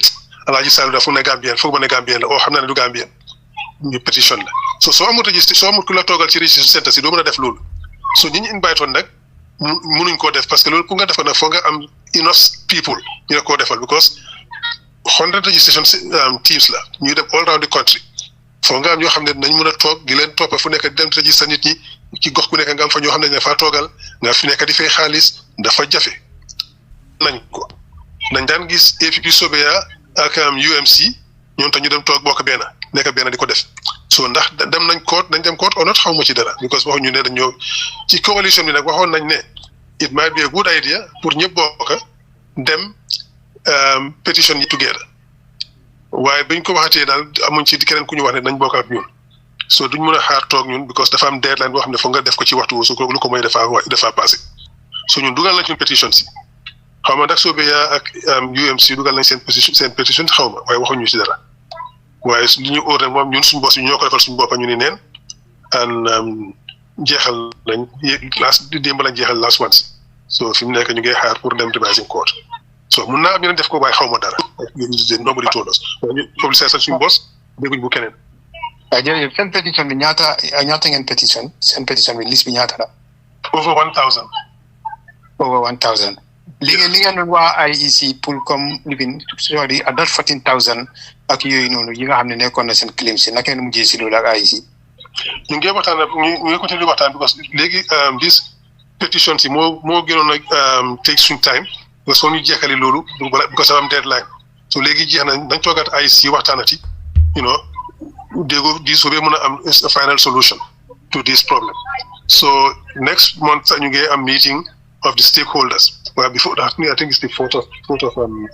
Alaaji Saliou daal foog ne Gambien foog ma ne Gambien la o xam naa ne du Gambien ñu pétition la soo amul registré soo amul ku la toogal ci registration center si doo mën a def loolu so ñi ñu invite woon nag mënuñ koo def parce que loolu ku nga def ko nag foo nga am enough people ñu ne koo defal because 100 registration teams la ñuy dem all around the country foo nga am ñoo xam ne nañ mën a toog di leen toppa fu nekk di dem register nit ñi ci gox ku nekk nga am fa ñoo xam ne dañ faa toogal nga fi nekk di fay xaalis dafa jafe nañ ko nañ daan gis APP Sobeya ak UMC ñoom tam ñu dem toog bokk benn nekk benn di ko def so ndax dem nañ court nañ dem court or not xaw ma ci dara because waxuñu ne dañoo ci coalition bi nag waxoon nañ ne it might be a good idea pour ñëpp bokk dem pétition yi together waaye biñ ko waxatee daal amuñ ci keneen ku ñu wax ne nañ bokk ak ñun so duñ mën a xaar toog ñun because dafa am deadline boo xam ne foog nga def ko ci waxtu su ko lu ko mooy dafa passé so ñun dugal nañ suñ pétition si xaw ma ndax Sobeya ak UMC dugal nañ seen pétition xaw ma waaye waxuñu ci dara waaye li ñu óor rek moom ñun suñu boss yi ñoo ko defal suñu boppa ñu ni neen an jeexal nañ démb lañ jeexal last once so fi mu nekk ñu ngi xaar pour dem revising court so mun naa am ñeneen def ko waaye xaw ma dara nobody told us ñu publicité sax suñu boss dégguñ bu keneen jërëjëf seen pétition bi ñaata ngeen pétition seen pétition bi liste bi ñaata la over 1000 li ngeen waa IEC pour comme living sorry à date 14,000 ak yooyu noonu yi nga xam ne nekkoon na seen claim si naka ngeen mujjee si loolu ak IEC ñu ngi waxtaan ñu ngi continuer waxtaan parce que léegi this pétition si moo gënoon a take suñ time parce que ñu jeexali loolu because am deadline so léegi jeex na dañ toogaat IEC waxtaanati déggoo di soobee mën a am a final solution to this problem so next month ñu ngi am meeting of the stakeholders well before that I think it's the 4th of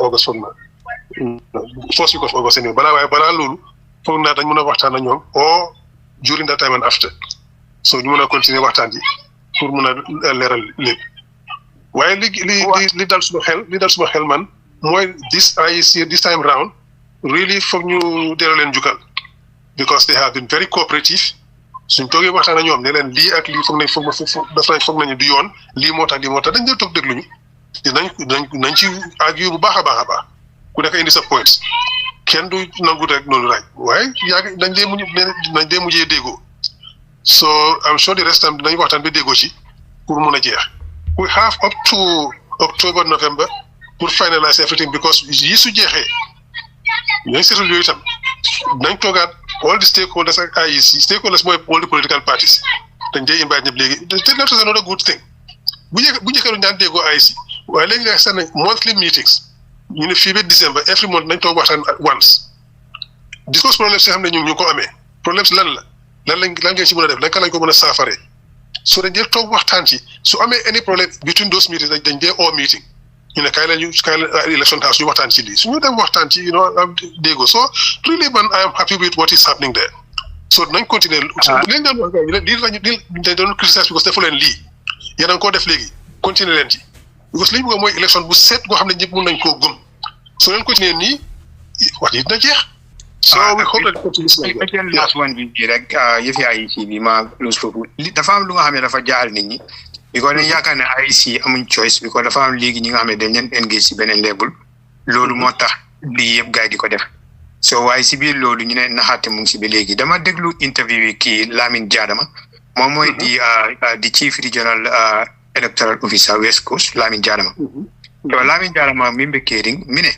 August from now first week of August anyway balaa loolu foog naa dañ mën a waxtaan ak ñoom or during that time and after so ñu mën a continuer waxtaan ji pour mën a leeral lépp waaye li dal suma xel man mooy this IEC this time round really foog ñu delloo leen jukkal because they have been very cooperative suñ toogee waxtaan ak ñoom ne leen lii ak lii foog nañu du yoon lii moo tax dañ dee toog dégluñu nañ ci argue bu baax a baax ku nekk indi sa points kenn du nangu rek noonu rek waaye dañ dee mujjee déggoo so I'm sure the rest dinañ waxtaan ba déggoo ci pour mun a jeex we have up to October November pour finalize everything because yi su jeexee ñooy seetul yooyu itam nañ toogaat all the stakeholders ak IEC stakeholders mooy all the political parties dañ dee invite ñëpp léegi te that's another good thing bu njëkkalu ñaan déggoo IEC waaye léegi nga xam ne monthly meetings ñu ne fii ba December every month nañ toog waxtaan once discuss problème si xam ne ñu ko amee problème si lan ngeen ci mën a def naka lañ ko mën a saafaree so dañ dee toog waxtaan ci su amee any problème between those meetings dañ dee all meeting ñu ne kaay la election house ñu waxtaan ci lii su ñu dem waxtaan ci am déggoo so really man I am happy with what is happening there so nañ continuer leen doon wax dañ doon criticiser because defu leen lii yéen a ngi koo def léegi continuer leen ci because li ñu bëgg mooy élection bu set boo xam ne ñëpp mën nañ koo gëm soo leen continuer nii wax yi dina jeex so we hope that last one bi rek yëfi IEC bi ma lose foofu dafa am lu nga xam ne dafa jaal nit ñi because dañ yaakaar ne IEC amuñ choice because dafa am léegi ñi nga xam ne dañ leen engage si beneen level loolu moo tax lii yëpp gars yi di ko def so waaye si biir loolu ñu ne naxaate mu ngi si ba léegi dama déglu interview yi kii Lamin Jadama moom mooy di chief regional electoral officer West Coast Lamin Jadama so Lamin Jadama mi mbekkeering mi ne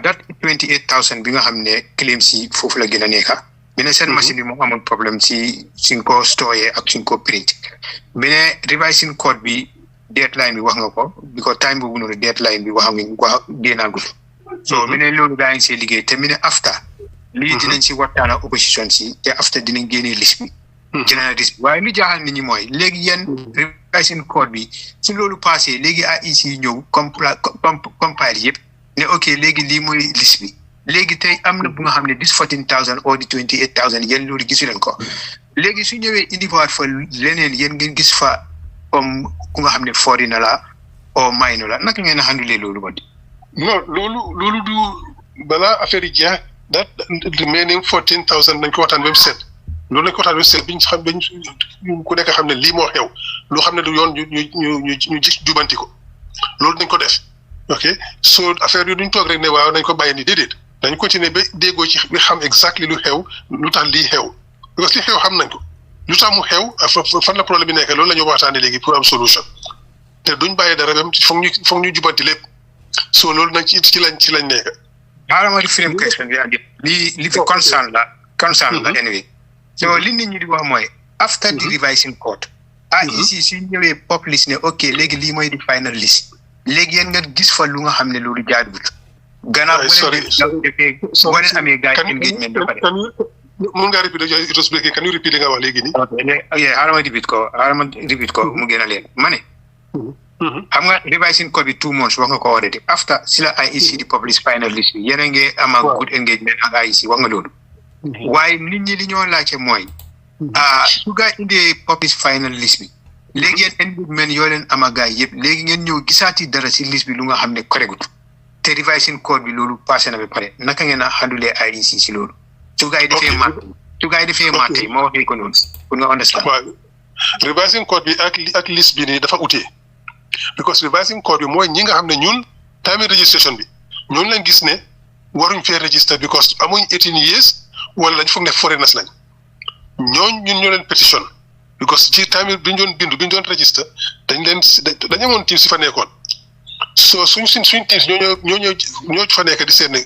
that 28,000 bi nga xam ne claim si foofu la gën a nekka bi ne seen machine bi moo amoon problème si suñ ko stocké ak suñ ko print bi ne revising code bi deadline bi wax nga ko because time boobu noonu deadline bi wax génnaagul so mi ne loolu gaa ngi see liggéey te mi ne after lii dinañ si waxtaan ak opposition si te after dinañ génnee liste bi génne liste bi waaye lu jaaxal nit ñi mooy léegi yéen revising code bi si loolu passé léegi IEC ñëw compile yëpp ne ok léegi lii mooy liste bi léegi tey am na bu nga xam ne 14,000 or 28,000 yéen loolu gisu leen ko léegi su ñëwee indiwaat fa leneen yéen ngeen gis fa comme ku nga xam ne foreign la o minor la naka ngeen a handle loolu ba di non loolu du balaa affaire yi jeex that remaining 14,000 nañ ko waxtaan ba mu set loolu lañ ko waxtaan ba mu set biñ xam bañ ku nekk xam ne lii moo xew loo xam ne du yoon ñu jubanti ko loolu dañ ko def ok so affaire yi duñ toog rek ne waaw nañ ko bàyyi ni déedéet dañ continuer ba déggoo ci bi xam exactly lu xew lu tax lii xew because li xew xam nañ ko lu tax mu xew fan la problème bi nekk loolu la ñu waxtaanee léegi pour am solution te duñ bàyyi dara même foog ñu jubanti lépp so loolu nag ci lañ nekk. xaaral ma di frame question bi li fi concern la anyway so li nit ñi di wax mooy after the revising court IEC su ñëwee populist ne ok léegi lii mooy di final list léegi yéen nga gis fa lu nga xam ne loolu jaaduwut gannaaw boo leen amee gars yi engagement ba pare mun ngaa repeat it was breaking can you repeat nga wax léegi nii xaaral ma repeat ko mu gën a leen ma ne xam nga revising code bi 2 months wax nga ko already after si la IEC di publish final list bi yéen a ngi am good engagement ak IEC wax nga loolu waaye nit ñi li ñoo laajte mooy su gaa indee publish final list bi léegi yéen engagement yoo leen am ak gaa yëpp léegi ngeen ñëw gisaati dara si list bi lu nga xam ne correct te revising code bi loolu passé na ba pare naka ngeen a handle IEC si loolu su gaa yi defee mat tey moo waxee ko noonu pour nga understand revising code bi ak list bi nii dafa utee because revising code bi mooy ñi nga xam ne ñun time registration bi ñooñu lañ gis ne waruñ fee register because amuñ 18 years wala lañ foog ne foreigners lañ ñun ñoo leen pétition because ci time bi ñu doon register dañ amoon team si fa nekkoon so suñ team ñoo fa nekk di seet ne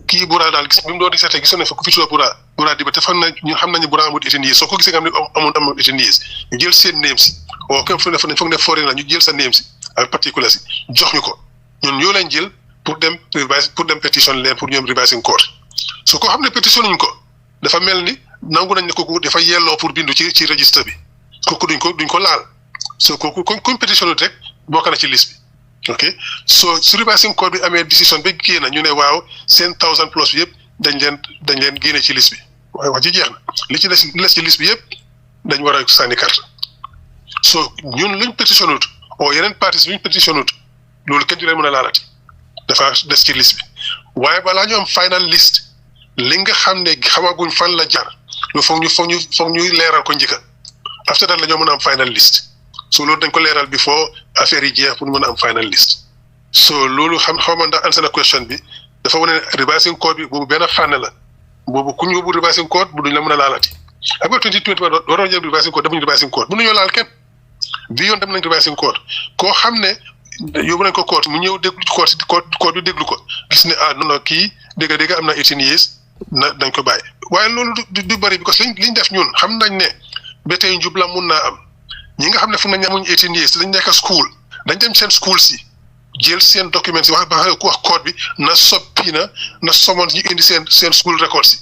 kii Bura daal gis bi mu doon register gisoon ne fa ku fi tudd Bura di ba te xam nañu Bura amul 18 years soo ko gisee nga xam ne amul 18 years ñu jël seen name si képp foog ne foreign la ñu jël sa name si ak particular si jox ñu ko ñun ñoo leen jël pour dem pétition leen pour ñoom revising court su ko xam ne pétition ñu ko dafa mel ni nangu nañ ne kooku dafa yelloo pour bindu ci registre bi kooku duñ ko laal so kooku kuñ pétition rek bokk na ci liste bi ok so su revising court bi amee décision ba génn ñu ne waaw seen 1000 plus bi yëpp dañ leen génne ci liste bi waaye wax ji jeex na li ci des ci liste bi yëpp dañ war a sànni carte so ñun luñ pétitionut o yeneen parties luñ pétitionut loolu kenn du leen mën a laalati dafa des ci liste bi waaye balaa ñu am final list li nga xam ne xamaguñ fan la jar lu foog ñu leeral ko njëkka after that la ñoo mën a am final list so loolu dañ ko leeral before affaire yi jeex pour mën a am final list so loolu xaw ma ndax answer na question bi dafa wane ne revising code bi boobu benn fànn la boobu ku ñu yóbbu revising code bu duñ la mën a laalati ak 2020 waroon jël revising code demuñu revising code mënuñoo laal kenn bi yoon dem nañ revising code koo xam ne yóbbu nañ ko court mu ñëw déglu court bi déglu ko gis ne non kii dégg am na 18 years dañ ko bàyyi waaye loolu du bëri because liñ def ñun xam nañ ne ba tey njubla mun naa am ñi nga xam ne fu nañ amuñ 18 years dañ nekk school dañ dem seen school si jël seen documents yi wax code bi na soppi na somon ñu indi seen school records yi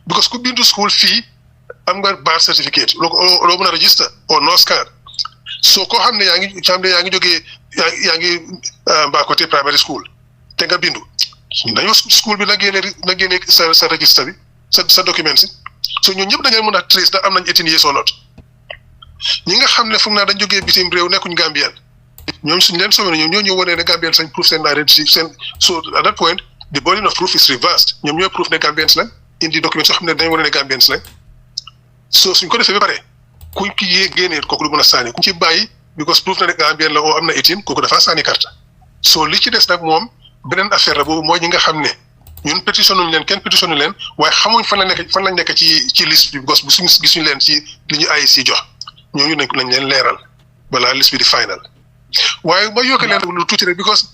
because ku bindu school fii am nga birth certificate loo mën a register or no scan so koo xam ne yaa ngi jógee yaa ngi Mbakoteh primary school te nga bindu dañoo school bi na génne sa registre bi sa document si so ñun ñëpp da ngeen mën a trace da am nañ 18 years or not ñi nga xam ne foog naa dañ jógee bitim réew nekkuñ Gambian ñoom suñ leen soobee ñoom ñoo ñëw wane ne Gambian sañ proof seen identity seen so at that point the burden of proof is reversed ñoom ñooy proof ne Gambians lañ indi document soo xam ne dañ wane ne Gambians lañ so suñ ko defee ba pare kuñ ki génnee kooku du mën a sànni kuñ ci bàyyi because proof na ne Gambian la oo am na 18 kooku dafa sànni carte so li ci des nag moom beneen affaire la boobu mooy ñi nga xam ne ñun pétitionnuñ leen kenn pétitionnu leen waaye xamuñ fan lañ nekk ci liste bi because bu suñ gisuñ leen ci li ñu IEC jox ñooñu nañ leen leeral balaa liste bi di final waaye ma yokk leen lu tuuti rek because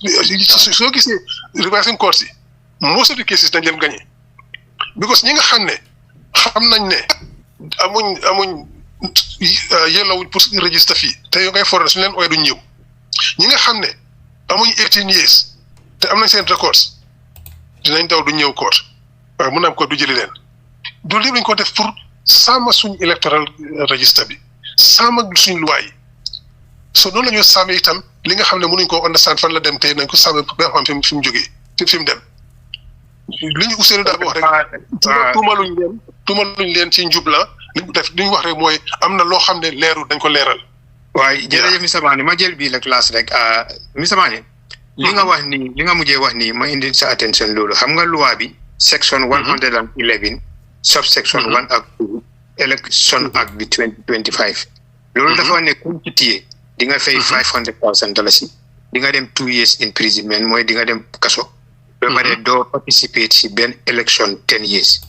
soo gisee revising court yi most of the cases dañ leen gagné because ñi nga xam ne xam nañ ne amuñ yellowuñ pour register fii te yow ngay foreign suñu leen ooy duñ ñëw ñi nga xam ne amuñ 18 years te am nañ seen records dinañ daw du ñëw court waaye mën naa am ko du jëli leen du lépp lañ ko def pour sàmm suñ electoral register bi sàmm suñ loi yi so noonu la ñoo sàmm itam li nga xam ne mënuñ ko understand fan la dem tey nañ ko sàmm ba xam fi mu jógee fi mu dem li ñu Ousseynou daal wax rek tuumaluñ leen ci njubla li ñu wax rek mooy am na loo xam ne leerul dañ ko leeral. waaye jërëjëf Mr Manneh ma jël bii la classe rek Mr Manneh li nga wax nii li nga mujjee wax nii ma indi sa attention loolu xam nga loi bi section 111 subsection 1 ak 2 election act bi 2025 loolu dafa ne ku ci téye di nga fay $500,000 di nga dem 2 years imprisonment mooy di nga dem kaso ba pare doo participate si benn election 10 years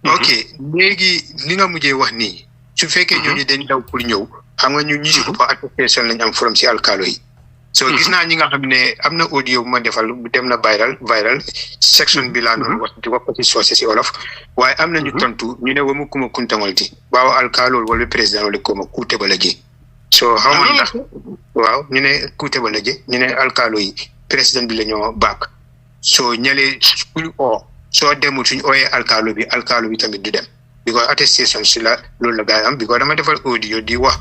ok léegi li nga mujjee wax nii su fekkee ñooñu dañ daw pour ñëw xam nga ñu ñi si ëpp attestation lañ am from si alkaalo yi so gis naa ñi nga xam ne am na audio bu ma defal dem na viral section bi laa noonu wax di wax ko si soose si olof waaye am nañu tontu ñu ne wamu kuma kuntangolti baawa alkaalo wala président wala koma kuute ba la je so xaw ma ndax waaw ñu ne kuute ba la je ñu ne alkaalo yi président bi la ñoo baak so ñale suñu soo demul suñu ooyee alkaalo bi tamit du dem because attestation si la loolu la gaay am because dama defal audio di wax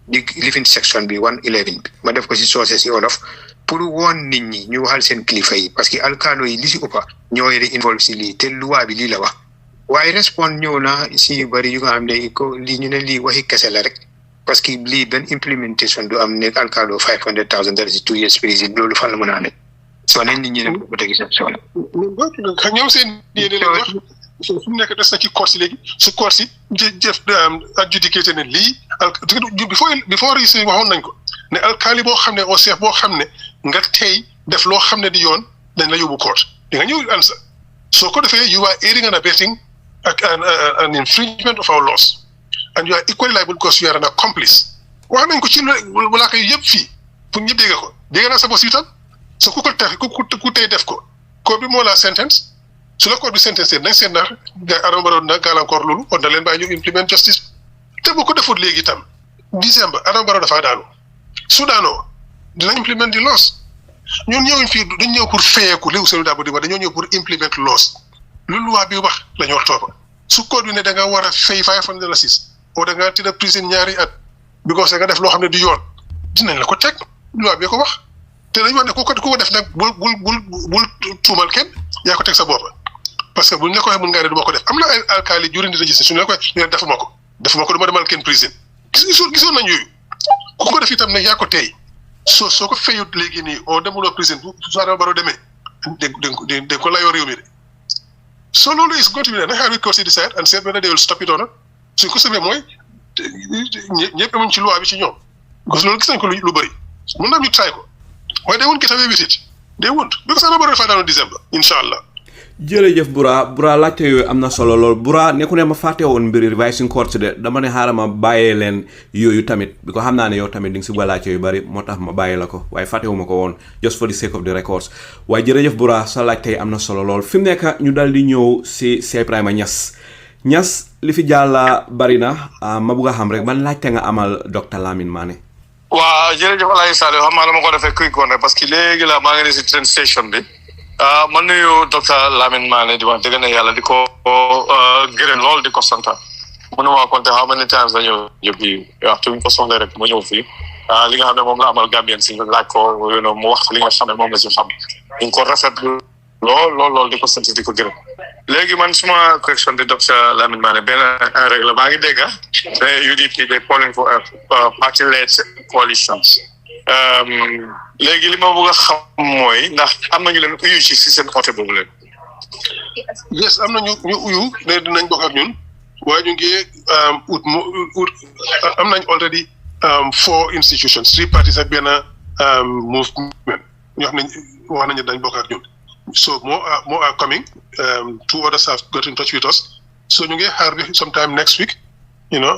di living section bi 111 bi ma def ko si soose si olof pour woon nit ñi ñu waxal seen kilifa yi parce que alkaalo yi li si ëppa ñoo yore involve si lii te loi bi lii la wax waaye respond ñëw na si yu bëri yu nga xam ne ko lii ñu ne lii waxi kese la rek parce que lii benn implementation du am ne alkaalo $500,000 si 2 years prison loolu fan la mën a amee soo nañ nit ñi ne ko tegi seen soxla ñoom seen yéene la wax fu mu nekk des na ci court si léegi su court si jëf adjudicaté ne lii before yi si waxoon nañ ko ne alkaali boo xam ne au chef boo xam ne nga tey def loo xam ne di yoon dañ la yóbbu court di nga ñëw ansa soo ko defee you are aiding and abetting an infringement of our laws and you are equally liable because you are an accomplice wax nañ ko ci walaa koy yëpp fii pour ñëpp dégg ko dégg naa sa bos itam so ku ko tax ku tey def ko court bi moo la sentence su la court bi sentence nañ seen ndax Adama Barrow na gàllankoor loolu on na leen bàyyi ñu implement justice te bu ko defut léegi itam décembre Adama Barrow dafaa daanu su daanoo dina implement di laws ñun ñëwuñ fii duñ ñëw pour feyeeku li Ousseynou Dabo di wax dañoo ñëw pour implement laws lu loi bi wax la ñu war toppa su code bi ne da nga war a fay $500 o da nga tëdd prison 2 at because nga def loo xam ne du yoon dinañ la ko teg loi bi ko wax te dañu wax ne ku ko def nag bul tuumal kenn yaa ko teg sa bopp parce que buñ la ko waxee mun ngaa ne du ma ko def am na ay alkaali juri di registré suñu la koy ñu ne defuma ko du ma demal kenn prison gisoon nañ yooyu ku ko def itam ne yaa ko tey soo ko fayut léegi nii oo demuloo prison bu Adama Barrow demee dégg ko layoo réew mi de so loolu is going to be nañ xaar wi court decide and said whether they will stop it or not suñ ko sëbee mooy ñëpp amuñ ci loi bi ci ñoom parce que loolu gis nañ ko lu bëri mun naa ñu try ko waaye they won't get away with it they won't because Adama Barrow dafaa daanu December incha allah. jërëjëf Bura laajte yooyu am na solo lool Bura nekku ne ma fàtte woon mbiri revising courts de dama ne xaaral ma bàyyee leen yooyu tamit bi ko xam naa ne yow tamit di nga si bëgg a laajte yu bari moo tax ma bàyyi la ko waaye fàttewuma ko woon just for the sake of the records waaye jërëjëf Bura sa laajte yi am na solo lool fi mu nekk ñu dal di ñëw si Ibrahima Niass li fi jàlla bari na ma bugg a xam rek ban laajte nga amal docteur Lamin Manneh. waa jërëjëf Alaye Saliou xam naa dama ko defee quick one rek parce que léegi la maa ngi ne si train station bi man nuyu docteur Lamin Manneh di wax dëgg na yàlla di ko gërëm lool di ko sant mënuma compter how many times la ñëw yóbbi waxtu bi ñu ko soxla rek mu ñëw fii li nga xam ne moom la amal Gambian si laaj ko mu wax li nga xam ne moom la si xam ñu ko rafetlu lool di ko sant di ko gërëm léegi man suma question di docteur Lamin Manneh benn rek la maa ngi dégg UDP they calling for a party-led coalition léegi li ma bëgg a xam mooy ndax am nañu leen uyu ci si seen côté boobu leen. yes am na ñu uyu ne dinañ bokk ak ñun waaye ñu ngi am nañ already 4 institutions 3 parties ak benn movement ñoo xam ne wax nañu dañ bokk ak ñun. So more are coming. 2 others have got in touch with us. So ñu ngi xaar bi sometime next week,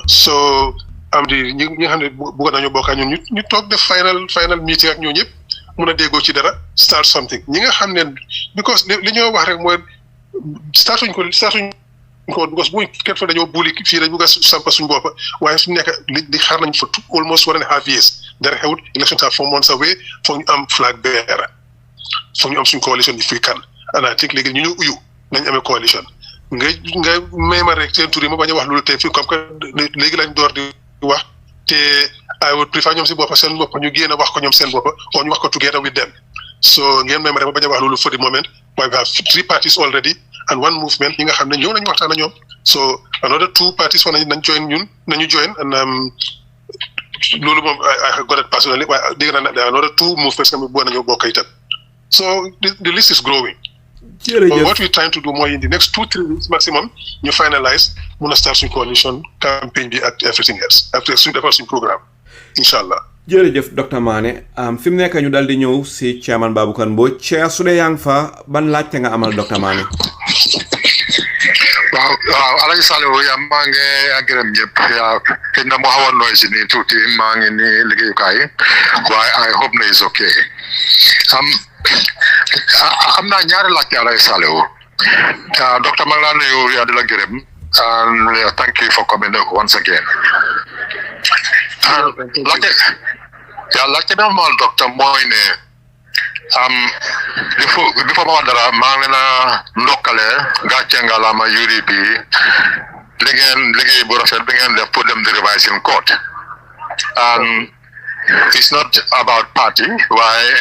so am di ñi nga xam ne bëgg nañu bokk ak ñun ñu toog def final meeting ak ñoo ñëpp mun a déggoo ci dara start something ñi nga xam ne because li ñoo wax rek mooy startuñ ko because bu kenn fa dañoo buuli fii dañ bëgg a sampa suñu bopp waaye fi mu nekk li xaar nañ fa almost 1.5 years dara xewut elections are 4 months away foog ñu am flag bearer foog ñu am suñu coalition if we can and I think léegi ñu uyu nañ amee coalition nga may ma rek seen tur yi ma bañ a wax loolu tey fii comme que léegi lañ door di wax te I would prefer ñoom si bopp seen bopp ñu génn wax ko ñoom seen bopp or ñu wax ko together with them so ngeen may ma rek ma bañ a wax loolu for the moment waaye we have 3 parties already and 1 movement ñi nga xam ne ñëw nañu waxtaan ak ñoom so another 2 parties fa nañu join and loolu moom I got it personally waaye dégg naa ne another 2 movements nga boo nañu bokk itam so the list is growing. But what we're trying to do more in the next 2-3 weeks maximum, you finalize, muna start some coalition campaign and everything else. After the program, inshallah. jërëjëf docteur Manneh fi mu nekk ñu dal di ñëw si chairman Baboucarr Mbodj chair su dee yaa ngi fa ban laajte nga amal docteur Manneh. waaw Alaaji Saliou yaa maa ngi gërëm ñëpp yaa xëy na mu xawoon nooy si nii tuuti maa ngi nii liggéeyukaay waaye I hope na is okay am naa ñaari laajte Alaaji Saliou docteur maa ngi laa nuyu yaa di la gërëm and thank you for coming once again laajte bi ma docteur mooy ne before ma wax dara maa ngi leen a ndokkale gàcce ngalaama UDP liggéey bu rafet bi ngeen def pour dem di revising court and it's not about party waaye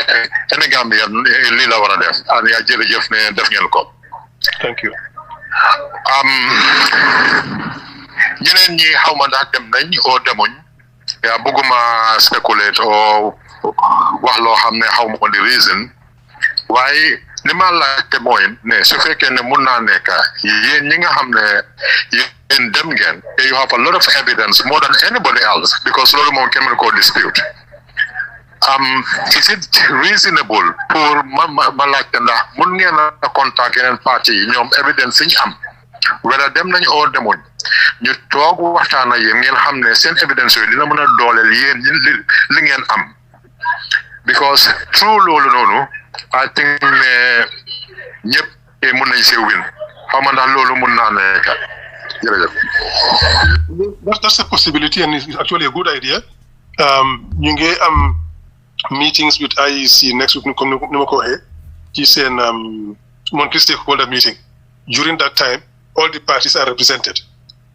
any Gambian lii la war a def and yaa jërëjëf ne def ngeen ko. Thank you. ñeneen ñi xaw ma ndax dem nañ oo demuñ yaa bëgguma speculate oo wax loo xam ne xaw ma di reason waaye li ma laajte mooy ne su fekkee ne mun naa nekk yéen ñi nga xam ne yéen dem ngeen you have a lot of evidence more than anybody else because loolu moom kenn mën koo dispute is it reasonable pour ma laajte ndax mun ngeen a contact yeneen parti yi ñoom evidence yi ñu am wala dem nañ oo demuñ ñu toog waxtaan ak yéen ngeen xam ne seen evidence yooyu dina mën a dooleel yéen li ngeen am because through loolu noonu I think ne ñëpp mun nañ see win xaw ma ndax loolu mun naa nekk jërëjëf. That's a possibility and it's actually a good idea. ñu ngi am meetings with IEC next week comme ni ma ko waxee ci seen monthly stakeholder meeting. During that time all the parties are represented.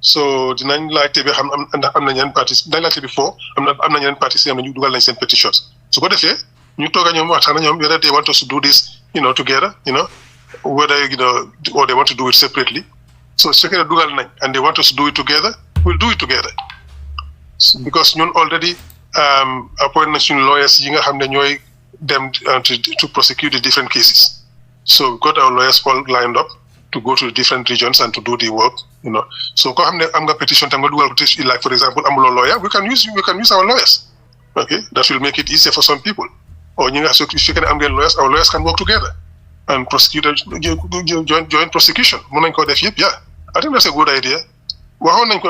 So dinañ laajte bi xam ndax am na ñeneen parties dinañ laajte bi foo am na ñeneen parties am na ñu dugal nañ seen petitions su ko defee ñu toog a ñoom waxtaan ak ñoom whether they want us to do this together whether or they want to do it separately. So su fekkee dugal nañ and they want us to do it together we'll do it together because ñun already appoint nañ suñu lawyers yi nga xam ne ñooy dem to prosecute the different cases. So we've got our lawyers all lined up to go to the different regions and to do the work, So ko xamne am nga petition tam nga dugal ko like for example amulo lawyer, we can use our lawyers. Okay, that will make it easier for some people. Or ñi nga so if you can am ngeen lawyers, our lawyers can work together and prosecute joint prosecution. Mën nañ ko def yépp I think that's a good idea. Waxoon nañ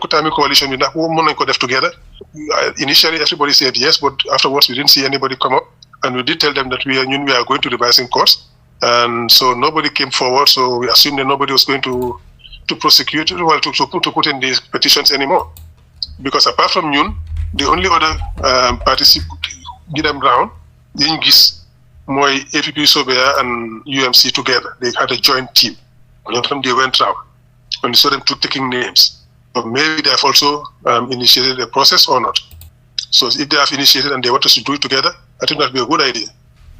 ko tammi coalition bi ndax mën nañ ko def together. Initially everybody said yes, but afterwards we didn't see anybody come up and we did tell them that we are going to revising courts. And so nobody came forward, so we assumed that nobody was going to prosecute, to put in these petitions anymore. Because apart from Nyun, the only other parties get them round, Yingis, Moy, APP Sobea and UMC together. They had a joint team. And they went round. And so them taking names. But maybe they have also initiated a process or not. So if they have initiated and they want us to do it together, I think that would be a good idea.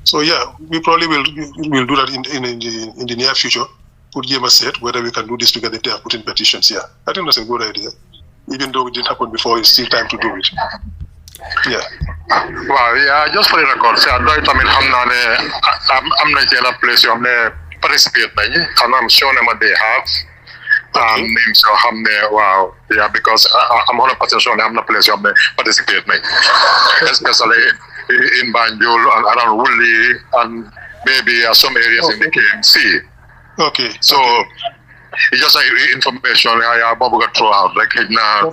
So we probably will do that in the near future. Put game set whether we can do this together if they have put in petitions. I think that's a good idea. Even though it didn't happen before, it's still time to do it. Well, just for the record, I'm not in a place you have participate, and I'm sure they have names so wow, because I'm 100% sure I'm not place you have participate, especially in Banjul and around Woolly and maybe some areas in the KMC. Okay. So it's just information I got throw out like now.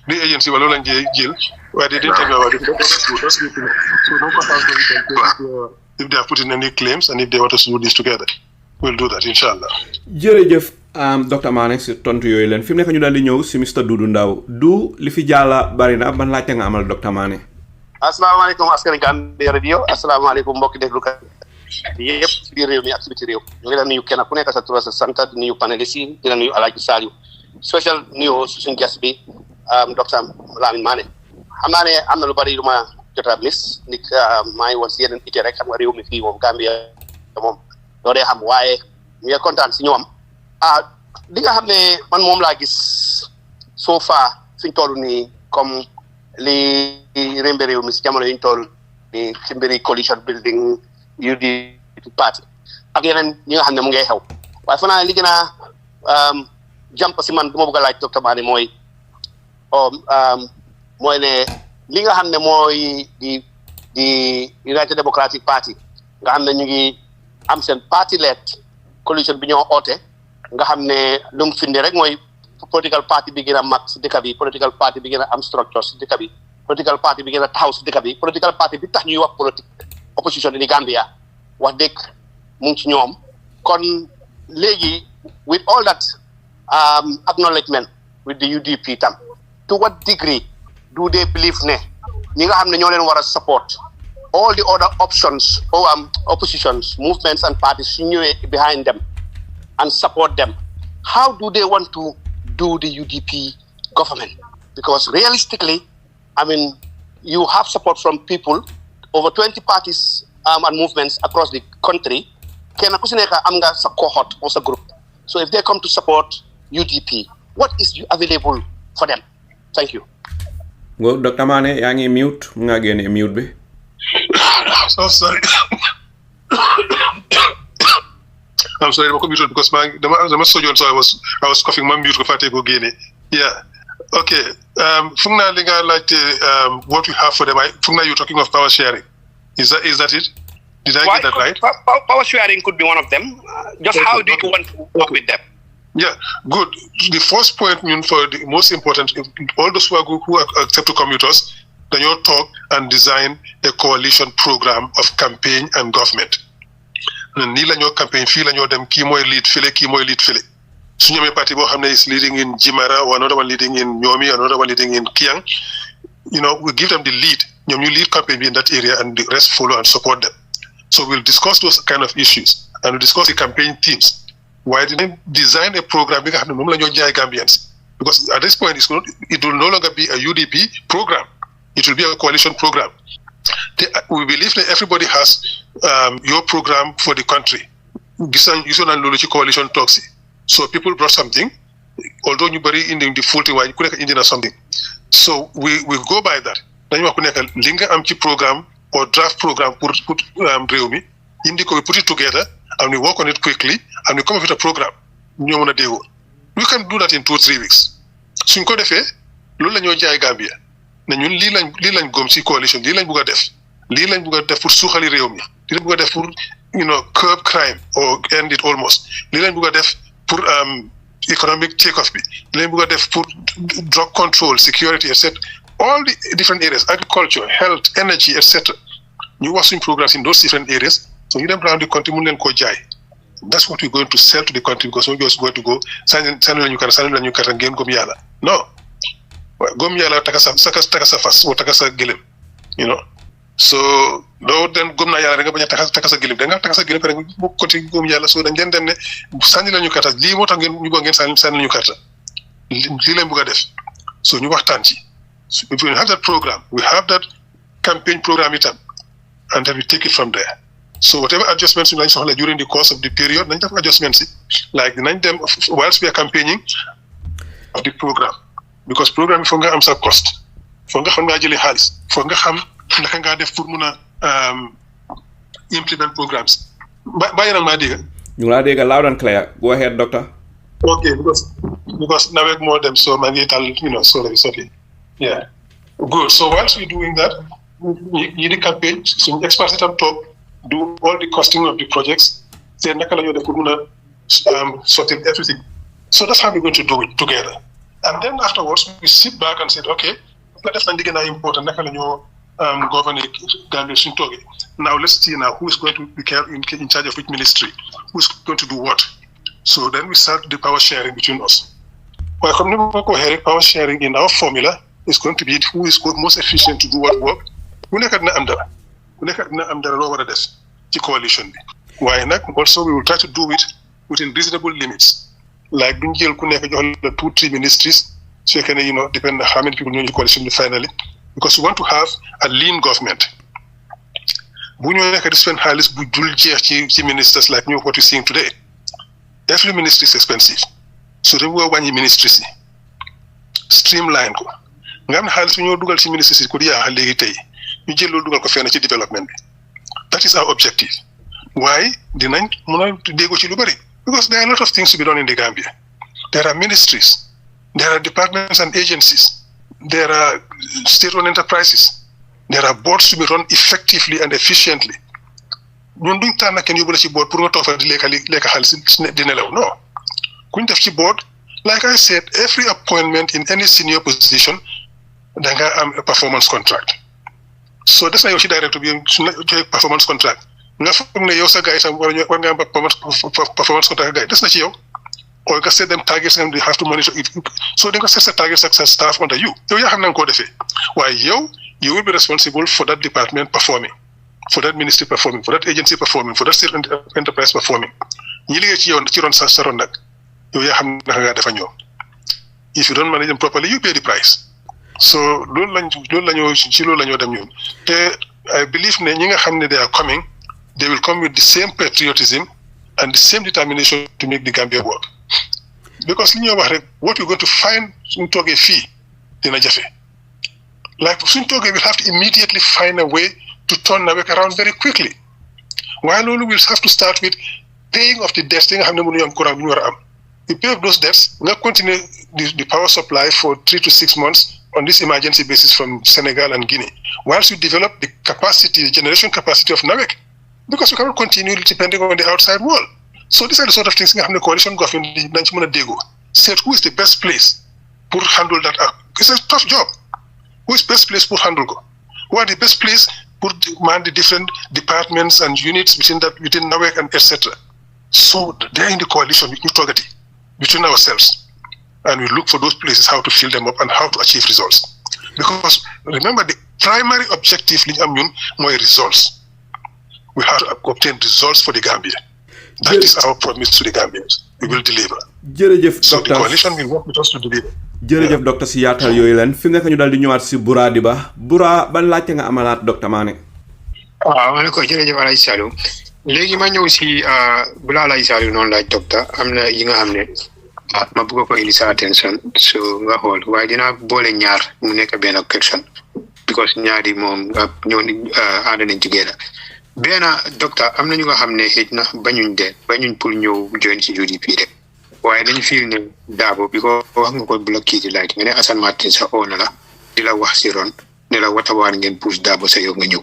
The agency will only jail where they didn't tell me about it. So don't contact if they have put in any claims and if they want us to do this together. We'll do that, inshallah. Jërëjëf Dr. Manneh si tontu yooyu leen fi mu nekk ñu daal di ñëw si Mr. Dudu Ndaw du li fi jaala bari na ban laajte nga amal Dr. Manneh. Asalaamaaleykum askan Gambia radio asalaamaaleykum mbokki déglukat yëpp ci biir réew mi ak ci biti réew ñu ngi leen nuyu kenn ku nekk sa tur sa sant di nuyu panélistes yi di la nuyu Alaaji Saliou spécial nuyu suñu guest bi Dr. Lamin Manneh xam naa ne am na lu bari lu ma jot a miss ni maa ngi woon si yeneen ité rek xam nga réew mi fii moom Gambia moom loo dee xam waaye ñu ngi kontaan si ñoom li nga xam ne man moom laa gis so far suñ toll nii comme li rembe réew mi si jamono yi ñu toll nii ci mbiri coalition building UDP party ak yeneen ñi nga xam ne mu ngay xew waaye fa naa li gën a jàmp si man du ma bëgg a laaj Dr. Manneh mooy ne li nga xam ne mooy di United Democratic Party nga xam ne ñu ngi am seen party led coalition bi ñoo oote nga xam ne lu mu finde rek mooy political party bi gën a mag si dëkk bi political party bi gën a am structure si dëkk bi political party bi gën a taxaw si dëkk bi political party bi tax ñuy wax politique opposition di Gambia wax dëgg mu ngi ci ñoom kon léegi with all that acknowledgement with the UDP tam to what degree do they believe ne ñi nga xam ne ñoo leen war a support all the other options or oppositions movements and parties su ñëwee behind them and support them how do they want to do the UDP government? Because realistically, I mean, you have support from people, over 20 parties and movements across the country. Kena kusineka amga sa cohort or sa group. So if they come to support UDP, what is available for them? Thank you. Well, Dr. Manneh, yangi mute, nga gene mute be. So sorry. I'm sorry, I'm muted because my sojourn, so I was coughing. My mute go again. Yeah. Okay. Fungna linga like what we have for them. Fungna, you're talking of power sharing. Is that it? Did I get that right? Power sharing could be one of them. Just okay, how do you want to work with them? Yeah, good. The first point, for the most important, all those who accept to come with us, then you talk and design a coalition program of campaign and government. Nii la ñoo campaign fii la ñoo dem kii mooy lead file su ñu amee parti boo xam ne is leading in Jimara or another one leading in Nyomi or another one leading in Kiang, we give them the lead. ñoom ñu lead campaign bi in that area and the rest follow and support them. So we'll discuss those kind of issues and we'll discuss the campaign teams. Why didn't they design a program bi nga xam ne moom la ñoo jaay Gambians? Because at this point it will no longer be a UDP program. It will be a coalition program. We believe that everybody has your program for the country. Coalition talks. So people brought something, although you bury in the full thing, you could Indian or something. So we go by that. Then you could link a program or draft program, put we put it together and we work on it quickly and we come up with a program. We can do that in 2-3 weeks. So in Codefe, Lula Nyoja Gambia. Ñun lii lañ gom ci coalition lii lañ bëgg a def pour suuxali réew mi lii lañ bëgg a def pour curb crime or end it almost lii lañ bëgg a def pour economic take off bi lii lañ bëgg a def pour drug control security etc. all the different areas agriculture health energy etc. ñu wax suñ programs in those different areas so ñu dem around the country mun leen koo jaay that's what we're going to sell to the country because we're just going to go sànni lañu kata ngeen gom yàlla non gom yàlla taka sa fas o taka sa gëlëm so doo den gom naa yàlla da nga bañ a taka sa gëlëm da nga taka sa gëlëm rek mu continue gom yàlla so dañ leen dem ne sànni lañu karta lii moo tax ngeen ñu bëgg ngeen sànni lañu karta lii lañ bëgg a def so ñu waxtaan ci if we have that program we have that campaign program itam and then we take it from there so whatever adjustments ñu lañ soxla during the course of the period nañ def adjustments yi like nañ dem whilst we are campaigning of the program because program bi foog nga am sa cost foog nga xam ngaa jëlee xaalis foog nga xam naka ngaa def pour mun a implement programmes bàyyi nag maa dégg. ñu ngi laa dégg loud and clear go ahead doctor. Okay, because nawet moo dem so maa ngi tal sorry yeah good so whilst we doing that ñi di campagne suñu experts itam toog do all the costing of the projects seen naka la ñoo def pour mun a sorting everything so that's how we're going to do it together. And then afterwards, we sit back and said, okay, let's not get important. Governor Gambia. Now let's see now who is going to be in charge of which ministry, who is going to do what. So then we start the power sharing between us. Power sharing in our formula is going to be who is most efficient to do what work. The coalition. Why not? Also, we will try to do it within reasonable limits. Like duñ jël ku nekk jox la 2-3 ministries so you can depend on how many people in the coalition finally because we want to have a lean government bu ñu nekk di spend xaalis bu dul jeex ci ministers like what we're seeing today every ministry is expensive so dañu war a wàññi ministries yi streamline ko nga xam ne xaalis bi ñoo dugal ci ministries yi ko di yaaxal léegi tey ñu jël loolu dugal ko fenn ci development bi that is our objective waaye dinañ mën a déggoo ci lu bari because there are a lot of things to be done in the Gambia. There are ministries, there are departments and agencies, there are state-run enterprises, there are boards to be run effectively and efficiently. ñun duñ tànn kenn yóbbu la ci board pour nga toog fa di lekka xaalis di nelaw non kuñ def ci board like I said every appointment in any senior position da nga am a performance contract so des na yow ci directeur bi suñ la joxee performance contract nga foog ne yow sa gars yi tam war nga am performance contract gars yi des na ci yow or nga set them targets and you have to monitor it so da nga set sa targets ak sa staff under you yow yaa xam na nga koo defee waaye yow you will be responsible for that department performing for that ministry performing for that agency performing for that state enterprise performing ñi liggéey ci yow ci ron sa ron nag yow yaa xam naka ngaa defa ñoom if you don't manage them properly you pay the price so loolu lañoo dem ñoom te I believe ne ñi nga xam ne they are coming they will come with the same patriotism and the same determination to make the Gambia work because li ñoo wax rek what we're going to find suñ toogee fii dina jafe like suñ toogee we'll have to immediately find a way to turn Nawek around very quickly waaye loolu we'll have to start with paying off the debts yi nga xam ne mënuñu am courant bi ñu war a am you pay off those debts nga continue the power supply for 3 to 6 months on this emergency basis from Senegal and Guinea whilst you develop the generation capacity of Nawek because we cannot continue depending on the outside world. So these are the sort of things nga xam ne coalition government dañ ci mën a déggoo seet who is the best place pour handle that up. It's a tough job. Who is best place pour handle ko? Who are the best place pour man the different departments and units within Nawek and etc. So they're in the coalition ñu toogati between ourselves and we look for those places how to fill them up and how to achieve results. Because remember the primary objective li ñu am ñun mooy results. We have to obtain results for the Gambia. That is our promise to the Gambians. We will deliver. Jërëjëf so the coalition will work with us to deliver. Jërëjëf docteur si yaatal yooyu leen fi mu nekk ñu daal di ñëwaat si Bura Diba Bura ban laajte nga amalaat docteur Manneh. waaw ma ne ko jërëjëf Alaaji Saliou léegi ma ñëw si bula Alaaji Saliou noonu laaj docteur am na yi nga xam ne ma bëgg ko indi sa attention so nga xool waaye dinaa boole ñaar mu nekk benn question because ñaari moom ñoo ànd nañ together. benn docteur am na ñu nga xam ne xëj na bañuñ pour ñëw join ci UDP de waaye dañu fiil ne Darboe bi ko wax nga ko block kii di laaj nga ne Assane Martin sa oona la di la wax si ron ne la watawaan ngeen push Darboe sa yow nga ñëw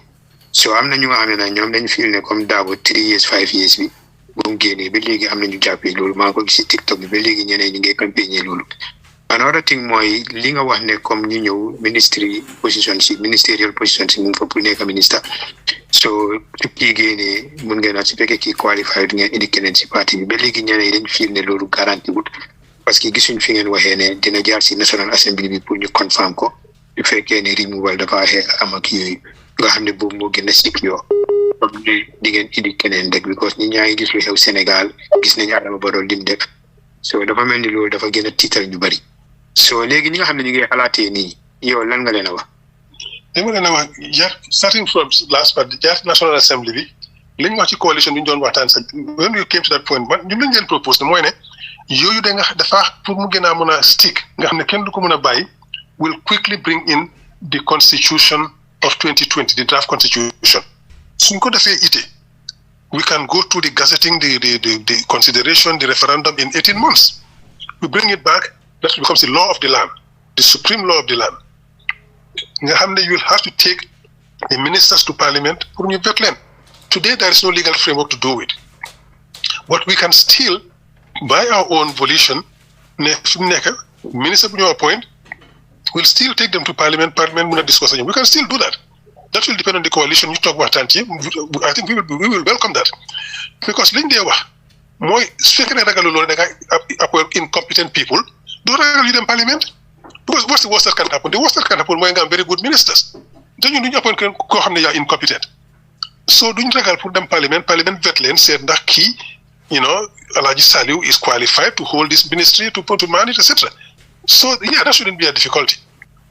so am na ñu nga xam ne nag ñoom dañu fiil ne comme Darboe 3 years 5 years bi bu mu génnee ba léegi am na ñu jàppee loolu maa ngi ko gis si TikTok bi ba léegi ñeneen ñi ngay campagne loolu another thing mooy li nga wax ne comme ñu ñëw ministerial position si mu ngi fa pour nekk ministre so kii génnee mun ngeen a si fekkee kii qualified ngeen indi keneen si parti bi ba léegi ñeneen yi dañ fiil ne loolu garanti wut parce que gisuñ fi ngeen waxee ne dina jaar si National Assembly bi pour ñu confirm ko bu fekkee ne removal dafa am ak yooyu nga xam ne boobu moo gën a secure comme di ngeen indi keneen rek because ñi ñaa ngi gis lu xew Sénégal gis nañu Adama Barrow lim def so dafa mel ni loolu dafa gën a tiital ñu bari so léegi ñi nga xam ne ñu ngi xalaatee nii yow lan nga leen a wax. li ma leen a wax starting from last part jaar National Assembly bi li ñu wax ci coalition bi ñu doon waxtaan sax when we came to that point man ñu lañ leen propose ne mooy ne yooyu da nga dafa pour mu gën a mën a stick nga xam ne kenn du ko mën a bàyyi will quickly bring in the constitution of 2020 the draft constitution suñ ko defee ite we can go through the gazetting the consideration the referendum in 18 months we bring it back that becomes the law of the land the supreme law of the land nga xam ne you will have to take the ministers to parliament pour ñu vote leen today there is no legal framework to do it but we can still by our own volition ne fi mu nekk minister bu ñu appoint will still take them to parliament mun a discuss we can still do that will depend on the coalition ñu toog waxtaan ci I think we will welcome that because liñ dee wax mooy su fekkee ne ragalu loolu da nga appoint incompetent people doo ragal yu dem parliament because what's the worst that can happen? The worst that can happen mooy nga am very good ministers dañu duñu appoint koo xam ne yaa incompetent so duñ ragal pour dem parliament vet leen seet ndax kii Alhaji Saliou is qualified to hold this ministry to manage etc. So yeah, that shouldn't be a difficulty.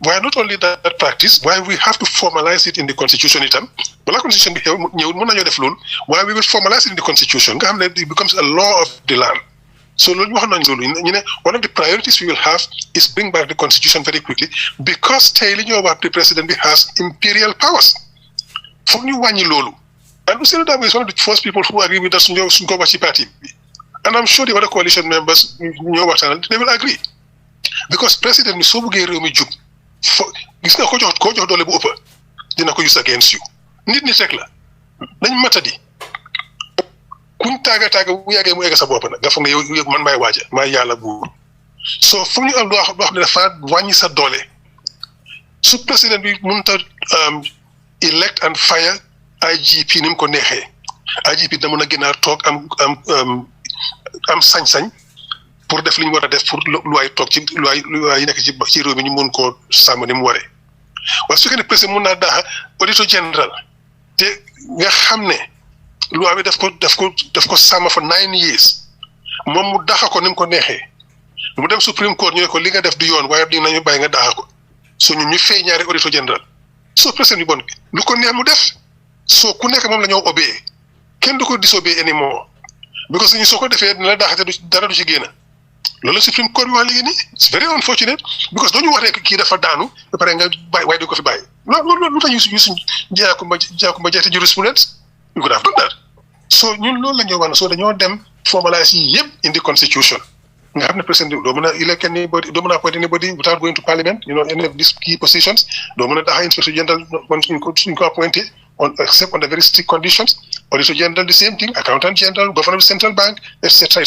Why not only that practice, why we have to formalize it in the constitution itam balaa constitution bi ñëw mën nañoo def loolu why we will formalize it in the constitution nga xam ne it becomes a law of the land. So loolu wax nañ loolu ñu ne one of the priorities we will have is bring back the constitution very quickly because tey li ñoo wax the president bi has imperial powers foog ñu wàññi loolu and Ousainou Darboe is one of the first people who agree with us suñ ko wax ci parti bi and I'm sure the other coalition members ñoo waxtaanal they will agree because president bi soo bëggee réew mi jub gis nga ko jox doole bu ëpp dina ko use against you nit rek la nañ matadi kuñ taaga bu yàggee mu egg sa bopp nag nga foog ne yow man maay waaja maay yàlla buur so fu ñu am loo xam ne dafa wàññi sa doole su président bi mënut a elect and fire IGP ni mu ko neexee IGP da mën a gën a toog am sañ-sañ pour def li ñu war a def pour lu ay toog ci lu ay nekk ci réew mi ñu mën koo sàmm ni mu waree waaye su fekkee ne président mën naa daaxa auditor général te nga xam ne loi bi daf ko sàmm fa 9 years moom mu daaxa ko ni mu ko neexee mu dem Supreme Court ñu ne ko li nga def du yoon waaye dinañu bàyyi nga daaxa ko so ñu fay ñaari auditor général soo président bi bon lu ko neex mu def soo ku nekk moom la ñoo obéé kenn du ko disobéé anymore because ñu soo ko defee dina la daaxate dara du ci génn loolu Supreme Court bi wax léegi nii it's very unfortunate because doo ñu wax rek kii dafa daanu ba pare nga bàyyi waaye du ko fi bàyyi loolu lu tax ñu suñ jaakumba jeete jurisprudence ñu ko daaf done that so ñun loolu la ñoo wax ne soo dañoo dem formalise yi yëpp indi constitution nga xam ne président doo mën a elect anybody doo mën a appoint anybody without going to parliament any of these key positions doo mën a daxa inspector general suñ ko appointé except on the very strict conditions auditor general the same thing accountant general governor of the central bank etc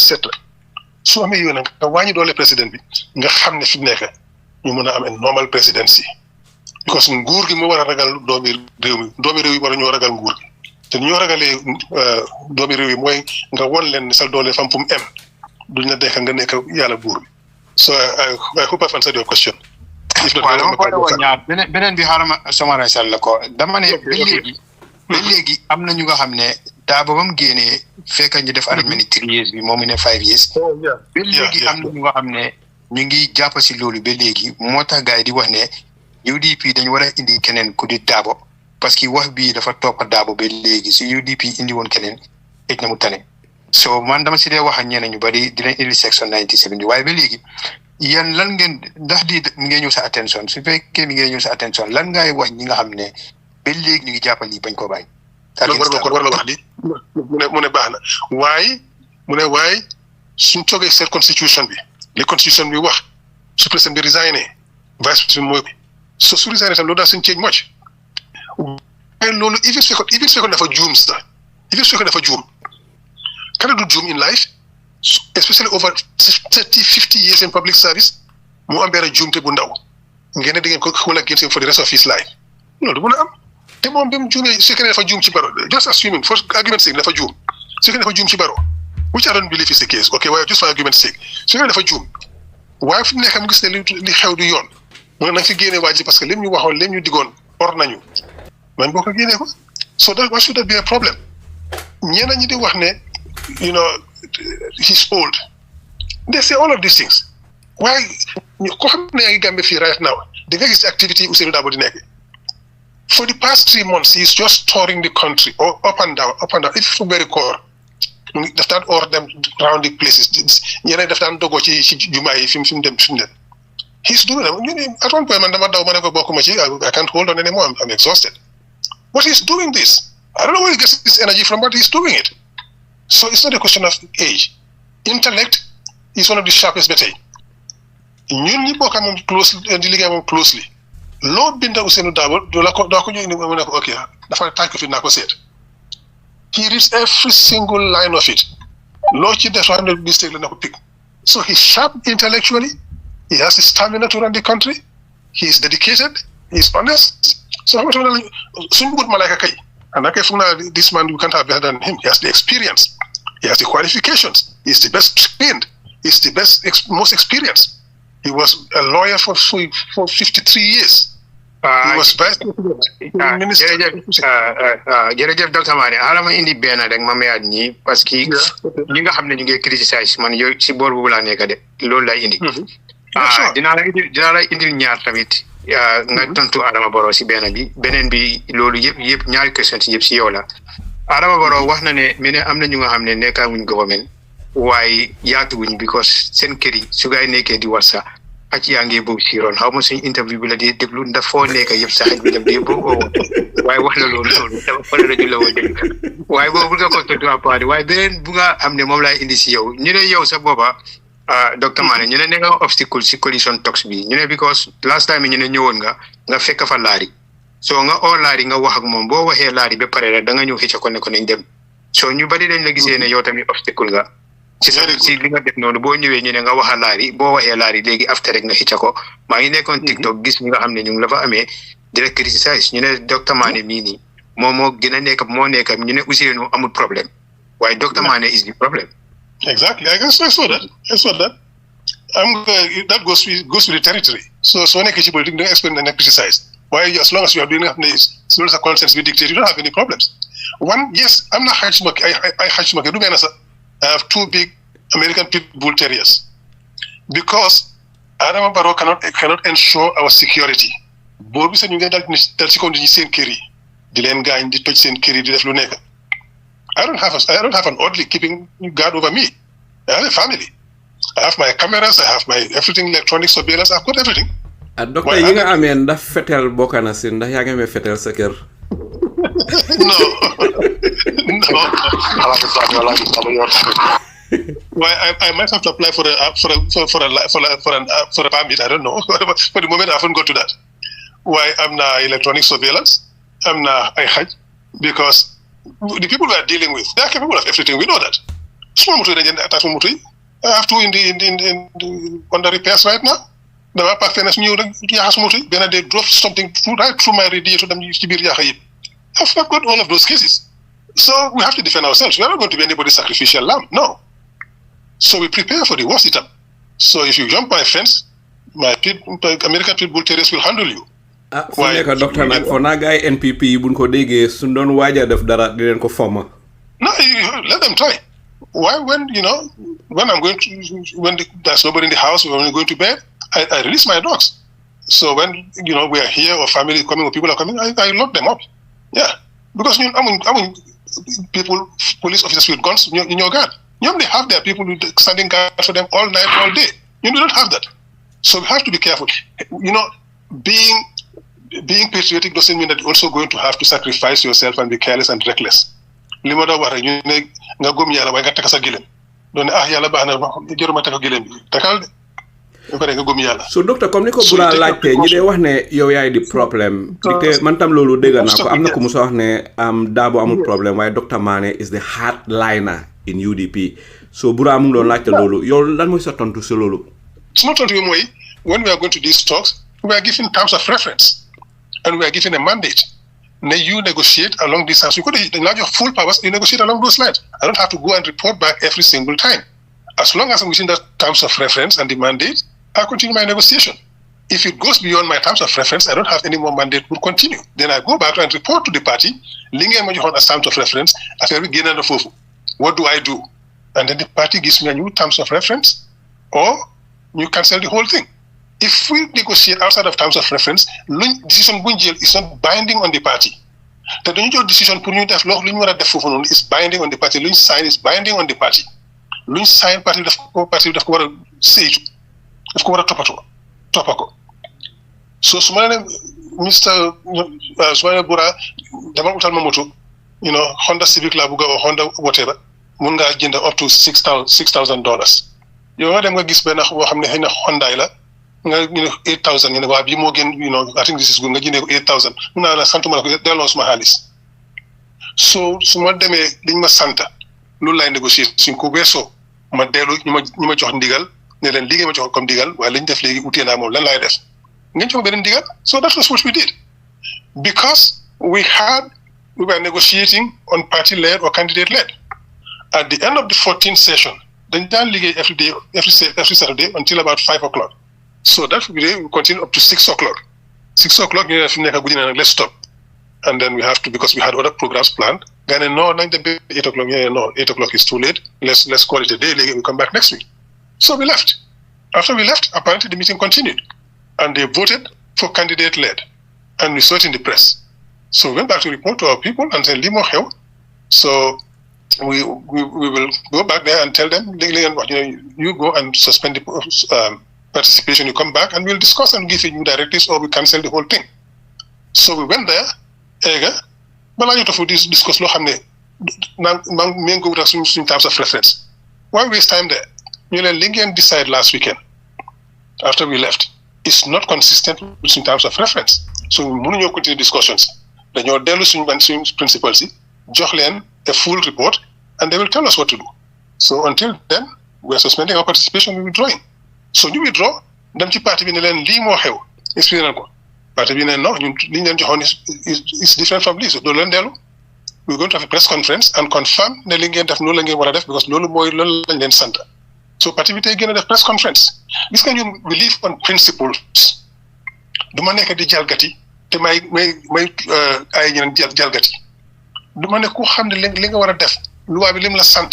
su amee yooyu nag nga wàññi doole président bi nga xam ne fi mu nekk ñu mën a am une normal presidency because nguur gi moo war a ragal doomi réew yi war a ñoo ragal nguur gi te ñoo ragalee doomi réew yi mooy nga won leen sa doole fam fu mu em duñ la dekk nga nekk yàlla buur bi so I hope I've answered your question. waaw dama ko doon ñaar beneen bi xaaral ma sama sal la ko dama ne ba léegi am na ñu nga xam ne daa ba mu génnee fekk ñu def arrêté 3 years bi moom mu ne 5 years. ba léegi am na ñu nga xam ne ñu ngi jàpp si loolu ba léegi moo tax gars yi di wax ne UDP dañu war a indi keneen ku di Daabo parce que wax bii dafa topp Daabo ba léegi si UDP indi woon keneen it na mu tane so man dama si dee wax ak ñeneen ñu bari dinañ indi section 97 bi waaye ba léegi yéen lan ngeen ndax di mi ngi ñëw sa attention su fekkee mi ngi ñëw sa attention lan ngay wax ñi nga xam ne ba léegi ñu ngi jàppal lii bañ koo bàyyi. loolu war la wax di mu ne baax na waaye suñ toogee seen constitution bi li constitution bi wax su président bi resigné vice président mooy so su resigné tam loolu daal suñ change much waaye loolu even fekkoon dafa juum sax even fekkoon dafa juum kana du juum in life especially over 50 years in public service mu am benn juumte bu ndaw ngeen ne di ngeen ko xool ak for the rest of his life loolu du mën a am te moom bi mu juumee su fekkee dafa juum ci baro just assuming for argument sake dafa juum su fekkee dafa juum ci baro which I don't believe is the case okay waaye just for argument sake su fekkee dafa juum waaye fu mu nekk mu gis ne li xew du yoon mu ne nañ fi génne waa ji parce que lim ñu waxoon lim ñu digoon or nañu man boo ko génnee ko so that why should that be a problem ñeneen ñi di wax ne he's old they say all of these things waaye ko xam ne yaa ngi Gambia fii right now di nga gis activity Ousainou Darboe di nekk for the past 3 months he's just touring the country up and down if fu very core daf daan or dem around the places ñeneen daf daan dogoo ci jumaa yi fi mu dem he's doing it at one point man dama daw ma ne ko bokkuma ci I can't hold on anymore I'm exhausted but he's doing this I don't know where he gets this energy from but he's doing it so it's not a question of age intellect is one of the sharpest ba tey ñun ñi bokk moom closely di liggéey moom closely loo binda Ousainou Darboe doo ko ñëw indi mu ne ko ok dafa tànk fi naa ko seet he reads every single line of it loo ci def xam ne mistake la na ko pick so he's sharp intellectually he has the stamina to run the country he is dedicated he is honest so xam nga suñ bëggut malaaka kay and kay foog naa this man we can't have better than him he has the experience he has the qualifications he is the best trained he is the best most experienced he was a lawyer for 53 years. He was vice minister. Jërëjëf Dr. Manneh xaaral ma indi benn rek ma mayaat ñi parce que ñi nga xam ne ñu ngi criticize man yow si boor boobu laa nekk de loolu lay indi. dinaa la indil ñaar tamit nga tontu Adama Barrow si benn bi beneen bi loolu yëpp ñaari question si yëpp si yow la Adama Barrow wax na ne am na ñu nga xam ne nekkaaguñ government waaye yaatuwuñ because seen kër yi su gaay nekkee di war sax ak yaa ngi boobu si roon xaw ma suñu interview bi la di déglu ndax foo nekk yëpp sax bi dem di boobu waaye wax la loolu dama fa la la woon dégg waaye boobu nga ko tontu à part waaye beneen bu nga xam ne moom laay indi si yow ñu ne yow sa booba Dr. Manneh ñu ne nekk nga obstacle si coalition talks bi ñu ne because last time ñu ne ñëwoon nga fekk fa laari so nga oo laari nga wax ak moom boo waxee laari ba pare rek da nga ñëw xëcc ko ne ko nañ dem so ñu bari dañ la gisee ne yow tamit obstacle nga ci sa ci li nga def noonu boo ñëwee ñu ne nga waxa laari boo waxee laari léegi after rek nga xicca ko maa ngi nekkoon TikTok gis ñi nga xam ne ñu ngi la fa amee direct criticize ñu ne docteur Manneh mii nii moom moo gën a nekk moo nekk ñu ne Ousseynou amul problème waaye docteur Manneh is the problem. Exactly. I saw that. That goes with the territory. So when I politics, don't expect and criticize. Why, as long as you are doing that, as long as the conscience we dictate, you don't have any problems. One, yes, I'm not Hachmak. I have 2 big American pit bull terriers because Adama Barrow cannot ensure our security. Bobi said you get that second in same kiri. The land guy in the touch same kiri did luneka. I don't have an orderly keeping guard over me. I have a family. I have my cameras, I have my everything, electronic surveillance, I've got everything. Doctor, you nga amee ndax fetel bokk na si ndax yaa ngi amee fetel sa kër. No. Well, I might have to apply for a permit. I don't know. For the moment, I haven't got to that. Why I'm not electronic surveillance. I'm not because the people we are dealing with, they are capable of everything. We know that. I have 2 in the under repairs right now. The partners knew that they drove something right through my radiator. I've got all of those cases. So we have to defend ourselves. We are not going to be anybody's sacrificial lamb. No. So we prepare for the worst item. So if you jump my fence, my American pit bull terriers will handle you. Why, doctor, nag for na guy NPP buñ ko déggé suñ doon waja def dara di len ko former. No, let them try. Why when I'm going to there's nobody in the house, when we're going to bed, I release my dogs. So when we are here or family is coming or people are coming, I lock them up. Yeah. Because I mean people, police officers with guns in your guard. They have their people standing guard for them all night, all day. You don't have that. So we have to be careful. Being patriotic doesn't mean that you're also going to have to sacrifice yourself and be careless and reckless. Limada wara ñu ne nga gom yalla way nga taka sa gilem. Don yalla baxna jëruma taka gilem bi. Takal de. Ko nga gom yalla. So docteur comme niko bula laajte ñi dé wax né yow yaay di problème. Dicté man tam lolu dégg na ko amna ko musa wax né Dabo amul problème waye Dr. Manneh is the hardliner in UDP. So bura mu doon laajte lolu yow lan moy sa tontu ci lolu? It's not tontu moy when we are going to these talks, we are given terms of reference. And we are given a mandate. Now you negotiate along these lines. You could have your full powers, you negotiate along those lines. I don't have to go and report back every single time. As long as I'm within the terms of reference and the mandate, I'll continue my negotiation. If it goes beyond my terms of reference, I don't have any more mandate, will continue. Then I go back and report to the party, as terms of reference, what do I do? And then the party gives me a new terms of reference, or you cancel the whole thing. If we negotiate outside of terms of reference, decision is not binding on the party. The decision is binding on the party. Lunch sign is binding on the party. Lunch sign party of say topako. So Mr. Sumane Bura, Honda Civic Labuga or Honda whatever, Munga agenda up to $6,000. You know them gis ben Honda 8,000 I think this is going to 8,000 so suma demé liñ ma santa loolu lay négocier suñ ko wesso ma délu ñima jox ndigal né len ligé ma jox comme ndigal way lañ def légui outé na mom lan lay def ngeen jox benen ndigal. So that was what we did because we were negotiating on party led or candidate led. At the end of the 14th session dañ dan ligé every Saturday until about 5 o'clock. So that we continue up to 6 o'clock. 6 o'clock, let's stop. And then we have to, because we had other programs planned. Then no, 8 o'clock, no, 8 o'clock is too late. Let's call it a day, we come back next week. So we left. After we left, apparently the meeting continued. And they voted for candidate-led. And we saw it in the press. So we went back to report to our people and said, Limo Hell. So we will go back there and tell them, you go and suspend the participation, you come back and we'll discuss and give you new directives or we cancel the whole thing. So we went there, but you to discuss in terms of reference. Why waste time there? Lingian decided last weekend, after we left, it's not consistent in terms of reference. So we continue discussions. Then your delusion principles, jox leen a full report, and they will tell us what to do. So until then, we are suspending our participation, we are withdrawing. So you withdraw, dem ci parti bi ne leen lii moo xew expliqué nañ ko parti bi ne non ñun li ñu leen joxoon is different from this. Doo leen dellu. We're going to have a press conference and confirm ne li ngeen def loolu la ngeen war a def because loolu lañ leen sant. So parti bi tey gën a def press conference. Gis nga ñun we live on principles. Du ma nekk di jalgati te may ay ñeneen jalgati. Du ma ne ku xam ne li nga war a def loi bi lim la sant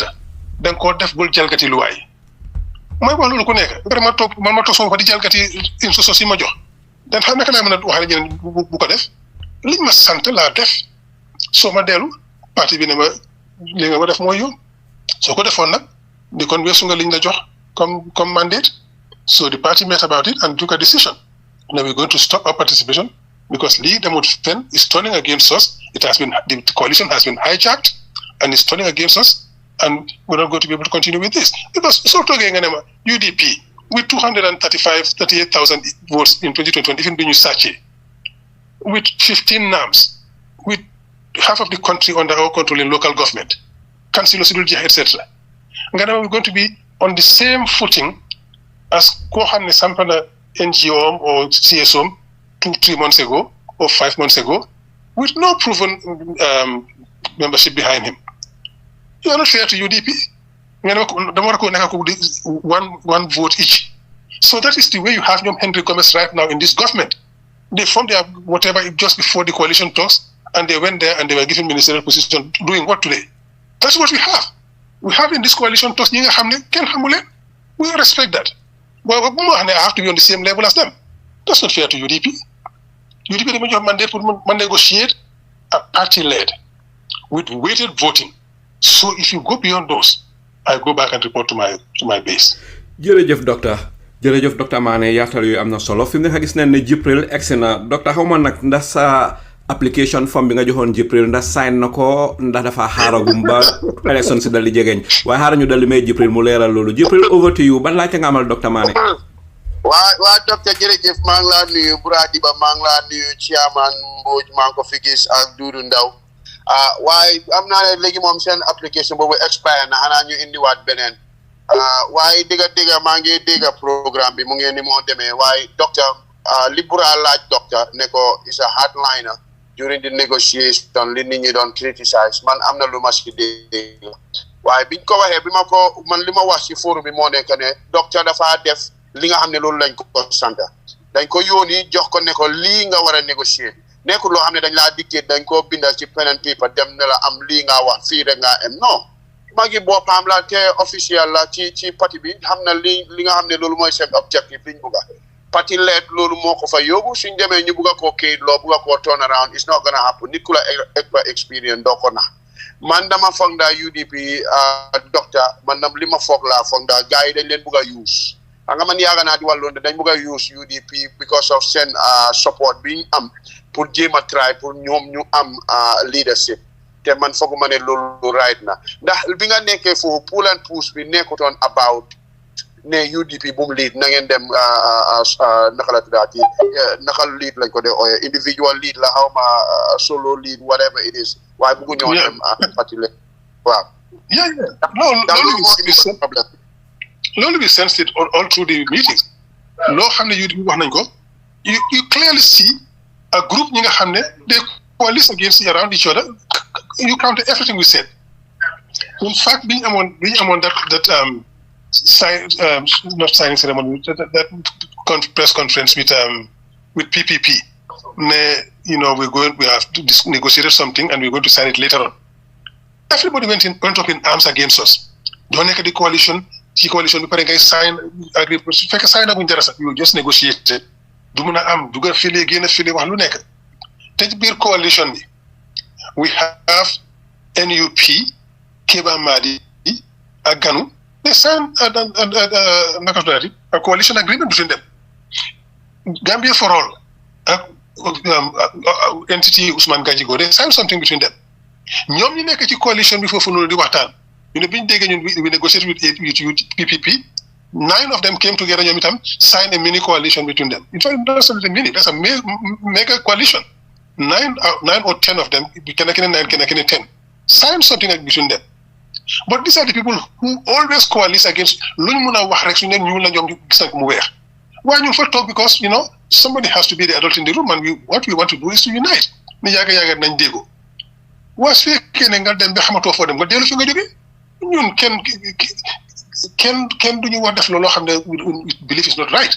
da nga koo def bul jalgati loi yi. Mooy wax loolu ku nekk vraiment man ma toog sama ko di jalgati instructions yi ma jox. Dan xam naka laa mën a waxale ñeneen bu ko def liñ ma sant laa def. So ma dellu parti bi ne ma li nga war def mooy yoon soo ko defoon nag di kon weesu nga liñ la jox comme mandate. So the party met about it and took a decision. Now we're going to stop our participation because Lee Demotfen is turning against us. The coalition has been hijacked and is turning against us, and we're not going to be able to continue with this. Because so talking UDP with 38,000 votes in 2020, even Binu Sache, with 15 NAMs, with half of the country under our control in local government, Council of etc. We're going to be on the same footing as Kohan Sampana NGO or CSOM 2-3 months ago or 5 months ago, with no proven membership behind him. You are not fair to UDP. One vote each. So that is the way you have Henry Gomez right now in this government. They formed their whatever just before the coalition talks, and they went there and they were given ministerial position. Doing what today? That's what we have. We have in this coalition talks. We respect that. Well, I have to be on the same level as them. That's not fair to UDP. UDP they have mandate to negotiate a party-led with weighted voting. So if you go beyond those, I go back and report to my base. Jërëjëf docteur Manneh yaatal yu am na solo fi mu ne gis nañ ne Jibril egsi na docteur xaw ma nag ndax sa application form bi nga joxoon Jibril ndax sign na ko ndax dafa xaaragum ba élection si dal di jegeñ waaye xaaral ñu dal di may Jibril mu leeral loolu Jibril over to you ban laajte nga amal docteur Manneh. waa docteur jërëjëf maa ngi laa nuyu Buradiba maa ngi laa nuyu Chairman Mbodj maa ngi ko fi gis ak Doudou Ndaw waaye am naa ne léegi moom seen application boobu expire na xanaa ñu indiwaat beneen waaye dégg maa ngi dégg programme bi mu ngi ni moo demee waaye docteur liberal laaj docteur ne ko is a hardliner during the negotiation li nit ñi doon criticize man am na lu ma si dégg waaye biñ ko waxee bi ma ko man li ma wax si forum bi moo nekk ne docteur dafa def li nga xam ne loolu lañ ko sant dañ ko yóoni jox ko ne ko lii nga war a négocier nekkul loo xam ne dañ laa dicté dañ koo bindal ci pen and paper dem ne la am lii nga wax fii rek nga am non magi boppam la te officiel la ci parti bi xam na li nga xam ne loolu mooy seen objectif liñ bugga parti lead loolu moo ko fa yóbbu suñ demee ñu bugga koo kayit loo bugga koo turn around it's not gonna happen nit ku la experience doo ko na man dama foog daa UDP docteur man li ma foog laa foog daa gars yi dañ leen bugga use nga man yaaga naa di wàlloon dañ bugga use UDP because of seen support bi ñu am pour jéem a try pour ñoom ñu am leadership te man fooguma ne loolu right na ndax bi nga nekkee foofu pull and push bi nekkutoon about ne UDP bu mu lead na ngeen dem naka la tuddaati naka lead lañ ko dee ooye individual lead la xaw ma solo lead whatever it is waaye bëggu ñoo dem parti le waaw loolu bi sensed all through the meetings loo xam ne UDP wax nañ ko you clearly see a group ñi nga xam ne they coalesce against around each other. You counted everything we said. In fact, being among that not signing ceremony, that press conference with PPP, we have negotiated something and we're going to sign it later on. Everybody went up in arms against us. Don't make the coalition. The coalition, we sign agree. If sign up in Jarasa, we will just negotiate it. Do muna am, do ga fili again, fili wa lu nek. Take the coalition. We have NUP, Keba Madi, Aganu. They signed a coalition agreement between them. Gambia for all, entity Usman Gajigo, they signed something between them. Ñom ñi nekk ci coalition bi fofu nonu di waxtaan. Ñu ne biñ dégg ñun we negotiated with PPP. 9 of them came together ñom itam signed a mini coalition between them. In fact, that's not a mini, that's a mega coalition. 9 or 10 of them, 9, 10, sign something between them. But these are the people who always coalesce against why you for talk, because somebody has to be the adult in the room, and what we want to do is to unite. Was for them, but can do you what the belief is not right.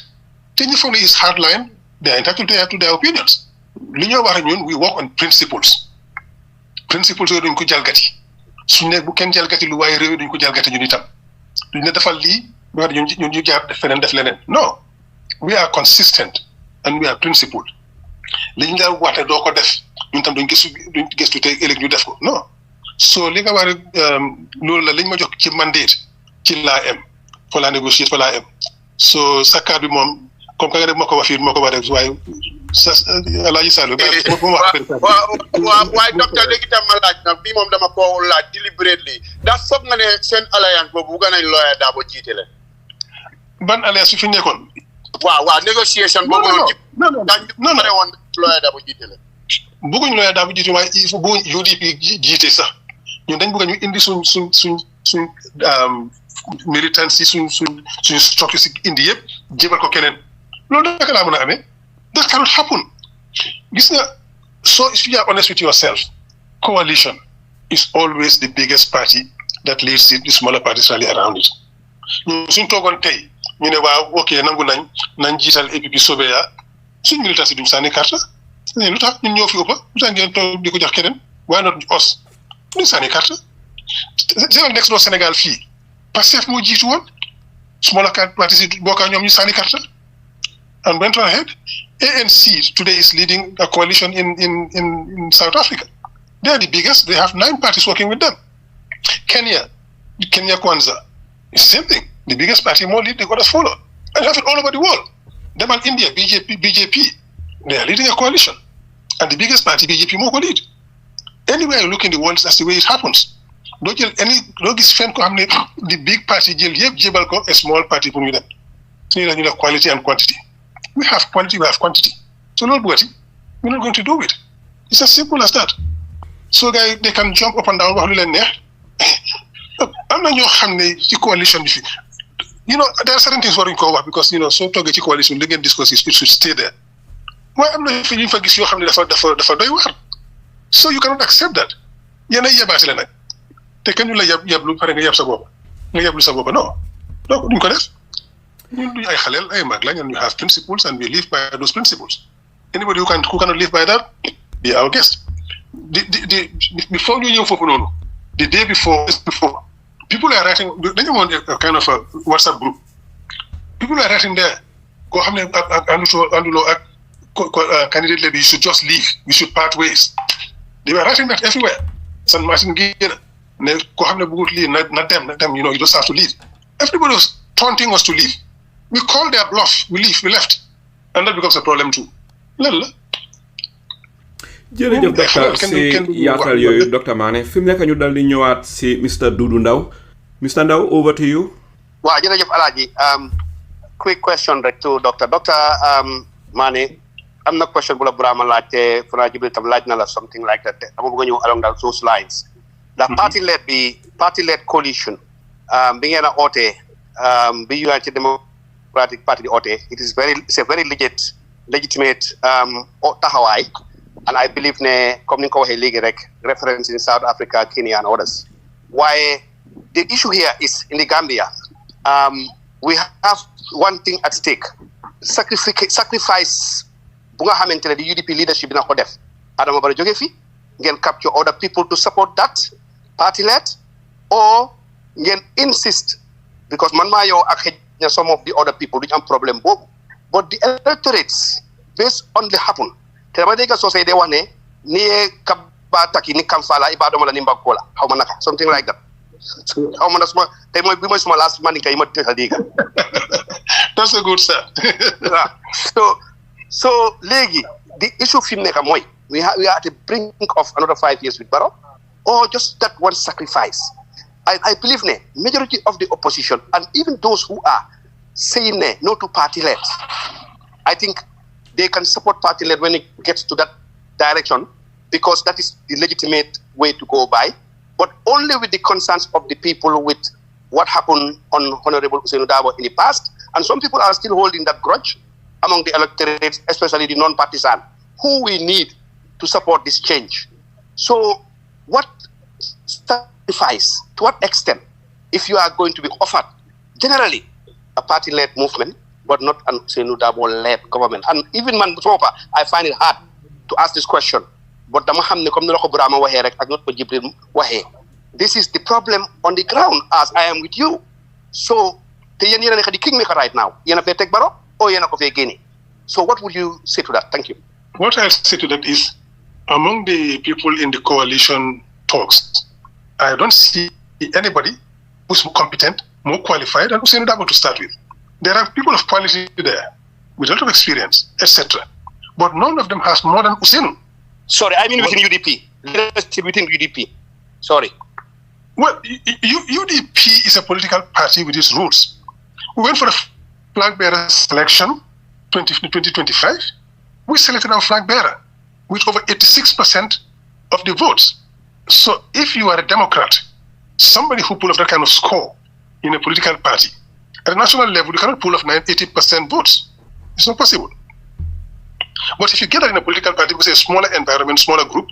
Tenifone is hardline, they are entitled to their opinions. We work on principles. Principles are in Kujalgati. Sune buken jalgati lu way rew duñ ko jalgati ñu nitam. Duñ ne defal li war ñu jaar def fenen def leneen. No. We are consistent and we are principled. Liñ la waté do ko def ñun tam duñ gëstu tay ëlëk ñu def ko. No. So li nga war loolu la liñ ma jox ci mandate ci la am fa la négocier fa la am. So sakka bi mom comme ka nga def mako wax fi mako wax way Alaaji Saliou waaye docteur léegi tam ma laaj nag bii moom dama ko laaj deliberately ndax foog nga ne seen alliance boobu bugga nañ lawyer Darboe jiite leen ban alliance su fi nekkoon waaw négociation boobu non woon lawyer Darboe jiite leen bëgguñ lawyer Darboe jiite waaye il faut bu UDP jiite sax ñun dañ bëgg ñu indi suñ militants yi suñ structure si indi yëpp jébal ko keneen loolu naka laa mën a amee. That cannot happen. So if you are honest with yourself, coalition is always the biggest party that leads the smaller parties rally around it. Suñ toogoon tey ñu ne waaw ok nangu nañ jiital APP Sobeya suñ militants yi duñ sànni carte lu tax ñun ñoo fi ëppa lu tax ngeen toog di ko jox keneen why not us duñ sànni carte next door Sénégal fii Pastef moo jiitu woon smaller parties yi bokkaa ñoom ñu sànni carte and went ahead. ANC today is leading a coalition in South Africa. They are the biggest. They have 9 parties working with them. Kenya Kwanzaa, it's the same thing. The biggest party more lead, the others follow. And have it all over the world. Them and India, BJP, they are leading a coalition. And the biggest party, BJP, more lead. Anywhere you look in the world, that's the way it happens. The big party, a small party, so quality and quantity. We have quality, we have quantity. So we're not going to do it. It's as simple as that. So guys, they can jump up and down. I'm not your coalition. There are certain things worrying over because so to get coalition, they can discuss it should stay there. Why I'm not feeling for this? So you cannot accept that. No. You have principles and we live by those principles. Anybody who cannot live by that, be our guest. Before you knew the day before, people are writing, they want a kind of a WhatsApp group. People are writing there, candidate lady, you should just leave. We should part ways. They were writing that everywhere. San Martin Gina, not them, you just have to leave. Everybody was taunting us to leave. We called their bluff. We left. And that becomes a problem too. jërëjëf docteur si yaatal yooyu docteur Manneh fi mu nekk ñu dal di ñëwaat si Mr Doudou Ndaw. Mr Ndaw, over to you. Waaw jërëjëf Alaaji. Quick question rek to doctor Manneh, am na question bu la Brahma laajte Fana Jibril tam laaj na la something like that. Dama bëgg a ñëw along those lines. The party-led coalition bi ngeen a oote bi United Democratic Party di oote, it's a very legitimate taxawaay, and I believe ne comme ni nga ko waxee léegi rek reference in South Africa, Kenya and others. Why the issue here is in the Gambia, we have one thing at stake. Sacrifice bu nga xamante ne the UDP leadership dina ko def. Adama Barrow jóge fi ngeen capture other people to support that party-led, or ngeen insist because man maa yow ak xëj na some of the other people duñu am problème boobu, but the electorates based on the happen te dama dégg soo say day wax ne ni kaba taki ni kamfala ibadoma la ni mbakkola xaw ma naka something like that. Xaw ma na suma tey mooy bi mooy suma last man kay ma tëxa dégg. That's a good start. So léegi the issue fi mu nekk mooy we are at the brink of another 5 years with Barrow, or just that one sacrifice. I believe ne majority of the opposition and even those who are saying no to party-led, I think they can support party-led when it gets to that direction, because that is the legitimate way to go by. but only with the concerns of the people with what happened on Honorable Ousainou Darboe in the past. And some people are still holding that grudge among the electorate, especially the non-partisan, who we need to support this change. So what sacrifice, to what extent, if you are going to be offered generally a party-led movement, but not an Ousainou Darboe-led government? And even man, I find it hard to ask this question. But this is the problem on the ground, as I am with you. So, the kingmaker right now. So, what would you say to that? Thank you. What I'll say to that is, among the people in the coalition talks, I don't see anybody who's more competent, more qualified than Ousainou Darboe to start with. There are people of quality there, with a lot of experience, etc. But none of them has more than Ousainou. Sorry, I mean within UDP. Within UDP. Sorry. Well, UDP is a political party with its rules. We went for a flag bearer selection 2025. We selected our flag bearer with over 86% of the votes. So if you are a Democrat, somebody who pull off that kind of score in a political party, at a national level, you cannot pull off 80% votes. It's not possible. But if you get that in a political party with a smaller environment, smaller group,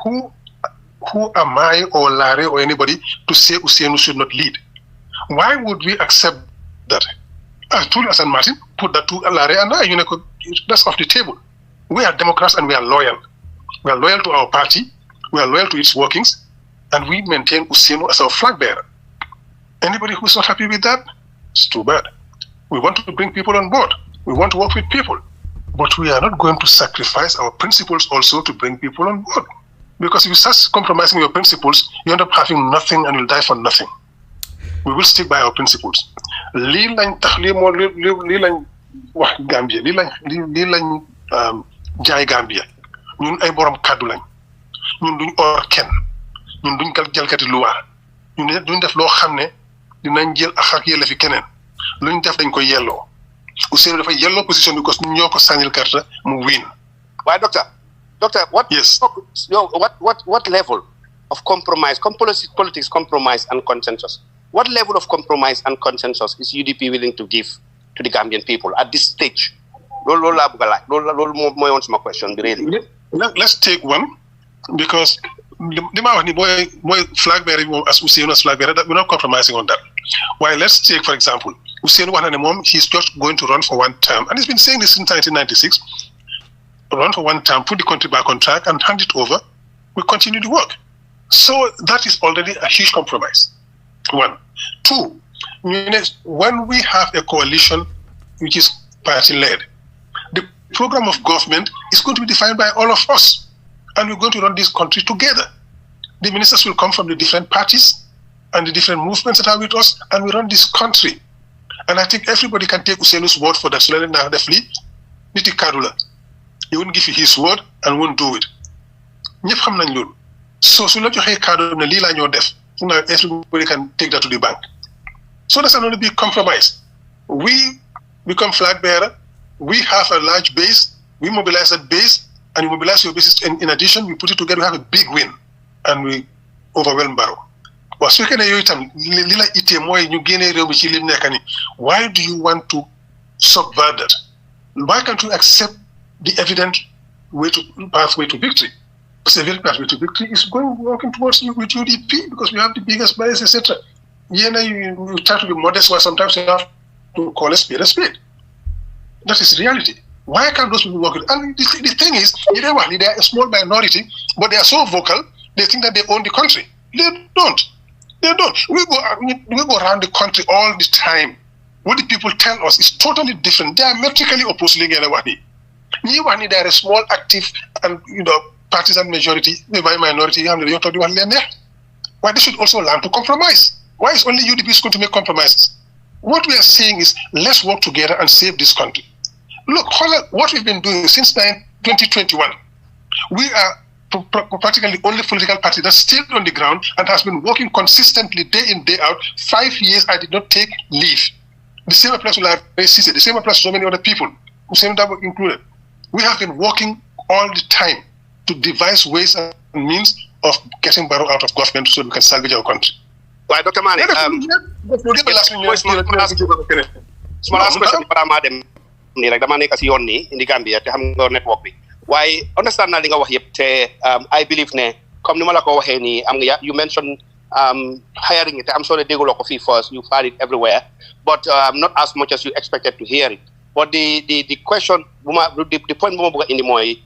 who am I or Larry or anybody to say Ousainou should not lead? Why would we accept that? I told you, San Martin, put that to Larry and I. That's off the table. We are Democrats and we are loyal. We are loyal to our party. We are loyal to its workings, and we maintain Ousainou as our flag bearer. Anybody who's not happy with that, it's too bad. We want to bring people on board. We want to work with people. But we are not going to sacrifice our principles also to bring people on board. Because if you start compromising your principles, you end up having nothing and you'll die for nothing. We will stick by our principles. Lii lañ wax Gambia, lii lañ jaay Gambia. Ñun ay borom kaddu lañ. Ñun duñ or kenn. Ñun duñ jalkati loi. Ñun duñ def loo xam ne dinañ jël ak yelle fi keneen. Luñ def dañ koy yelloo. Ousainou dafa yellow position because ñoo ko sànnil carte mu win. Why, Doctor, what? Yes. What level of compromise, politics compromise and consensus? What level of compromise and consensus is UDP willing to give to the Gambian people at this stage? That's my question, really. Let's take one, because the flag bearer as Ousainou as flag bearer, we're not compromising on that. Why? Let's take, for example, Ousainou he's just going to run for one term, and he's been saying this since 1996. Run for one term, put the country back on track, and hand it over. We continue the work. So that is already a huge compromise. One. Two, when we have a coalition which is party-led, the program of government is going to be defined by all of us, and we're going to run this country together. The ministers will come from the different parties and the different movements that are with us, and we run this country. And I think everybody can take Ousainu's word for that. So let definitely niti kadula. He wouldn't give you his word and won't do it. So let your kadu na lila your def. Everybody can take that to the bank. So that's another big compromise. We become flag bearer. We have a large base. We mobilize that base, and we mobilize your bases. In addition, we put it together. We have a big win, and we overwhelm Barrow. Why do you want to subvert that? Why can't you accept the evident pathway to victory? Because the evident pathway to victory is working towards with UDP, because we have the biggest base, etc. You try to be modest, while sometimes you have to call a spade a spade. That is reality. Why can't those people work with? And the thing is, they are a small minority, but they are so vocal, they think that they own the country. They don't. They don't. We go around the country all the time. What the people tell us is totally different, diametrically opposed. They are a small, active, and partisan majority, minority. Why they should also learn to compromise? Why is only UDP going to make compromises? What we are saying is, let's work together and save this country. Look, what we've been doing since 2021. We are practically the only political party that's still on the ground and has been working consistently day in, day out. 5 years I did not take leave. The same applies to the same applies to so many other people, Ousainou included. We have been working all the time to devise ways and means of getting Barrow out of government so we can salvage our country. Why, Dr. Manneh? Small last question para ma dem ni rek dama nekk ci yoon ni indi Gambia te xam nga network bi. Why understand na li nga wax yëpp te I believe ne comme ni ma la ko waxee nii am nga you mentioned hiring it. I'm sorry dégguloo ko fii first. You find it everywhere, but not as much as you expected to hear it. But the question, the point in the mooy,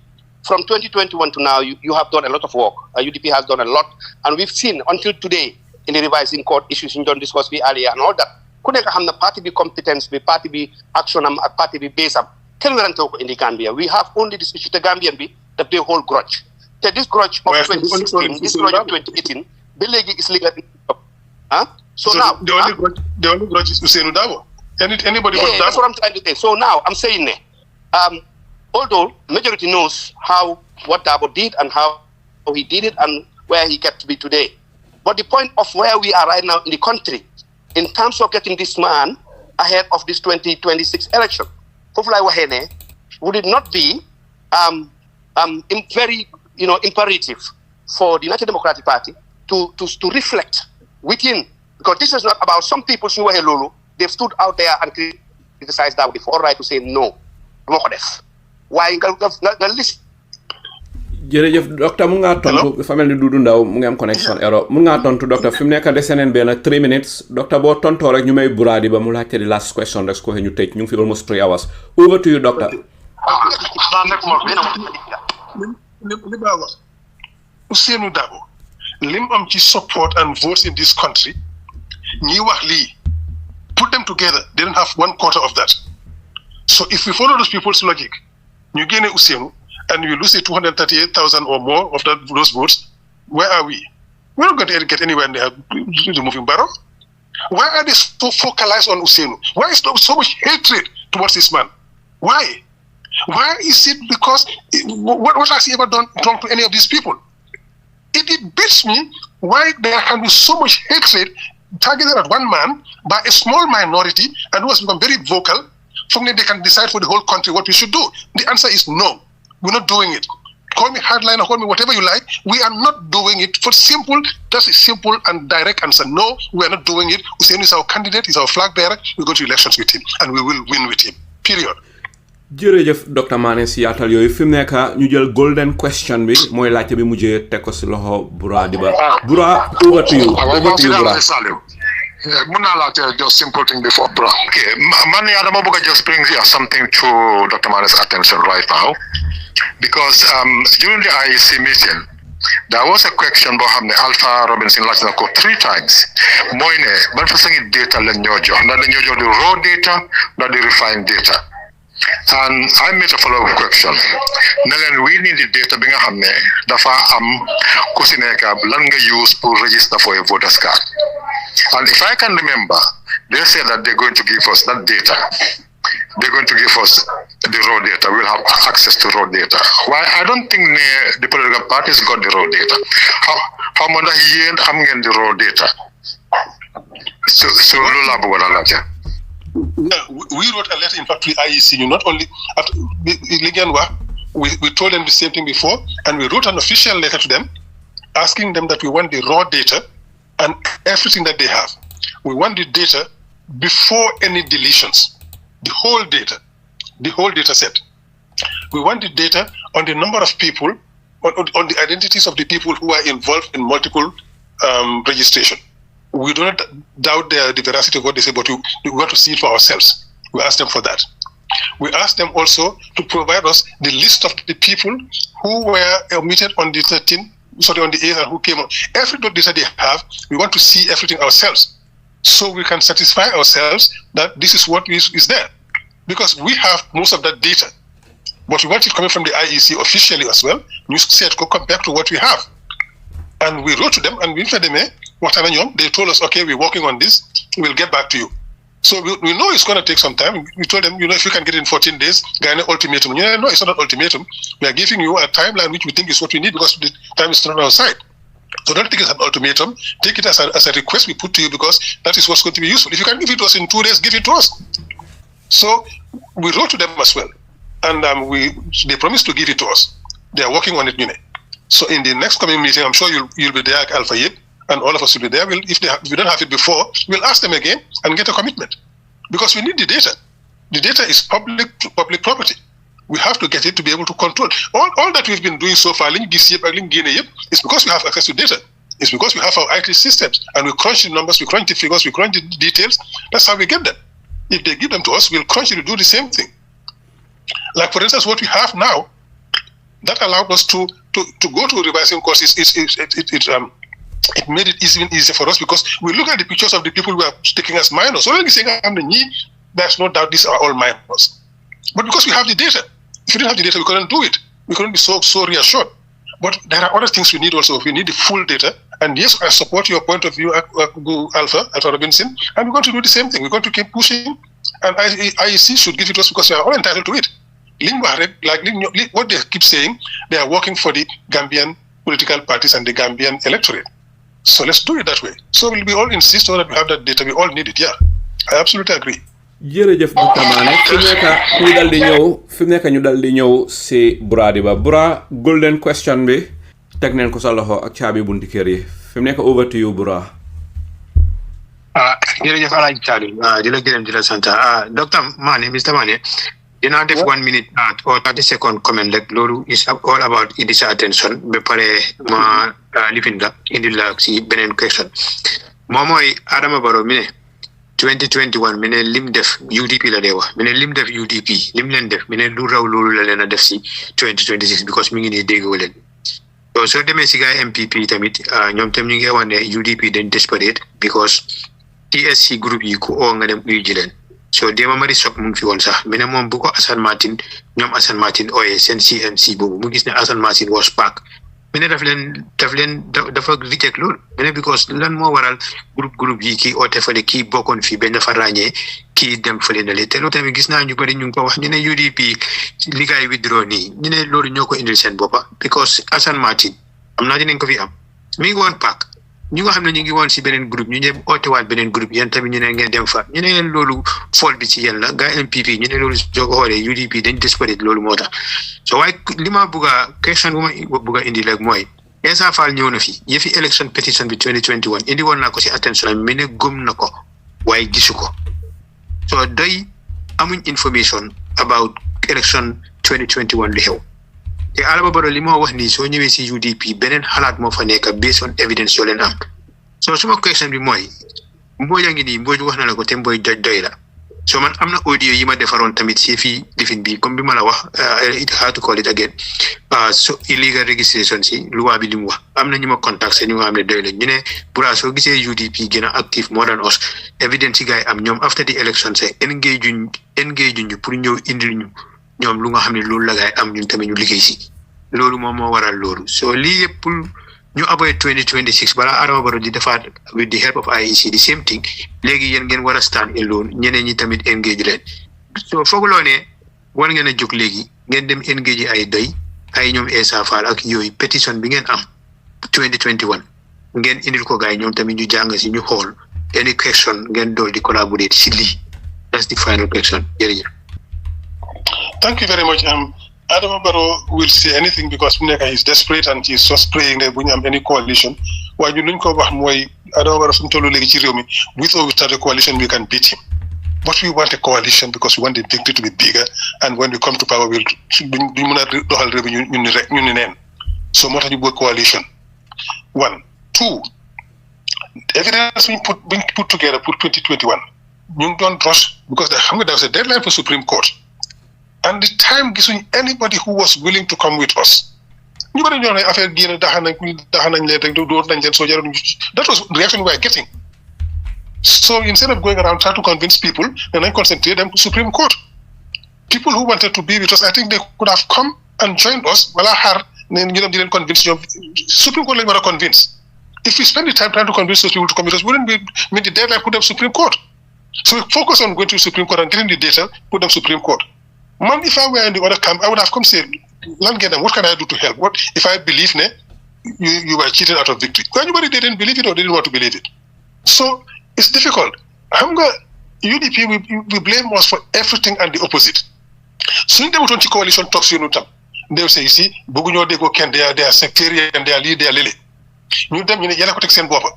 from 2021 to now, you have done a lot of work. UDP has done a lot, and we've seen until today in the revising court issues in John discussed earlier and all that. Ku nekk xam na party bi competence bi, party bi action am, ak party bi base am. Kenn werante ko in the Gambia. We have only this issue, the Gambian bi, that they hold grudge. This grudge of 2016, this grudge of 2018, the leg is legal. Huh? So now the only grudge is Usainu Dabo. Anybody but Dabo. That's what I'm trying to say. So now I'm saying, although majority knows what Dabo did and how he did it and where he get to be today, but the point of where we are right now in the country, in terms of getting this man ahead of this 2026 election, would it not be very imperative for the United Democratic Party to reflect within, because this is not about some people they've stood out there and criticized that before, right, to say no. Why the list? Jërëjëf docteur mu nga tontu fa melni Dudu Ndaw mu ngi am connection error mu nga tontu docteur fim nekk desenen ben 3 minutes docteur bo tonto rek ñu may Buradi ba mu laajte di last question rek ko ñu tej ñu ngi fi almost 3 hours. Over to you doctor. Usainu Dabo lim am ci support and votes in this country ñi wax li put them together, they don't have 1/4 of that. So if we follow those people's logic, you gain Usainu and you lose 238,000 or more of those votes, where are we? We're not going to get anywhere near removing Barrow. Why are they so focalized on Usainu? Why is there so much hatred towards this man? Why? Why is it because, what has he ever done wrong to any of these people? It beats me why there can be so much hatred targeted at one man by a small minority and who has become very vocal. From there they can decide for the whole country what we should do. The answer is no. We're not doing it. Call me hardliner, call me whatever you like. We are not doing it for simple. That's a simple and direct answer. No, we are not doing it. Usainu is our candidate, he's our flag bearer. We go to elections with him and we will win with him. Period. Jërëjëf Dr. Manneh si yaatal yooyu fi mu nekk ñu jël golden question bi mooy laajte bi mujjee teg ko si loxo Bura Diba. Bura, over to you. Over to you, Bura. Just simple thing before, bro. Okay, Manneh, I'm going to just bring something to Dr. Manneh's attention right now, because during the IEC meeting, there was a question about Alpha Robinson last 3 times. Moine, but for saying data, not the raw data, not the refined data. And I made a follow-up question. Nelen, we need the data being a dafa kusineka langa use to register for a voter's card. And if I can remember, they said that they're going to give us that data. They're going to give us the raw data. We'll have access to raw data. Why? I don't think the political parties got the raw data. How much I'm getting the raw data? So we wrote a letter, in fact, to IEC. Not only we told them the same thing before, and we wrote an official letter to them, asking them that we want the raw data and everything that they have. We want the data before any deletions. The whole data set. We want the data on the number of people, on the identities of the people who are involved in multiple registration. We do not doubt the veracity of what they say, but we want to see it for ourselves. We asked them for that. We asked them also to provide us the list of the people who were omitted on the 13th, on the 8th, and who came on. Every data they have, we want to see everything ourselves, so we can satisfy ourselves that this is what is there. Because we have most of that data, but we want it coming from the IEC officially as well. You said, come back to what we have. And we wrote to them, and we told them, they told us, okay, we're working on this, we'll get back to you. So we know it's going to take some time. We told them, if you can get it in 14 days, Guyana ultimatum. No, it's not an ultimatum. We are giving you a timeline which we think is what we need, because the time is not on our side. So don't think it's an ultimatum. Take it as a request we put to you, because that is what's going to be useful. If you can give it to us in 2 days, give it to us. So we wrote to them as well, and they promised to give it to us. They are working on it, So in the next coming meeting, I'm sure you'll be there, Alpha Yip, and all of us will be there. If we don't have it before, we'll ask them again and get a commitment, because we need the data. The data is public property. We have to get it to be able to control. All that we've been doing so far, is because we have access to data. It's because we have our IT systems, and we crunch the numbers, we crunch the figures, we crunch the details. That's how we get them. If they give them to us, we'll crunch it to do the same thing. Like, for instance, what we have now, that allowed us to go to a revising course. It made it even easier for us, because we look at the pictures of the people who are taking as minors. So when we say there's no doubt these are all minors. But because we have the data, if we didn't have the data, we couldn't do it. We couldn't be so reassured. But there are other things we need also. We need the full data. And yes, I support your point of view, Alpha Robinson, and we're going to do the same thing. We're going to keep pushing, and IEC should give it to us, because we are all entitled to it. What they keep saying, they are working for the Gambian political parties and the Gambian electorate. So let's do it that way. So we all insist on that we have that data. We all need it. Yeah, I absolutely agree. jërëjëf Dr. Manneh fi mu nekk ñu dal di ñëw si Buradi ba Bura golden question bi teg neen ko sa loxo ak caabi bunti kër yi fi mu nekk over to you Bura. Jërëjëf Alaaji Saliou di la gërëm di la sant Dr. Manneh Mr. Manneh dinaa def 1 minute or 30 second comment rek loolu is all about Idrissa attention ba pare ma lifin la indi la si beneen question moom mooy Adama Barrow mi ne 2021 mi ne lim def UDP la dee wax mi ne lim def UDP lim leen def mi ne lu raw loolu la leen a def si 2026 because mi ngi nii déggoo leen soo demee si gaay MPP tamit ñoom tam ñu ngi wax ne UDP dañ desperate because TSC groupe yi ku oo nga dem uyu ji leen so Dema Mari Sock mu ngi fi woon sax mi ne moom bu ko Assane Martin ñoom Assane Martin ooyee seen CMC boobu mu gis ne Assane Martin was back mi ne dafa reject loolu mi ne because lan moo waral groupe yi kii oote fale kii bokkoon fii benn dafa ràññee kii dem fale na le te loolu tamit gis naa ñu bëri ñu ngi ko wax ñu ne UDP liggéey withdraw nii ñu ne loolu ñoo ko indil seen boppa because Assane Martin am naa dinañ ko fi am mi ngi woon paak ñu nga xam ne ñu ngi woon si beneen groupe ñu ñëw ootewaat beneen groupe yéen tamit ñu ne ngeen dem fa ñu ne leen loolu fool bi ci yéen la gaa MPP ñu ne loolu soo ko xoolee UDP dañ desperate loolu moo tax so waaye li ma bugg a question bu ma bugg a indi rek mooy Essa Faal ñëw na fi yëfi election petition bi 2021 indi woon naa ko si attention am mi ne gëm na ko waaye gisu ko so doy amuñ information about election 2021 li xew te Adama Barrow li moo wax nii soo ñëwee si UDP beneen xalaat moo fa nekk based on evidence yoo leen am so suma question bi mooy Mbodj a ngi nii Mbodj wax na la ko te Mbodj doy la so man am na audio yi ma defaroon tamit si fii lifin bi comme bi ma la wax how to call it again so illegal registration si loi bi li mu wax am na ñu ma contact ñu nga xam ne doy la ñu ne Bura soo gisee UDP gën a active more than us evidence yi gars yi am ñoom after the election say engage ñu pour ñëw indil ñu ñoom lu nga xam ne loolu la gaay am ñun tamit ñu liggéey si loolu moom moo waral loolu so lii yëpp pour ñu avoid 2026 balaa Adama Barrow di defaat with the help of IEC the same thing léegi yéen ngeen war a stand alone ñeneen ñi tamit engage leen so fooguloo ne war ngeen a jóg léegi ngeen dem engage ay doy ay ñoom Essa Faal ak yooyu pétition bi ngeen am 2021 ngeen indil ko gaay ñoom tamit ñu jàng si ñu xool any question ngeen dool di collaborate si lii that's the final question jërëjëf. Thank you very much. Adama Barrow will say anything because he's desperate and he's just praying that we have any coalition. Why you don't go back more Adama Barrow from Tolu with or without a coalition we can beat him. But we want a coalition because we want the victory to be bigger, and when we come to power we'll do so what you coalition. 1, 2 evidence being put together for 2021. You don't rush because there was a deadline for Supreme Court. And the time gives anybody who was willing to come with us. That was the reaction we were getting. So instead of going around trying to convince people, then I concentrate them to Supreme Court. People who wanted to be with us, I think they could have come and joined us. Well, didn't convince you. Supreme Court were convinced. If we spend the time trying to convince those people to come with us, wouldn't we mean the deadline put them Supreme Court? So we focus on going to Supreme Court and getting the data, put them Supreme Court. Man, if I were in the other camp, I would have come say, Langedam, what can I do to help? What if I believe you were cheated out of victory? Anybody didn't believe it or didn't want to believe it. So it's difficult. UDP we blame us for everything and the opposite. So in the coalition talks they'll say, you see, bëgguñoo déggoo kenn they are sectarian, they are lii, they are lili. Ñu dem ñu ne yàlla ko teg seen boppa.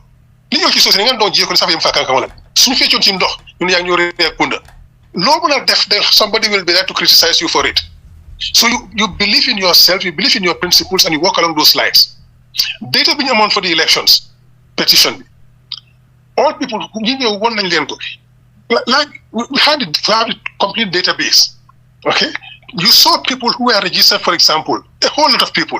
Li ñoo ci soosi nga doon jiyee ko sax yëm fa kankan wala. Suñu feccoon ci ndox ñu ne yaa ngi ñoo ree kunda. Loo mën a def somebody will be there to criticize you for it. So you believe in yourself, you believe in your principles, and you walk along those lines. Data being amount for the elections, petition. All people who give you one like we have a complete database. Okay, you saw people who were registered, for example, a whole lot of people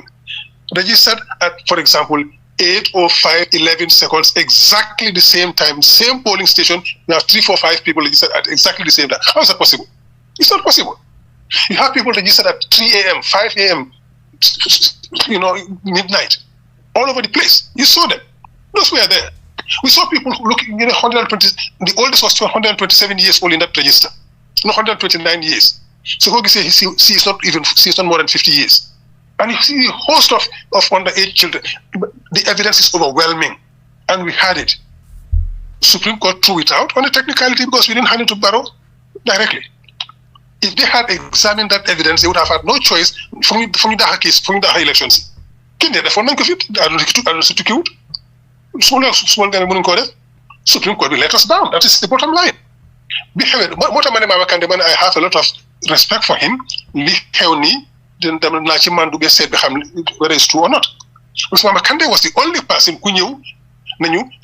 registered at, for example, 8 or 5, 11 seconds, exactly the same time, same polling station. You have 3, 4, 5 people registered at exactly the same time. How is that possible? It's not possible. You have people registered at 3 a.m., 5 a.m., midnight, all over the place. You saw them. Those were there. We saw people looking, 120, the oldest was 127 years old in that register. No, 129 years. So who can say she's not more than 50 years. And you see a host of underage children. The evidence is overwhelming. And we had it. Supreme Court threw it out on a technicality because we didn't hand it to Barrow directly. If they had examined that evidence, they would have had no choice from the case, from the elections. Can they afford to fit? I don't see to cute. Small Supreme Court will let us down. That is the bottom line. I have a lot of respect for him. Whether it's true or not. Because Mama Kande was the only person who knew,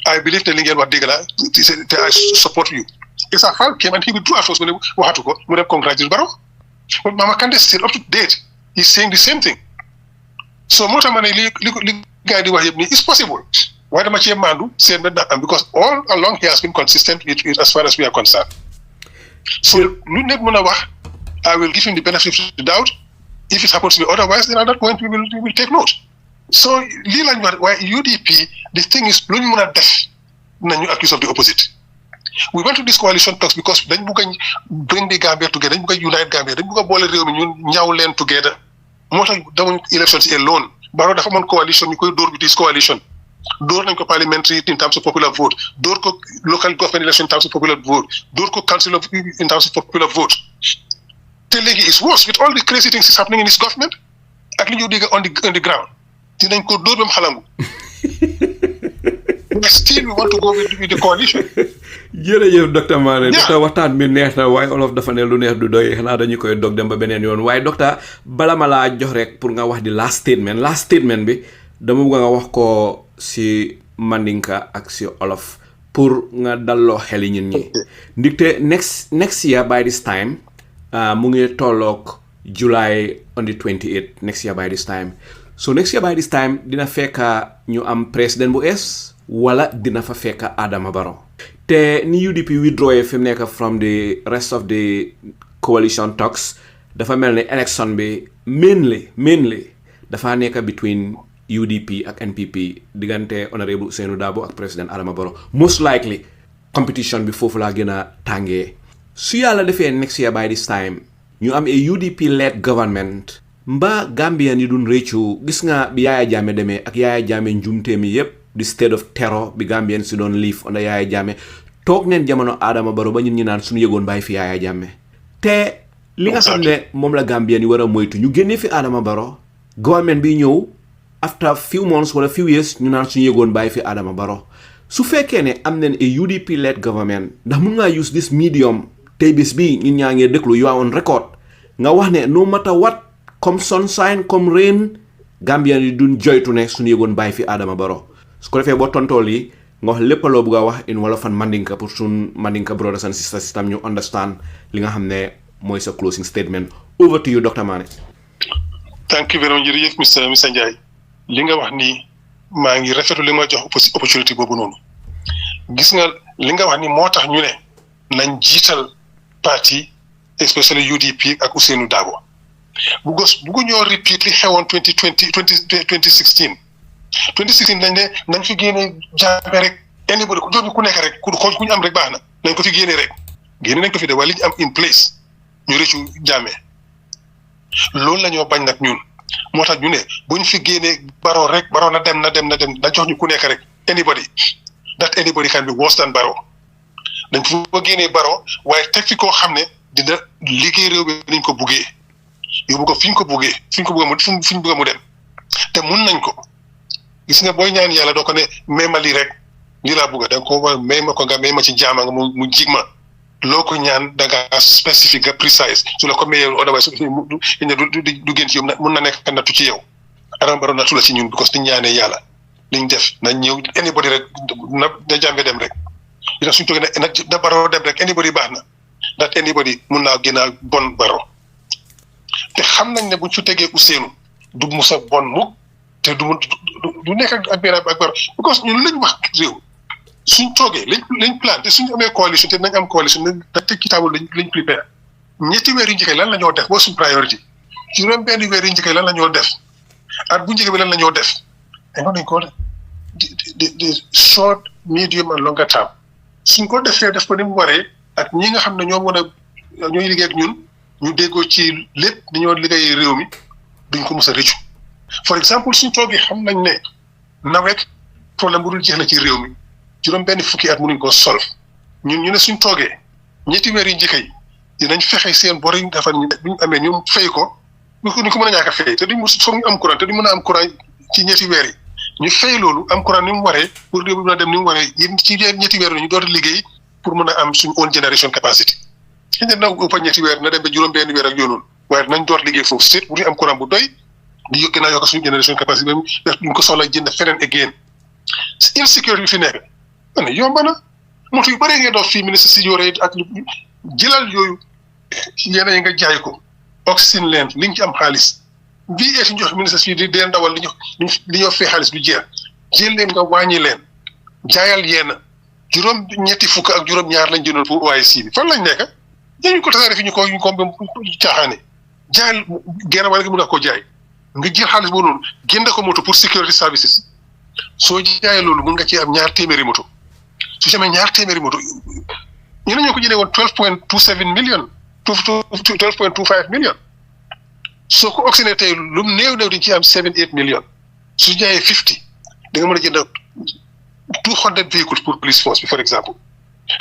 I believe the Lingian Wadigala, I support you. Isafal came and he withdrew afterwards when we had to go. We have congratulated Barrow. But Mama Kande is still up to date. He's saying the same thing. So it's possible. Why the Machie Mandu said that? And because all along he has been consistent with it as far as we are concerned. So I will give him the benefit of the doubt. If it happens to be otherwise, then at that point we will take note. So why UDP, the thing is you accuse of the opposite. We went to this coalition talks because then we can bring the Gambia together, then we can unite Gambia, then we can ball together. Not elections alone. Barrow the former coalition, you could do with this coalition. Door parliamentary in terms of popular vote, door local government election in terms of popular vote, door council in terms of popular vote. Telegi is worse with all the crazy things that's happening in this government. Actually, you dig on the ground. Still, we want to go with the coalition. jërëjëf docteur Manneh docteur waxtaan bi neex na waaye olof dafa ne lu neex du doy xanaa dañu koy dog dem ba beneen yoon waaye docteur bala ma laa jox rek pour nga wax di last statement bi dama bëgg nga wax ko si mandinka ak si olof pour nga dalloo xeli ñun ñi ndikte next year by this time mu ngi tollook July on the 28th next year by this time so next year by this time dina fekka ñu am président bu es wala dina fa fekka Adama Barrow te ni UDP withdraw fi mu nekk from the rest of the coalition talks dafa mel ni election bi mainly dafa nekk between UDP ak NPP diggante honorable Ousainou Darboe ak président Adama Barrow most likely competition bi foofu laa gën a tàngee su yàlla defee next year by this time ñu am a UDP led government mba Gambian yi dun réccu gis nga bi Yaya Jammeh demee ak Yaya Jammeh njumte mi yépp the state of terror bi Gambian si doon live under Yaya Jammeh toog neen jamono Adama Barrow ba ñun ñi naan suñu yëgoon bàyyi fi Yaya Jammeh te li nga xam ne moom la Gambian yi war a moytu ñu génnee fi Adama Barrow government bi ñëw after few months wala few years ñu naan suñu yëgoon bàyyi fi Adama Barrow su fekkee ne am nañ a UDP led government ndax mun ngaa use this medium tey bés bi ñun ñaa ngee déglu you are on record nga wax ne no matter what comme sunshine comme rain Gambian yi duñ joytu ne suñu yëgoon bàyyi fi Adama Barrow su ko defee boo tontool yi nga wax lépp loo bëgg a wax in wala fan mandinka pour sun mandinka brothers and sisters tam ñu understand li nga xam ne mooy sa closing statement over to you Dr. Manneh. Thank you very much jërëjëf Mr. Ndiaye li nga wax ni maa ngi rafetlu li ma jox opportunity boobu noonu gis nga li nga wax ni moo tax ñu ne nañ jiital parti especially UDP ak Ousainou Darboe buggu ñoo repeat li xewoon 2016 nañ fi génne Jammeh rek anybody ku nekk rek ku ñu am rek baax na nañ ko fi génne rek génne nañ ko fi de waaye li ñu am in place ñu rëccu Jammeh loolu la ñoo bañ nag ñun moo tax ñu ne buñ fi génne Barrow rek Barrow na dem na jox ñu ku nekk rek anybody that anybody can be worse than Barrow dañ fa génnee Barrow waaye teg fi koo xam ne dina liggéey réew bi niñ ko buggee yóbbu ko fi ñu ko bëgg mu dem te mun nañ ko gis nga booy ñaan yàlla doo ko ne may ma lii rek lii laa bëgg da nga ko war may ma ko nga may ma ci jaama nga mu jig ma loo ko ñaan da nga spécifique nga precise su la ko mayee otherwise du gën ci yow mun na nekk nattu ci yow Adama Barrow nattu la ci ñun because di ñaanee yàlla liñ def nañ ñëw anybody rek na jàmbe dem rek dina suñ toogee na Barrow dem rek anybody baax na that anybody mun naa gën a bon Barrow te xam nañ ne buñ su tegee Ousseynou du musa bon mukk te du nekk ak benn ak Barrow because ñun lañ wax réew suñ toogee lañ plan te suñ amee coalition te nañ am coalition da teg ci table lañ prépare ñetti weer yu njëkkee lan la ñoo def boo suñ priorité juróom benn weer yu njëkkee lan la ñoo def at bu njëkk bi lan la ñoo def dañoo nañ ko de short medium and longer term suñ ko defee def ko ni mu waree ak ñi nga xam ne ñoo mën a ñooy liggéey ak ñun ñu déggoo ci lépp ni ñoo liggéey réew mi duñ ko mos a rëccu for exemple suñ toogee xam nañ ne nawet problème bu dul jeex la ci réew mi juróom benn fukki at mënuñ koo solve ñun ñu ne suñ toogee ñetti weer yi njëkk yi dinañ fexe seen bor yi dafa bu ñu amee ñu fay ko ñu ko mën a ñàkk a fay te duñ mos foog ñu am courant te duñ mën a am courant ci ñetti weer yi ñu fay loolu am courant ni mu waree pour réew mi mën a dem ni mu waree yéen ci ñetti weer ñu door a liggéey pour mën a am suñ own generation capacity xëy na ëpp ñetti weer na dem ba juróom benn weer ak yoonul waaye nañ door liggéey foofu seet bu ñu am courant bu doy di yokk naa yokk suñu generation capacity ba duñ ko soxla jënd feneen again insécurité yu fi nekk man yomb na moto yu bëree ngeen doon fii ministre si yore ak jëlal yooyu yenn yi nga jaay ko oxygen leen li nga ci am xaalis bii ñu jox ministre fii di dee ndawal li ñoo fee xaalis du jeex jël leen nga wàññi leen jaayal yenn juróom ñetti fukk ak juróom ñaar lañ jëndoon pour OIC bi fan lañ nekk ñu ko tasaare fi ñu ko caaxaane jaayal genn wala nga mën a ko jaay nga jël xaalis boobu noonu génne ko moto pour security services soo jaayee loolu mën nga ci am ñaar téeméeri moto su ci amee ñaar téeméeri moto ñu ne ñoo ko jëlee woon 12.27 million 12.25 million soo ko oxyné tey lu mu néew di ci am 7-8 million su jaayee 50 da nga mën a jënd 200 vehicles pour police force bi for exemple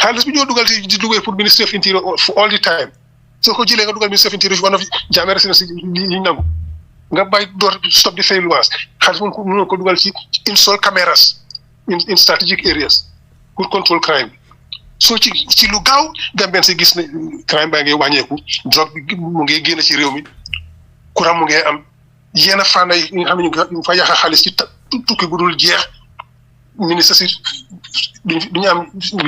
xaalis bi ñoo dugal di dugal pour ministry of interior for all the time soo ko jëlee nga dugal ministry of interior one of jaamee résidence yi ñu nangu nga bàyyi door stop di fay luwaas xaalis mën ko dugal ci install cameras in strategic areas pour control crime soo ci lu gaaw Gambien si gis ne crime baa ngi wàññeeku drogue bi mu ngi génn ci réew mi courant mu ngi am yenn fànn yi nga xam ne ñu fa yàq xaalis ci tukki bu dul jeex ministre si duñu am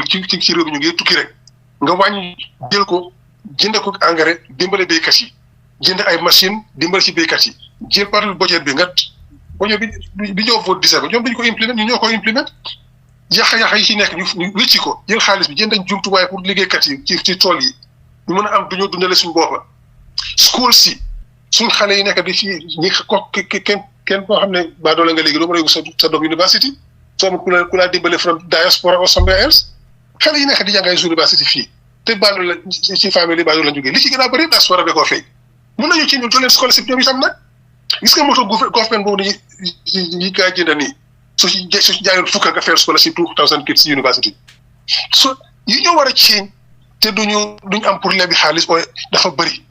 ci réew mi ñu ngi tukki rek nga wàññi jël ko jënd ko engrais dimbale béykat yi jënd ay machine dimbale ci béykat yi jël par budget bi nga budget bi ñoo vote December ñoom dañu ko implément ñu ñoo ko implément yàq yi ci nekk ñu wécci ko jël xaalis bi jënd dañ jumtuwaay pour liggéeykat yi ci tool yi ñu mën a am duñoo dundale suñu boppa school si suñ xale yi nekk di fii ñi ko kenn koo xam ne baadoola nga léegi doo mën a yóbbu sa doom university soo amul ku laa dimbale from diaspora or somewhere else xale yi nekk di jàng ay university fii te baadoola ci famille baadoola jógee li ci gën a bëri diaspora bi koo fay mun nañu ci ñun jox leen scholarship ñoom itam nag gis nga moto government boobu yi gaa jënda nii su jaayoon fukk nga fayal scholarship 2000 kids ci university so yi ñoo war a ceeñ te duñu am pour lebi xaalis ooy dafa bëri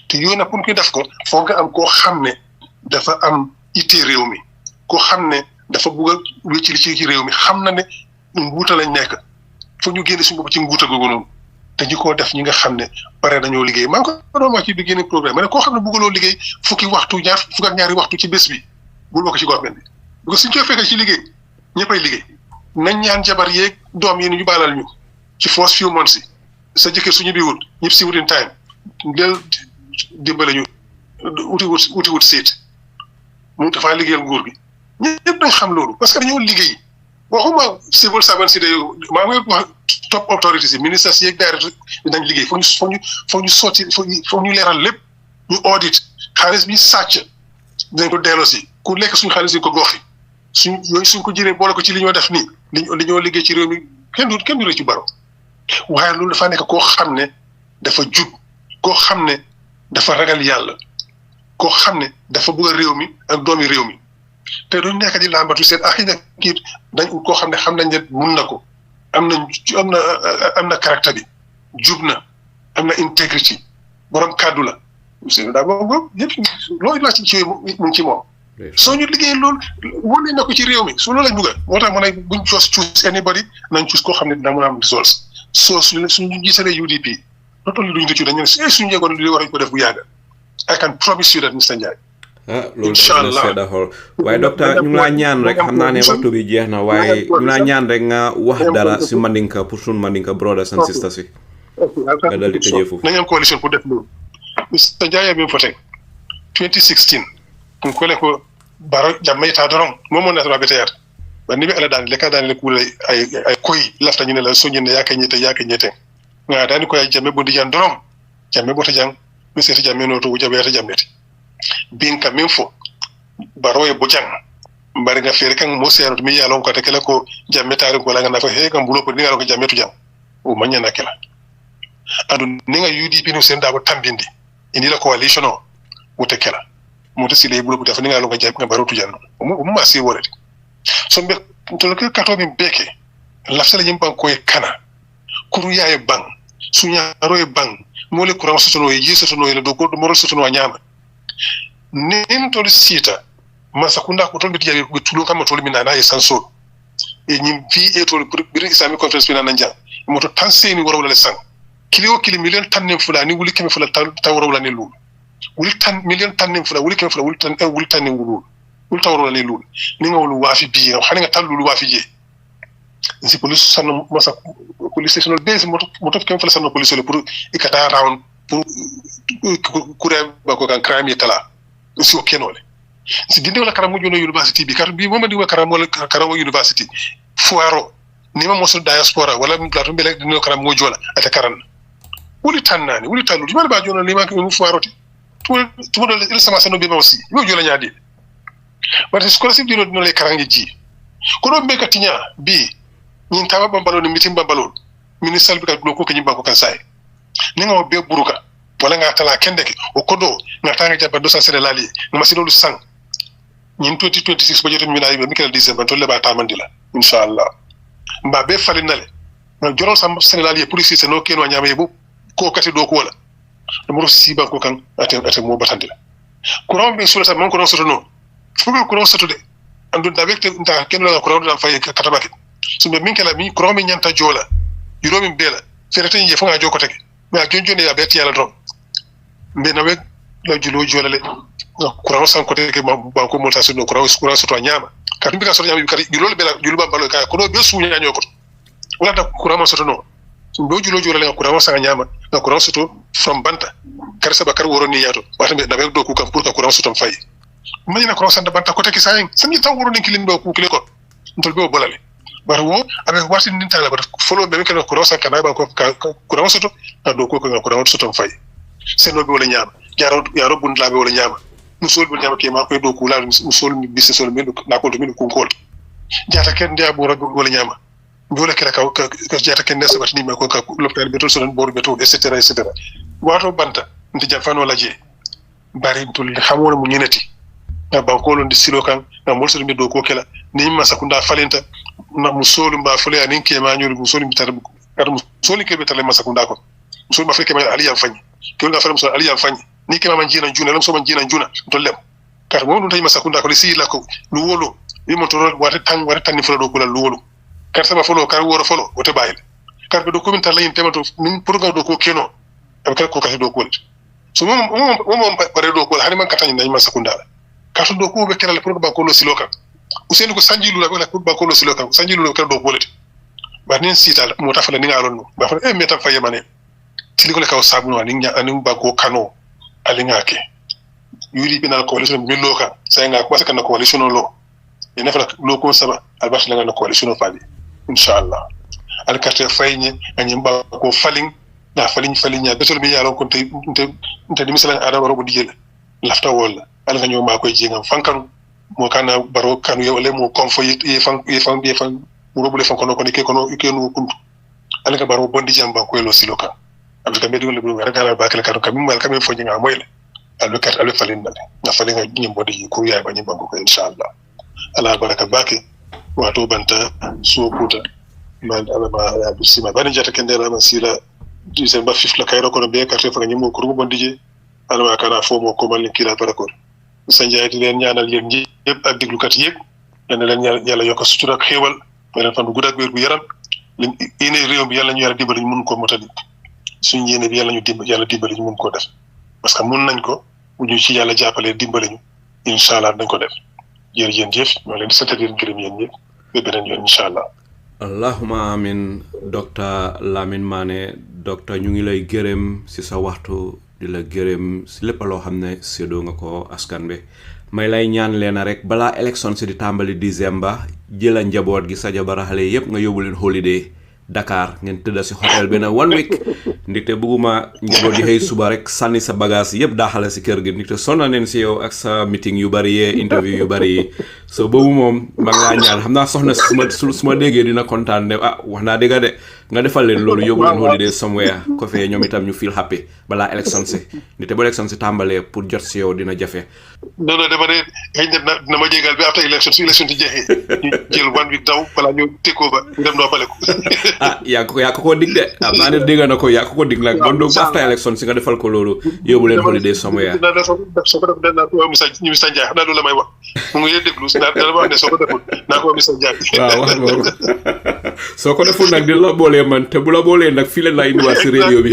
te yooyu nag pour ñu def ko foog nga am koo xam ne dafa am ittee réew mi koo xam ne dafa bugg a wécci li ci réew mi xam na ne nguuta lañ nekk foog ñu génne suñu bopp ci nguuta googu noonu te ñu koo def ñi nga xam ne pare dañoo liggéey maa ngi ko doon wax ci beginning programme ma ne koo xam ne buggaloo liggéey fukk ak ñaari waxtu ci bés bi bul bokk ci government bi parce que suñ koy fekkee ci liggéey ñëppay liggéey nañ ñaan jabar yeeg doom yi ñu baalal ñu ci first few months yi sa jëkkër suñu biwul ñëpp si within time del dimbale ñu uti wut seet mu dafaa liggéeyal nguur gi ñëpp dañ xam loolu parce que dañoo liggéey waxuma civil servant si de maa ngi wax top authorities yi ministres yeeg directeur dañ liggéey foog ñu sotti foog ñu leeral lépp ñu audit xaalis bi sàcc dinañ ko delloo si ku lekk suñu xaalis yi ko goxi suñ ko jëlee boole ko ci li ñoo def nii li ñoo liggéey ci réew mi kenn du rëccu Barrow waaye loolu dafa nekk koo xam ne dafa jub koo xam ne dafa ragal yàlla koo xam ne dafa bëgg réew mi ak doomi réew mi te duñ nekk di làmbatu seet xëy na kii dañ koo xam ne xam nañ ne mun na ko am na caractère bi jub na am na intégrité borom kàddu la Ousseynou Dabo yëpp loolu la ci mu ngi ci moom soo ñu liggéey loolu wane na ko ci réew mi su loolu lañ bëgg moo tax ma ne buñ choose anybody nañ choose koo xam ne dina mën a am results soo suñu gisalee UDP not only duñ ko ci dañu ne suñu yegoon li war ko def bu yàgg I can promise you that Mr. Ndiaye loolu dana sedda xool waaye docteur ñu ngi laa ñaan rek xam naa ne waxtu bi jeex na waaye ñu ngi laa ñaan rek nga wax dara si Mandinka pour suñu Mandinka brothers and sisters yi nga dal di tëjee foofu nañu am coalition pour def loolu Mr. Ndiaye bi mu fa teg 2016 kun kole ko baro jamma ita doron momo na rabe tayar bani be ala dan le ka dan le kula ay koy lafta ñu ne la soñu ne yakay ñete nga dan ko ay jamme bo di jan doron jamme bo ta jang mi se jamme no to jabe ta jammeti bin ka min fo baro e bo jang mbari nga fere kan mo se mi yalon ko te kala ko jamme tare ko la nga na fa he kan bulo ko ni nga ko jamme tu jang o manya na kala adu ni nga UDP no senda ko tambindi indi la coalition o wote kala moto sile bulo bu dafa ni nga lo nga japp nga barotu janno mo ma si worati so be to ko kato bi beke la sala yimban ko e kana kuru yaye bang sunya ro e bang mo le kuran sotono e yeso sotono e do ko do mo sotono nyama nen to sita masakunda ko to bi tiyabe ko tulo kam to mi nana e sanso e nyim vi e to bir islamic conference bi nana njang mo to tanseni woro la sang kilo million tannen fulani wuli kemi fula tawro wala ne lulu wuli tan million tannen fula wuli kemi fula wuli tan wulu wuli tawro wala ne lulu ni nga wulu wafi bi xani nga tan lulu wafi je si police sanu masa police station base moto kemi fula sanu police le pour ikata round pour kure ba ko kan crime yetala si o kenole si ginde wala karamo jono university bi kar bi moma di wa karamo university fuaro ni ma mosul diaspora wala plateau bele dino karamo jola ata karan wuli tannani wuli tallu di ba jono ni ma ko fuaroti to do le sama sanu be ma aussi yo jola nyaadi wata scholarship dino dino le karangi ji ko do be katinya bi ni tawa bambalo ni mitim bambalo ministre bi ka do ko kanyi banko kan sai ni nga be buruka wala nga tala kendeke o kodo nga tanga jabba do sa sele lali nga sidolu sang ñin 2026 ba jotam mi na mi kala December to le ba tamandila inshallah mba be falinale nga joro sam sele lali police se no keno nyame bu ko kati do ko wala mo siba ko kan ate mo batandila kuran be sura sa man ko soto no fugo kuran soto de andu dabek nta keno la kuran do fay katabake sumbe min kala mi kuran mi nyanta jola yuro min bela ferete nje fu nga joko tege mais jonjone ya beti yala do mbe nawe la julo jolale kuran san ko tege ba ko monta so no kuran soto nyama ka tumbi ka soto nyama bi julo bela julo ba balo ka ko do be sunya nyoko wala da kuran soto no do julo jolale kuran san nyama na kuran soto from banta kar sa bakar woro ni yato wata mbe nawe do ku kam pour ka kuran soto fay mani na kuran san da banta ko tege sayin sami taw woro ni kilin do ku kile ko ntol be bolale bara wo abe wati nin tala bara folo be kala kuran san kana ba ko kuran soto na do ko kuran soto fay seno be wala nyama yaro bun labe wala nyama musol be nyama ke ma ko do ku la musol mi bisse sol mi na ko to mi ko kol jata ken dia bo rabbe wala nyama wala kala ka jata ken nesa batni ma ko ka l'hôpital be to son bor be to etc wato banta nti jafan wala je bari tul xamone mu ñeneti na bankolo ndi silo kan na molso mi do ko kala ni ma sakunda falenta na musol mba fule anin ke ma nyori musol mi tar kar musol ke be tale ma sakunda ko musol ma feke ma ali yam fani ko nga fere musol ali yam fani ni ke ma jina juna lam so man jina juna to lem kar mo tay ma sakunda ko si la ko lu wolo mi mo to wata tan ni fula do ko la lu wolo kar sama folo kar woro folo wote bayil kar be do ko min tan layin temato min pour nga do ko keno am kar ko kasi do ko so mo pare do ko hani man katani na ma sakunda ka to do ko be kelal pour ba ko lo siloka useni ko sanjilu la ko ba ko lo siloka sanjilu lo kar do ko ba nin sita mo tafala ni ngalon no ba fa meta fa yemane tili ko le kaw sabu no ni nya ba ko kano ali ngake UDP na coalition mi loka sai nga ko saka na coalition lo ina fa lo ko saba albash la na coalition fa bi inshallah al carte fayni anyim ba ko falling na falling ya betol mi yalo ko te di misalan adam robo digel lafta wala al nga ñoo ma koy jingam fankanu mo kana baro kanu yo le mo konfo yi fan mo robo le fan kono ko ni ke kono ikenu kuntu al nga baro bondi jamba ko lo siloka abika medu le bu ngara ba kala kam mal kam fo jinga moyle al kat al falin na falin nga ñim bodi ko yaay ba ñim banko ko inshallah ala baraka bake wato banta so puta man ala ma ya bisima bani jata kendera man sila December 5 la kayro ko be carte fa ñimo ko bondi je alwa kana fo mo ko man kila parako sa njaay di leen ñaanal yéen ñëpp ak déglukat yëpp yàlla leen yàlla yokk sutura ak xéewal may leen fan bu gudd ak wér gu yaram yéene réew bi yàlla ñu yàlla dimbali ñu mun ko motali suñu yéene bi yàlla dimbali ñu mun koo def parce que mun nañ ko bu ñu ci yàlla jàppalee dimbali ñu incha allah dañ ko def jërëjëf ñoo leen di sant di leen gërëm yéen ñëpp ba beneen yoon incha allah. allahuma amin docteur Lamin Manneh docteur ñu ngi lay gërëm si sa waxtu di la gërëm si lépp loo xam ne séddoo nga ko askan bi may lay ñaan leen rek balaa élection si di tàmbali décembre jëla njaboot gi sa jabar xale yëpp nga yóbbu leen holiday Dakar ngeen tëdda si hôtel bi nag 1 week ndikte bëgguma njaboot gi xëy suba rek sànni sa bagage yëpp daaxale si kër gi ndikte sonna neen si yow ak sa meeting yu bari yee interview yu bari yi so boobu moom ma ngaa ñaan xam naa soxna su ma déggee dina kontaan ne wax naa dégga de nga defal leen loolu yóbbu leen holiday somewhere ko fee ñoom itam ñu feel happy balaa élection si ndikte bu élection si tàmbalee pour jot si yow dina jafe. non dama ne xëy na ma jégal bi après élection su élection ti jeexee ñu jël 1 week daw balaa ñu tekkoo ba dem noppale ko. yaa ko dig de am naa ne dégg na ko yaa ko dig nag bon donc after élection si nga defal ko loolu yóbbu leen holiday somewhere. soo ko def danaa ko ñu Mr Ndiaye xam naa loolu la may wax mu ngi leen déglu dama wax ne soo ko deful naa ko Mr Ndiaye. waaw wax nga ko soo ko deful nag dina la boolee man te bu la boolee nag fii leen laa indiwaat si radio bi.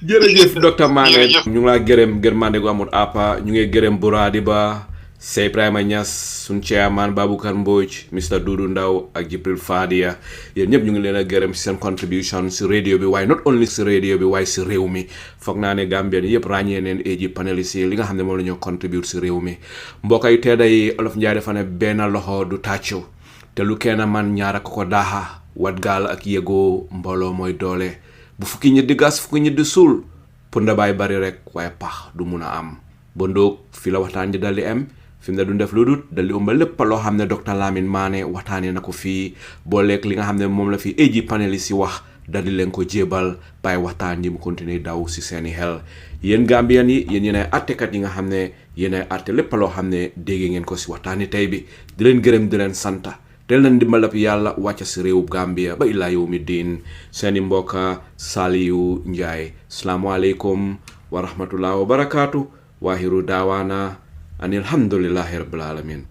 jërëjëf docteur Manneh ñu ngi laa gërëmande gu amul apa ñu ngi gërëm Buradi Ba Sey Ibrahima Niass suñ chairman Baboucar Mbodj Mr Doudou Ndaw ak Jibril Fadia yéen ñëpp ñu ngi leen a gërëm si seen contribution si radio bi waaye not only si radio bi waaye si réew mi foog naa ne Gambian yëpp ràññee neen AG panelist yi li nga xam ne moom la ñoo contribute si réew mi mbokk yi tedda yi Olof Njaay dafa ne benn loxo du tàccu te lu kenn man ñaara ko daaxa wat gaal ak yëgoo mbooloo mooy doole bu fukki ñit di gas fukki ñit di suul pour ndabaay bari rek waaye pax du mun a am ba ndoog fi la waxtaan di dal di am fi mu ne du def lu dul dal di ëmba lépp loo xam ne docteur Lamin Manneh waxtaanee na ko fii boo lekk li nga xam ne moom la fi AG panelist yi wax dal di leen ko jébal bàyyi waxtaan yi mu continuer daw si seeni xel yéen Gambian yi yéen yéenay attekat yi nga xam ne yéenay atte lépp loo xam ne dégg ngeen ko si waxtaani tey bi di leen gërëm di leen santa del leen dimbalab yàlla wàcca si réew Gambia ba illaa yow mi diin seeni mbokka Saliou Njaay salaamualeykum wa rahmatullah wa barakaatu waahiru daawaana an alhamdulillahi rabbil alamin